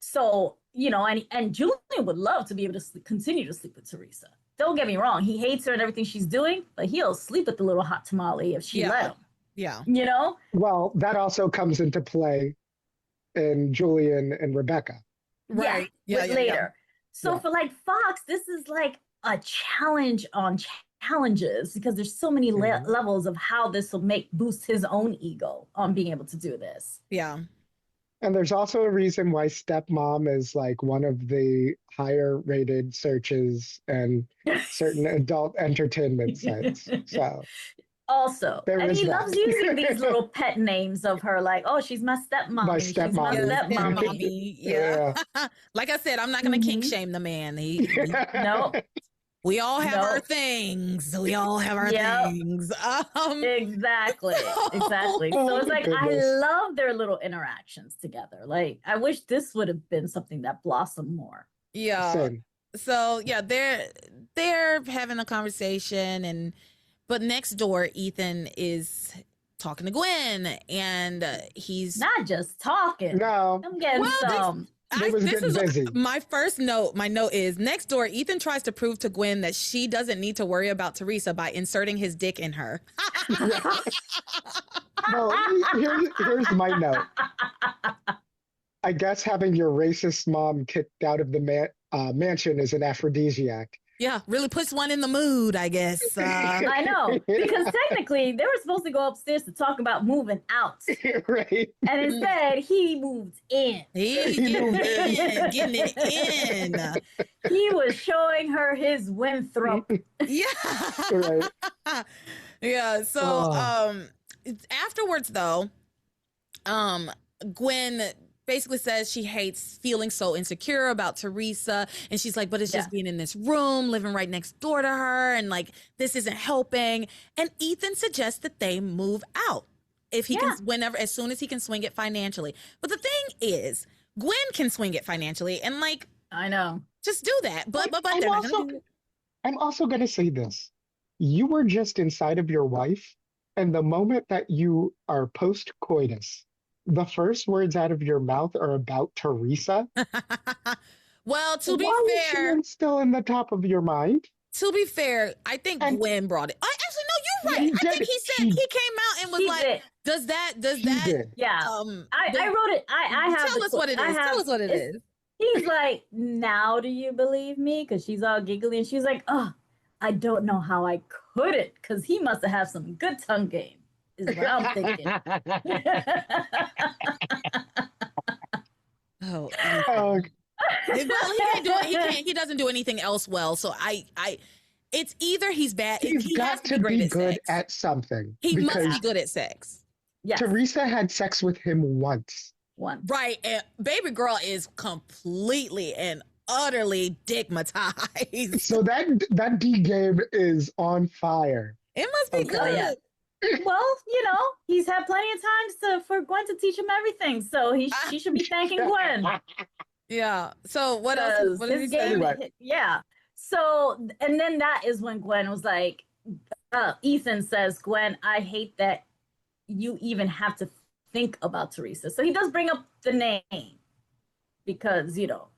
So, you know, and Julian would love to be able to continue to sleep with Theresa. Don't get me wrong. He hates her and everything she's doing, but he'll sleep with the little hot tamale if she let him. Yeah. You know? Well, that also comes into play in Julian and Rebecca. Right. Yeah, later. So for like Fox, this is like a challenge on challenges because there's so many levels of how this will boost his own ego on being able to do this. Yeah. And there's also a reason why stepmom is like one of the higher rated searches and certain adult entertainment sites. So also, and he loves using these little pet names of her, like, oh, she's my stepmommy. My She's my stepmommy. Yeah. Like I said, I'm not going to kink shame the man. No. We all have our things. We all have our things. Exactly. Exactly. So it's like, I love their little interactions together. Like, I wish this would have been something that blossomed more. Yeah. Same. So yeah, they're having a conversation, but next door, Ethan is talking to Gwen, and he's not just talking. No, I'm getting some. This is busy. My first note. My note is next door. Ethan tries to prove to Gwen that she doesn't need to worry about Theresa by inserting his dick in her. No, here's my note. I guess having your racist mom kicked out of the mansion is an aphrodisiac. Yeah, really puts one in the mood, I guess. I know, because technically they were supposed to go upstairs to talk about moving out, Right. and instead he moved in. He getting it in. He was showing her his Winthrop. Yeah. Right. Yeah. So afterwards though, Gwen basically says she hates feeling so insecure about Theresa, and she's like, but it's just being in this room, living right next door to her, and like this isn't helping. And Ethan suggests that they move out if he can, whenever, as soon as he can swing it financially. But the thing is, Gwen can swing it financially, and like, I know, just do that. But they're not gonna do it. I'm also going to say this. You were just inside of your wife, and the moment that you are post-coitus, the first words out of your mouth are about Theresa. Well, to be Why fair, is she still in the top of your mind? to be fair, I think Gwen brought it. Actually, no, you're right. I think he said he came out and was like, did. "Does that?" Yeah. I wrote it. I have. Tell us what it is. Tell us what it is. He's like, now do you believe me? Because she's all giggly, and she's like, oh, I don't know how I couldn't, because he must have had some good tongue game, is what I'm thinking. Oh. Well, he can't do it. He doesn't do anything else well. So it's either he's bad. He's got to be good at something. He must be good at sex. Yes. Teresa had sex with him once. Right. And baby girl is completely and utterly digmatized. So that D game is on fire. It must be good. Yeah. Well, you know, he's had plenty of times for Gwen to teach him everything. So she should be thanking Gwen. Yeah. So what else? What did he say? Anyway. Yeah. So, and then that is when Gwen was like, Ethan says, Gwen, I hate that you even have to think about Theresa. So he does bring up the name because, you know,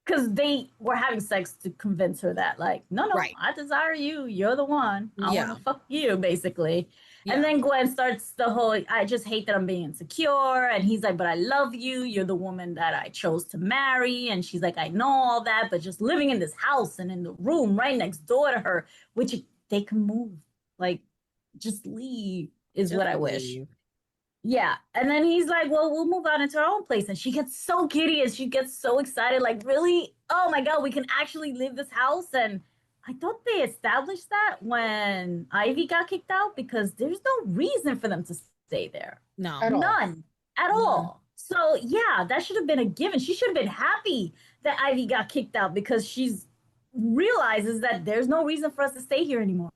because they were having sex to convince her that, like, no, I desire you. You're the one. I want to fuck you, basically. Yeah. And then Gwen starts the whole, I just hate that I'm being insecure. And he's like, but I love you. You're the woman that I chose to marry. And she's like, I know all that, but just living in this house and in the room right next door to her, which they can move. Like, just leave is what I wish. Yeah. And then he's like, well, we'll move out into our own place. And she gets so giddy and she gets so excited. Like, really? Oh my God, we can actually leave this house. And I thought they established that when Ivy got kicked out, because there's no reason for them to stay there. No. None at all. So yeah, that should have been a given. She should have been happy that Ivy got kicked out because she's realizes that there's no reason for us to stay here anymore.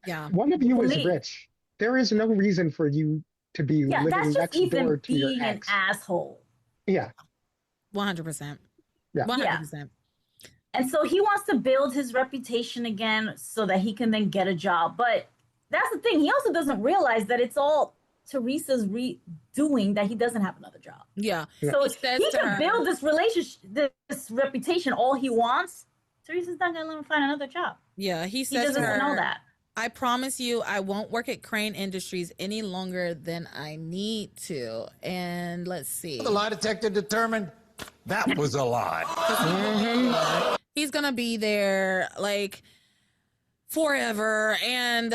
Yeah. One of you is rich. There is no reason for you to be living next door to your ex. Being an asshole. Yeah. 100%. Yeah. 100%. And so he wants to build his reputation again so that he can then get a job. But that's the thing. He also doesn't realize that it's all Theresa's doing that he doesn't have another job. Yeah. So he can build this relationship, this reputation all he wants. Theresa's not going to let him find another job. Yeah. He doesn't know that. I promise you, I won't work at Crane Industries any longer than I need to. And let's see. The lie detector determined that was a lie. He's going to be there like forever. And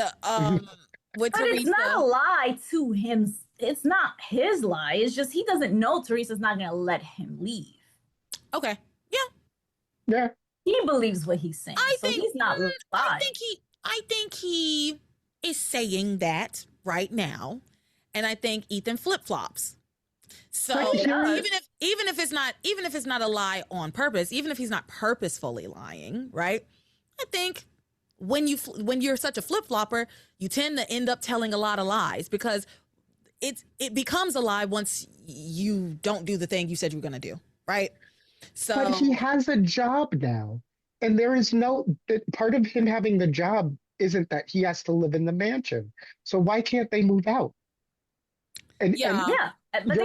with but Theresa. It's not a lie to him. It's not his lie. It's just he doesn't know Theresa's not going to let him leave. Okay. Yeah. Yeah. He believes what he's saying. I think he's not lying. I think he is saying that right now, and I think Ethan flip-flops. So even if it's not a lie on purpose, even if he's not purposefully lying, right? I think when you're such a flip-flopper, you tend to end up telling a lot of lies because it becomes a lie once you don't do the thing you said you were going to do, right? So, but he has a job now. And there is part of him having the job isn't that he has to live in the mansion. So why can't they move out? And your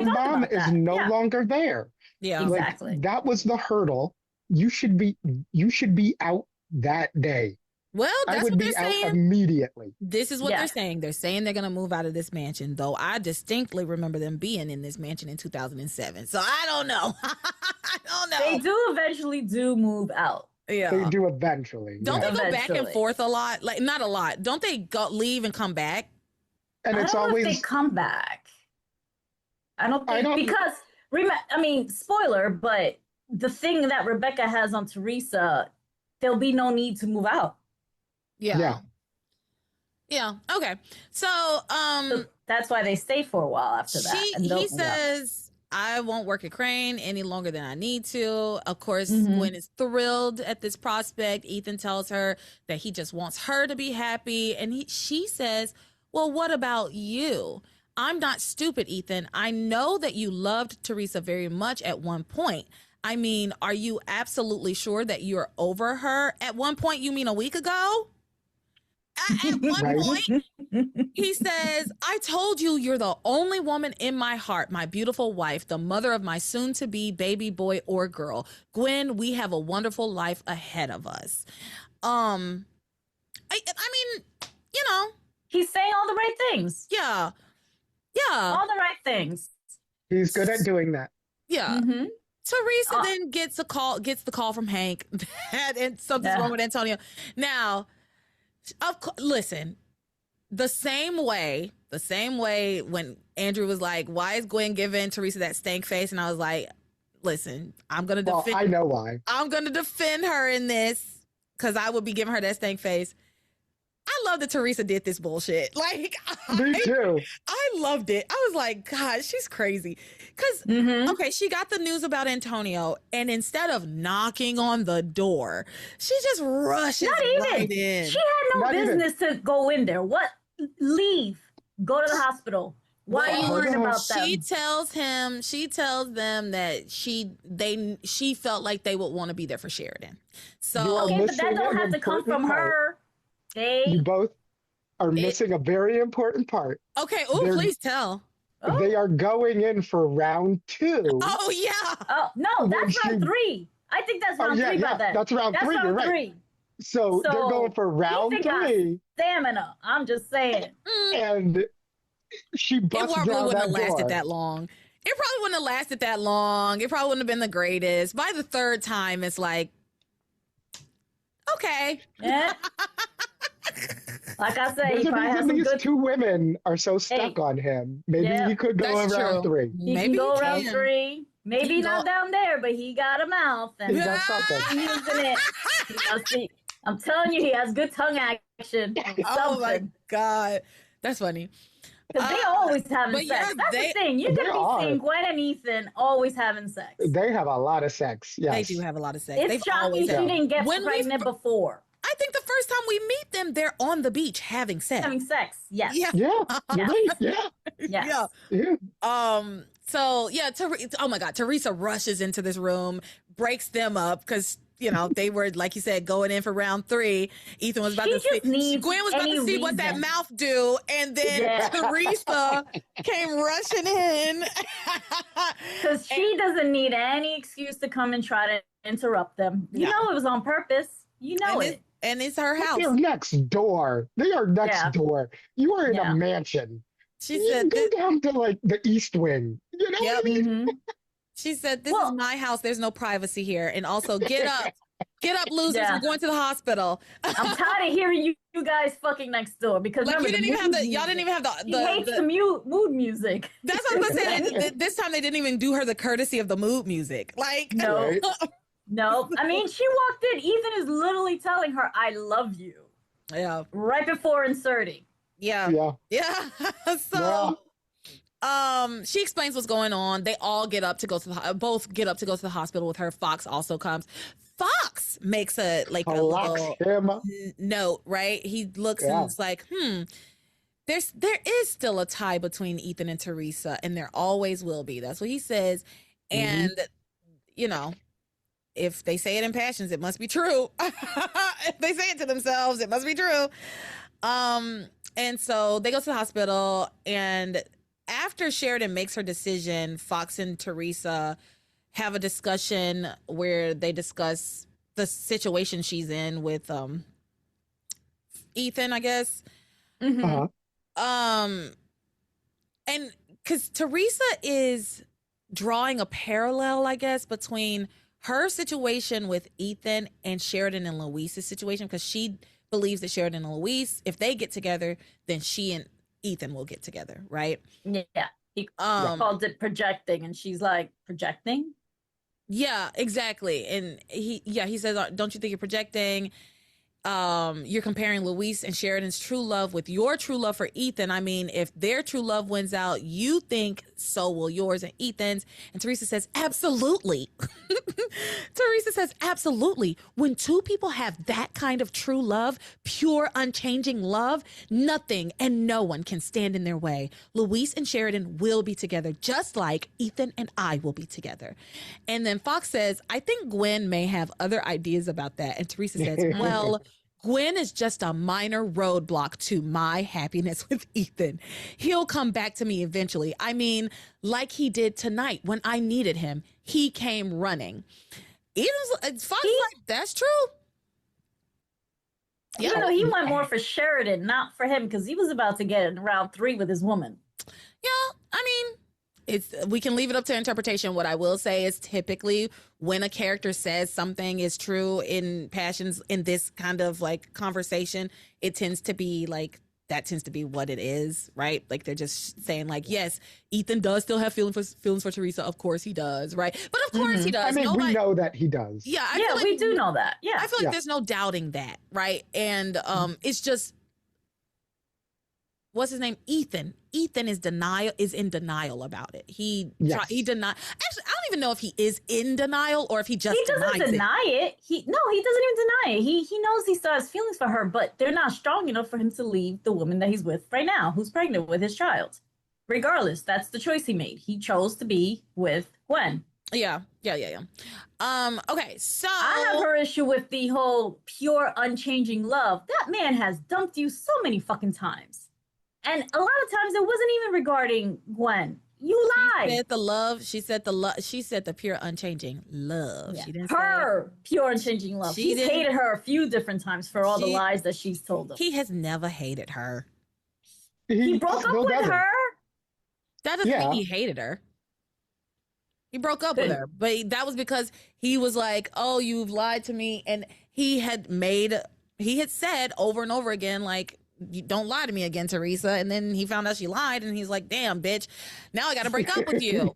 mom is no longer there. Yeah, like, exactly. That was the hurdle. You should be out that day. Well, that's what they're saying. Out immediately. This is what they're saying. They're saying they're going to move out of this mansion, though I distinctly remember them being in this mansion in 2007. So I don't know. I don't know. They do eventually move out. Yeah. They do eventually. Don't yeah. they go back and Eventually. forth a lot? Like, not a lot. Don't they go leave and come back? And I it's don't know always if they come back. I don't I think don't- because I mean, spoiler, but the thing that Rebecca has on Theresa, there'll be no need to move out. Yeah. Yeah. Okay. So, So that's why they stay for a while after that. And don't he move out. says, I won't work at Crane any longer than I need to. Of course, Mhm. Gwen is thrilled at this prospect. Ethan tells her that he just wants her to be happy. And she says, well, what about you? I'm not stupid, Ethan. I know that you loved Theresa very much at one point. I mean, are you absolutely sure that you're over her? At one point, you mean a week ago? At one Right. point, he says, I told you you're the only woman in my heart, my beautiful wife, the mother of my soon-to-be baby boy or girl. Gwen, we have a wonderful life ahead of us. I mean, you know, He's saying all the right things. yeah. Yeah. All the right things. he's good at doing that. Yeah. Mm-hmm. Teresa then gets the call from Hank and something's wrong with Antonio. Now, listen, the same way when Andrew was like, why is Gwen giving Teresa that stank face? And I was like, listen, I'm going to Well, defend. I know why. I'm going to defend her in this because I would be giving her that stank face. I love that Teresa did this bullshit. Like, Me too. I loved it. I was like, God, she's crazy. Because, okay, she got the news about Antonio, and instead of knocking on the door, she just rushes right in. She had no Not business to go in there. What? Leave. Go to the hospital. Why are you worried about them? She tells them that she felt like they would want to be there for Sheridan. So Okay, but that don't have to come from her. You both are missing a very important part. Okay, please tell. They are going in for round 2. Oh, yeah. Oh, no, that's round 3. I think that's round 3 by then. That's round 3, you're right. 3. So they're going for round Ethan got 3. Stamina. I'm just saying. And she busts It probably down wouldn't that have lasted door. that long. It probably wouldn't have lasted that long. It probably wouldn't have been the greatest. By the third time, it's like, okay. Yeah. Like I said, There's he a probably has reason some these good. 2 women are so stuck on him. Maybe he could go That's around true. 3. He Maybe can go he around can. 3. Maybe not down there, but he got a mouth and He got something. he's using it. I'm telling you, he has good tongue action. Oh my God. That's funny. Because they always having but sex. yeah, That's the thing. You're they going to are. be seeing Gwen and Ethan always having sex. They have a lot of sex. Yes. They do have a lot of sex. It's They've shocking always she had. didn't get When we pregnant before. I think the first time we meet them, they're on the beach having sex. Having sex, yes. Yeah. Yeah. Yes. Right. Yeah. Yes. Yeah. So yeah, oh my God, Theresa rushes into this room, breaks them up because they were, like you said, going in for round 3. Ethan was about to see. Gwen was about to see what that mouth do, and then Theresa came rushing in because she doesn't need any excuse to come and try to interrupt them. You know it was on purpose. You know it. And it's her house. They're next door. They are next door. You are in a mansion. She You said, go down to like the East Wing. You know what I mean? She said, this is my house. There's no privacy here. And also, get up. Get up, losers. We're going to the hospital. I'm tired of hearing you guys fucking next door because like, remember, y'all didn't even have the he hates the mood music. That's what I'm gonna say. This time they didn't even do her the courtesy of the mood music. Like, no. No. I mean, she walked in. Ethan is literally telling her, I love you. Yeah. Right before inserting. Yeah. So she explains what's going on. They all get up to go to both get up to go to the hospital with her. Fox also comes. Fox makes a little note, right? He looks and is like, there is still a tie between Ethan and Theresa, and there always will be. That's what he says. And if they say it in passions, it must be true. If they say it to themselves, it must be true. And so they go to the hospital, and after Sheridan makes her decision, Fox and Theresa have a discussion where they discuss the situation she's in with Ethan, I guess. And because Theresa is drawing a parallel, I guess, between her situation with Ethan and Sheridan and Luis's situation, because she believes that Sheridan and Luis, if they get together, then she and Ethan will get together, right? Yeah. He called it projecting, and she's like, projecting? Yeah, exactly. And he says, don't you think you're projecting? You're comparing Luis and Sheridan's true love with your true love for Ethan. I mean, if their true love wins out, you think so will yours and Ethan's. And Theresa says, absolutely. Theresa says, absolutely. When two people have that kind of true love, pure, unchanging love, nothing and no one can stand in their way. Luis and Sheridan will be together, just like Ethan and I will be together. And then Fox says, I think Gwen may have other ideas about that. And Theresa says, well, Gwen is just a minor roadblock to my happiness with Ethan. He'll come back to me eventually. I mean, like he did tonight when I needed him. He came running. Fox like, that's true. Yeah, you know, he went more for Sheridan, not for him, because he was about to get in round 3 with his woman. Yeah, I mean, we can leave it up to interpretation. What I will say is typically when a character says something is true in passions in this kind of like conversation, it tends to be like, that tends to be what it is, right? Like they're just saying like, yes, Ethan does still have feelings for Theresa. Of course he does, right? But of course he does. I mean, we know that he does. Yeah, we do know that. Yeah. I feel like there's no doubting that, right? And it's just, what's his name? Ethan. Ethan is in denial about it. He denied. Actually, I don't even know if he is in denial or if he just doesn't deny it. He doesn't even deny it. He knows he still has feelings for her, but they're not strong enough for him to leave the woman that he's with right now, who's pregnant with his child. Regardless, that's the choice he made. He chose to be with Gwen. Yeah. Okay, so I have her issue with the whole pure, unchanging love. That man has dumped you so many fucking times. And a lot of times it wasn't even regarding Gwen. You lied. She said the pure unchanging love. Yeah. She didn't say pure unchanging love. He's hated her a few different times for all the lies that she's told him. He has never hated her. He broke up with her. That doesn't mean he hated her. He broke up with her, but that was because he was like, "Oh, you've lied to me," and he had said over and over again, like, you don't lie to me again, Theresa. And then he found out she lied and he's like, damn, bitch, now I got to break up with you.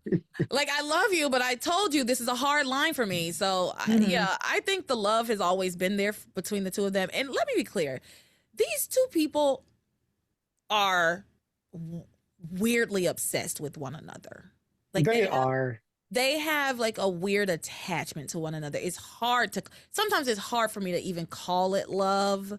Like, I love you, but I told you this is a hard line for me. So I think the love has always been there between the two of them. And let me be clear. These two people are weirdly obsessed with one another. Like they have like a weird attachment to one another. Sometimes it's hard for me to even call it love.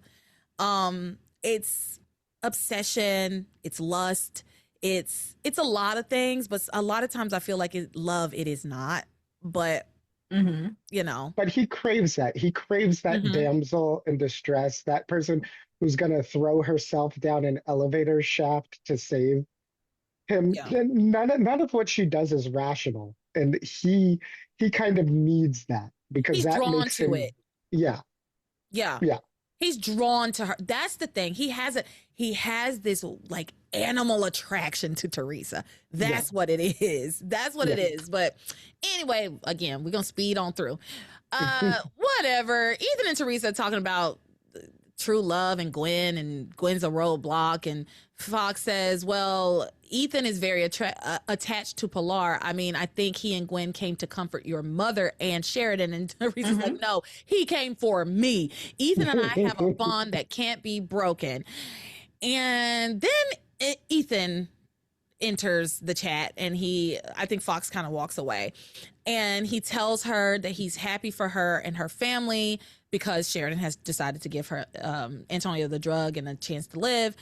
It's obsession, it's lust, it's a lot of things, but a lot of times I feel like love, it is not. But you know. But he craves that. He craves that damsel in distress, that person who's gonna throw herself down an elevator shaft to save him. Yeah. None of what she does is rational. And he kind of needs that because he's that makes him it. Yeah. He's drawn to her. That's the thing. He has this like animal attraction to Theresa. That's what it is. That's what it is. But anyway, again, we're going to speed on through. Whatever. Ethan and Theresa talking about true love and Gwen's a roadblock. And Fox says, well, Ethan is very attached to Pilar. I mean, I think he and Gwen came to comfort your mother and Sheridan. And Theresa's like, no, he came for me. Ethan and I have a bond that can't be broken. And then Ethan enters the chat and I think Fox kind of walks away. And he tells her that he's happy for her and her family because Sheridan has decided to give her Antonio the drug and a chance to live.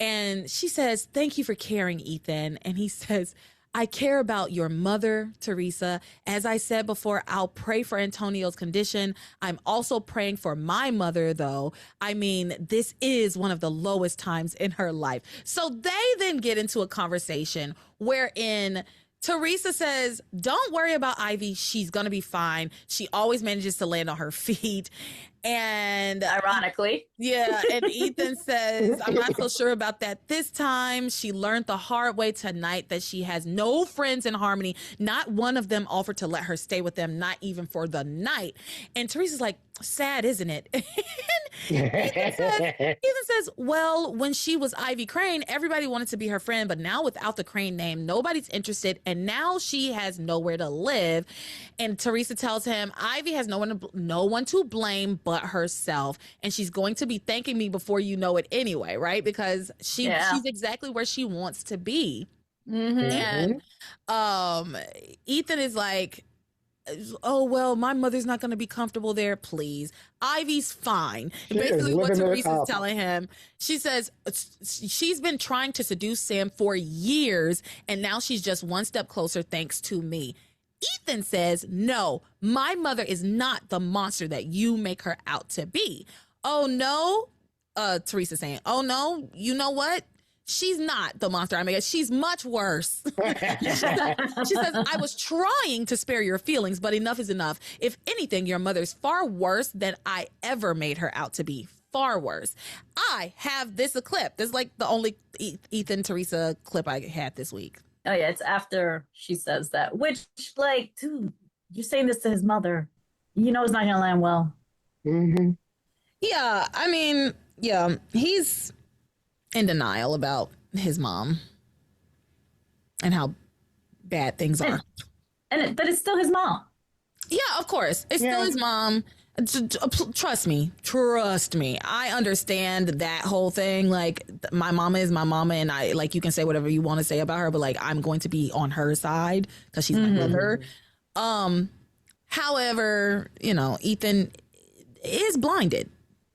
And she says, thank you for caring, Ethan. And he says, I care about your mother, Theresa. As I said before, I'll pray for Antonio's condition. I'm also praying for my mother, though. I mean, this is one of the lowest times in her life. So they then get into a conversation wherein Theresa says, don't worry about Ivy. She's going to be fine. She always manages to land on her feet. And ironically, yeah, and Ethan says, I'm not so sure about that this time. She learned the hard way tonight that she has no friends in Harmony. Not one of them offered to let her stay with them, not even for the night. And Teresa's like, sad, isn't it? Ethan says, well, when she was Ivy Crane, everybody wanted to be her friend, but now without the Crane name, nobody's interested, and now she has nowhere to live. And Theresa tells him, Ivy has no one to blame but herself, and she's going to be thanking me before you know it anyway, right? Because she's exactly where she wants to be. And Ethan is like, oh, well, my mother's not going to be comfortable there. Please. Ivy's fine. Basically what Teresa's telling him. She says she's been trying to seduce Sam for years, and now she's just one step closer thanks to me. Ethan says, no, my mother is not the monster that you make her out to be. Oh, no? Teresa saying, oh, no, you know what? She's not the monster I made. She's much worse. She says, I was trying to spare your feelings, but enough is enough. If anything, your mother's far worse than I ever made her out to be. Far worse. I have this clip. This is like the only Ethan Teresa clip I had this week. Oh, yeah. It's after she says that, which, like, dude, you're saying this to his mother. You know it's not going to land well. Yeah. I mean, yeah, he's in denial about his mom and how bad things are. But it's still his mom. Yeah, of course. It's still his mom. Trust me. I understand that whole thing. Like, my mama is my mama, and I, like, you can say whatever you want to say about her, but like, I'm going to be on her side because she's my mother. However, you know, Ethan is blinded.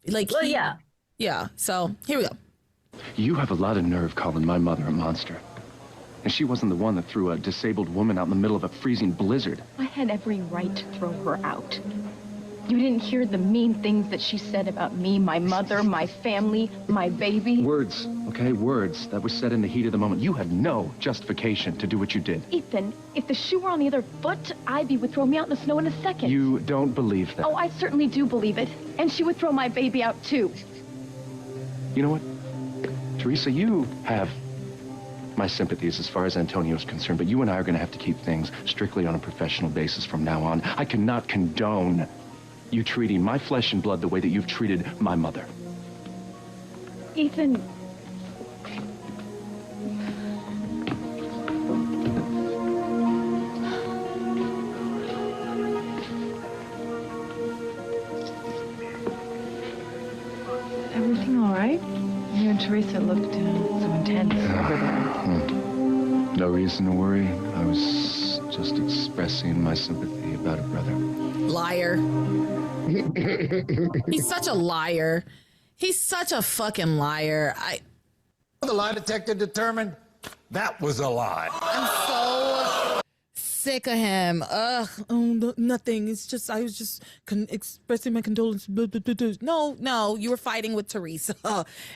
Like, well, yeah. So here we go. You have a lot of nerve calling my mother a monster. And she wasn't the one that threw a disabled woman out in the middle of a freezing blizzard. I had every right to throw her out. You didn't hear the mean things that she said about me, my mother, my family, my baby. Words, okay? Words that were said in the heat of the moment. You had no justification to do what you did. Ethan, if the shoe were on the other foot, Ivy would throw me out in the snow in a second. You don't believe that. Oh, I certainly do believe it. And she would throw my baby out, too. You know what? Teresa, you have my sympathies as far as Antonio's concerned, but you and I are going to have to keep things strictly on a professional basis from now on. I cannot condone you treating my flesh and blood the way that you've treated my mother. Ethan... Everything all right? You and Theresa looked so intense over there. No reason to worry. I was just expressing my sympathy about a brother. Liar. He's such a liar. He's such a fucking liar. The lie detector determined that was a lie. I'm so sick of him. Nothing. It's just, I was just expressing my condolences. No, you were fighting with Teresa.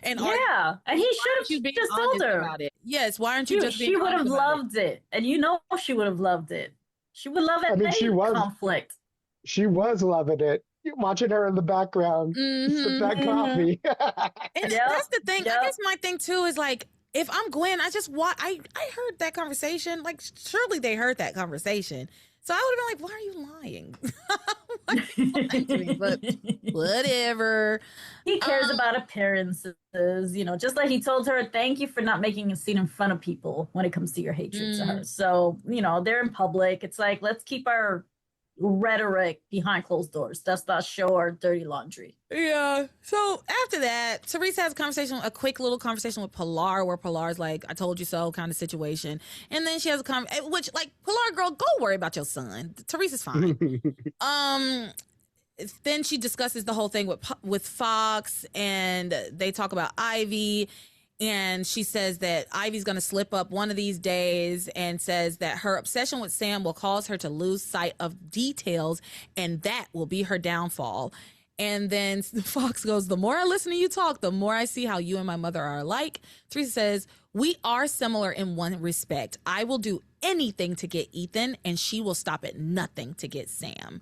And and he should have just told her about it. Yes, why aren't you just being She would have honest loved it. And you know she would have loved it. She would love it. Conflict. She was loving it. Watching her in the background, sip that coffee. And that's the thing. I guess my thing too is like, if I'm Gwen, I heard that conversation. Like, surely they heard that conversation. So I would have been like, why are you lying? Lying to me, but whatever. He cares about appearances, you know, just like he told her, thank you for not making a scene in front of people when it comes to your hatred to her. So, you know, they're in public. It's like, let's keep our rhetoric behind closed doors. Let's not show our dirty laundry. Yeah. So after that, Teresa has a quick little conversation with Pilar, where Pilar's like, I told you so kind of situation. And then she has which, like, Pilar, girl, go worry about your son. Teresa's fine. Then she discusses the whole thing with Fox, and they talk about Ivy. And she says that Ivy's going to slip up one of these days, and says that her obsession with Sam will cause her to lose sight of details, and that will be her downfall. And then Fox goes, the more I listen to you talk, the more I see how you and my mother are alike. Teresa says, we are similar in one respect. I will do anything to get Ethan, and she will stop at nothing to get Sam.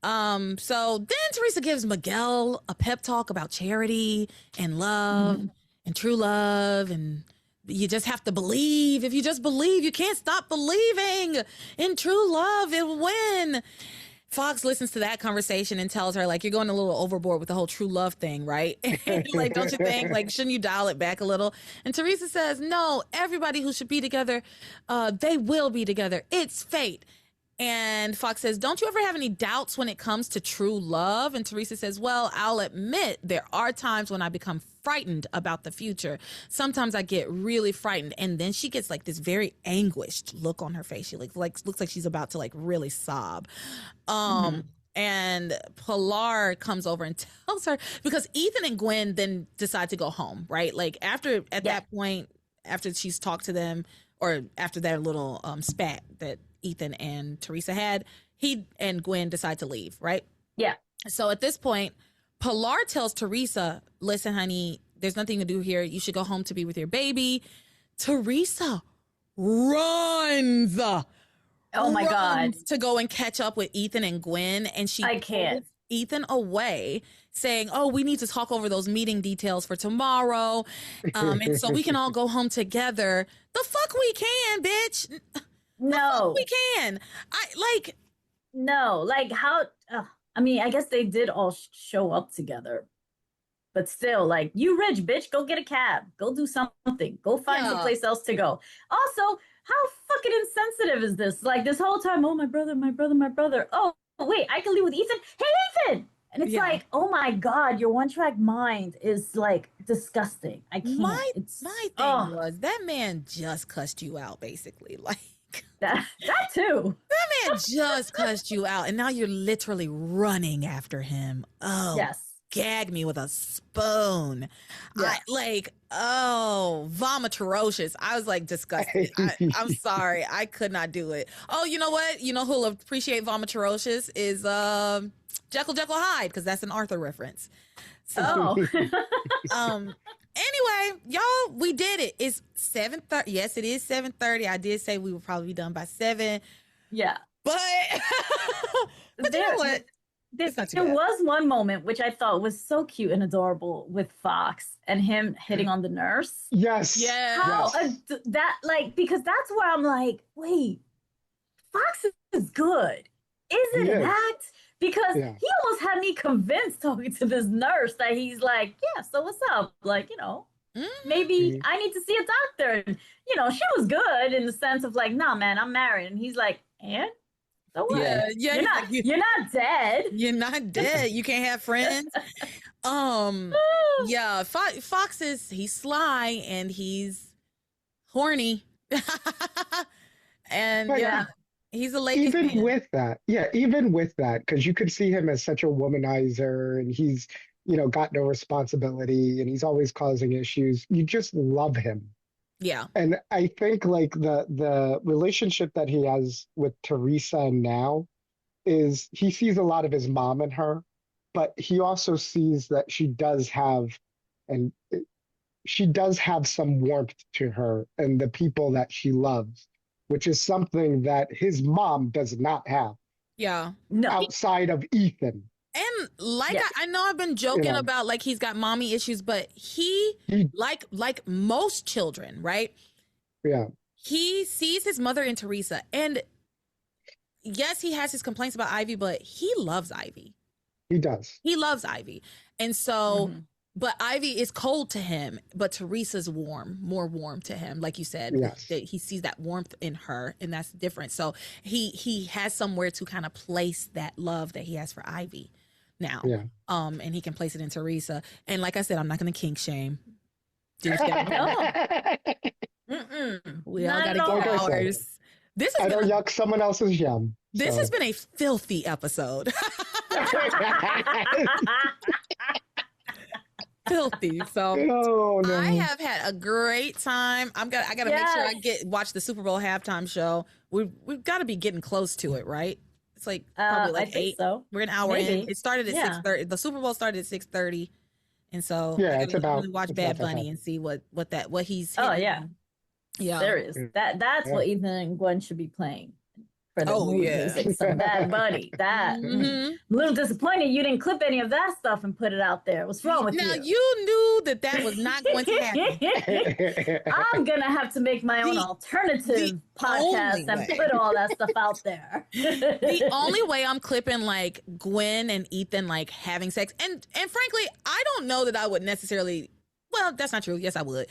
So then Theresa gives Miguel a pep talk about charity and love and true love, and you just have to believe. If you just believe, you can't stop believing in true love. It will win. Fox listens to that conversation and tells her, like, you're going a little overboard with the whole true love thing, right? Like, don't you think? Like, shouldn't you dial it back a little? And Theresa says, no, everybody who should be together, they will be together. It's fate. And Fox says, don't you ever have any doubts when it comes to true love? And Theresa says, well, I'll admit there are times when I become frightened about the future. Sometimes I get really frightened. And then she gets like this very anguished look on her face. She looks like she's about to like really sob. And Pilar comes over and tells her, because Ethan and Gwen then decide to go home, right? Like that point, after she's talked to them, or after their little spat that Ethan and Theresa had, he and Gwen decide to leave, right? Yeah. So at this point, Pilar tells Theresa, listen, honey, there's nothing to do here. You should go home to be with your baby. Theresa runs. Oh my God. To go and catch up with Ethan and Gwen. And she pulls Ethan away, saying, oh, we need to talk over those meeting details for tomorrow. And so we can all go home together. The fuck we can, bitch. No. We can. No, like how, I mean, I guess they did all show up together. But still, like, you rich, bitch, go get a cab. Go do something. Go find someplace else to go. Also, how fucking insensitive is this? Like, this whole time, oh, my brother, my brother, my brother. Oh, wait, I can leave with Ethan. Hey, Ethan! And it's like, oh my God, your one-track mind is, like, disgusting. I can't. My thing was, that man just cussed you out, basically. Like, that too. That man just cussed you out, and now you're literally running after him. Oh, yes. Gag me with a spoon. Yeah. Vomitorocious. I was like disgusted. I'm sorry. I could not do it. Oh, you know what? You know who'll appreciate vomitorocious is Jekyll Hyde, because that's an Arthur reference. So, anyway, y'all, we did it. It's 7:30. Yes, it is 7:30. I did say we would probably be done by 7. Yeah. But you know what? There was one moment which I thought was so cute and adorable with Fox and him hitting on the nurse. Yes. Yeah. How because that's where I'm like, wait, Fox is good. Is it an act? Because he almost had me convinced talking to this nurse that he's like, yeah, so what's up? Like, you know, maybe I need to see a doctor. And, you know, she was good in the sense of like, nah, man, I'm married. And he's like, and? So what? Yeah, you're not dead. You're not dead. You can't have friends. Yeah, Fox he's sly and he's horny. And he's a ladies' even man. with that, because you could see him as such a womanizer, and he's, you know, got no responsibility, and he's always causing issues. You just love him. Yeah. And I think like the relationship that he has with Theresa now is he sees a lot of his mom in her, but he also sees that she does have some warmth to her and the people that she loves, which is something that his mom does not have. Yeah. No. Outside of Ethan. And I know I've been joking about like he's got mommy issues, but he like most children, right? Yeah. He sees his mother in Theresa, and yes, he has his complaints about Ivy, but he loves Ivy. He does. He loves Ivy. And so, but Ivy is cold to him, but Teresa's more warm to him. Like you said, he sees that warmth in her, and that's different. So he has somewhere to kind of place that love that he has for Ivy now. Yeah. And he can place it in Theresa. And like I said, I'm not going to kink shame. We all got to get ours. I don't yuck someone else's yum. This has been a filthy episode. Filthy. So I have had a great time. I gotta make sure I watch the Super Bowl halftime show. We've got to be getting close to it, right? It's like probably like 8. So. We're an hour in. It started at 6:30. The Super Bowl started at 6:30, and so I gotta really watch Bad Bunny and see what he's. Oh yeah. Yeah. There is that's what Ethan and Gwen should be playing. for the movie music. So Bad Bunny, that. I'm a little disappointed you didn't clip any of that stuff and put it out there. What's wrong with you? Now, you knew that was not going to happen. I'm going to have to make my own alternative podcast and put all that stuff out there. The only way I'm clipping like Gwen and Ethan like having sex, and frankly, I don't know that I would necessarily. Well, that's not true. Yes, I would.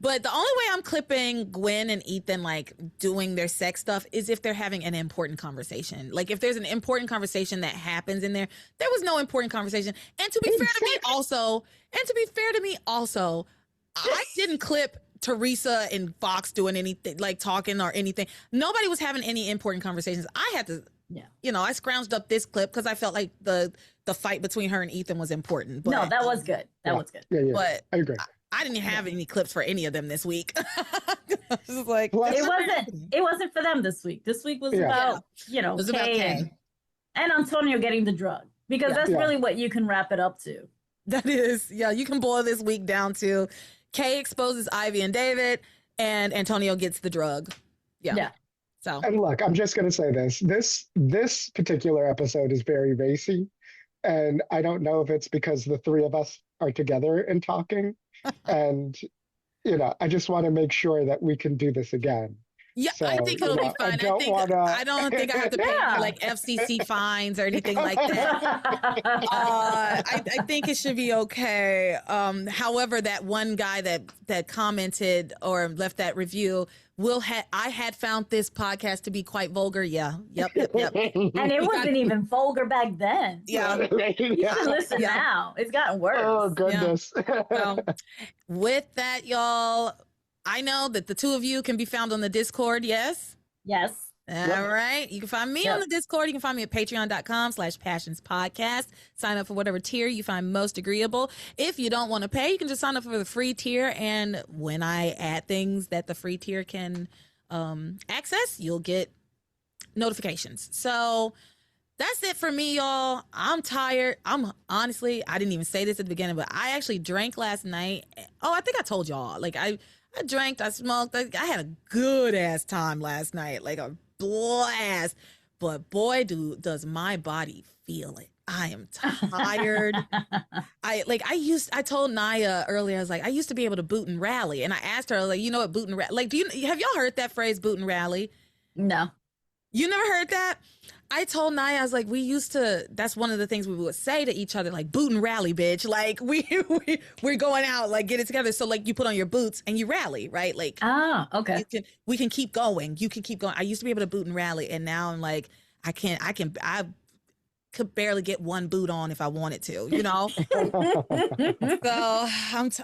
But the only way I'm clipping Gwen and Ethan like doing their sex stuff is if they're having an important conversation. Like if there's an important conversation that happens in there, there was no important conversation. And to be fair to me also, I didn't clip Theresa and Fox doing anything, like talking or anything. Nobody was having any important conversations. I had to, I scrounged up this clip because I felt like the fight between her and Ethan was important. But, no, that was good. That was good. Yeah. But I agree. I didn't have any clips for any of them this week. Just like it wasn't for them this week. This week was about Kay and Antonio getting the drug, because that's really what you can wrap it up to. That is, you can boil this week down to Kay exposes Ivy and David, and Antonio gets the drug. Yeah. So, and look, I'm just going to say this particular episode is very racy, and I don't know if it's because the three of us are together and talking, and I just want to make sure that we can do this again. Yeah, so, I think it'll be fine. I don't think I have to pay like FCC fines or anything like that. I think it should be okay. However, that one guy that commented or left that review, I had found this podcast to be quite vulgar. Yeah. Yep. And it wasn't even vulgar back then. Yeah. You should listen now. It's gotten worse. Oh, goodness. Yeah. So, with that, y'all, I know that the two of you can be found on the Discord, yes? Yes. All right. You can find me on the Discord. You can find me at patreon.com/passionspodcast. Sign up for whatever tier you find most agreeable. If you don't want to pay, you can just sign up for the free tier. And when I add things that the free tier can access, you'll get notifications. So that's it for me, y'all. I'm tired. Honestly, I didn't even say this at the beginning, but I actually drank last night. Oh, I think I told y'all. Like I drank, I smoked. I had a good ass time last night, like a blast. But boy, does my body feel it. I am tired. I told Naya earlier, I was like, I used to be able to boot and rally. And I asked her, like, you know what boot and rally, like, have y'all heard that phrase, boot and rally? No. You never heard that? I told Naya, I was like, that's one of the things we would say to each other, like, boot and rally, bitch. Like, we're going out, like, get it together. So, like, you put on your boots and you rally, right? Like, okay. We can keep going. You can keep going. I used to be able to boot and rally, and now I'm like, I could barely get one boot on if I wanted to, So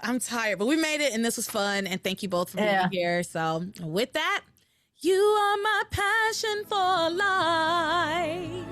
I'm tired, but we made it, and this was fun, and thank you both for being here. So with that, you are my passion for life.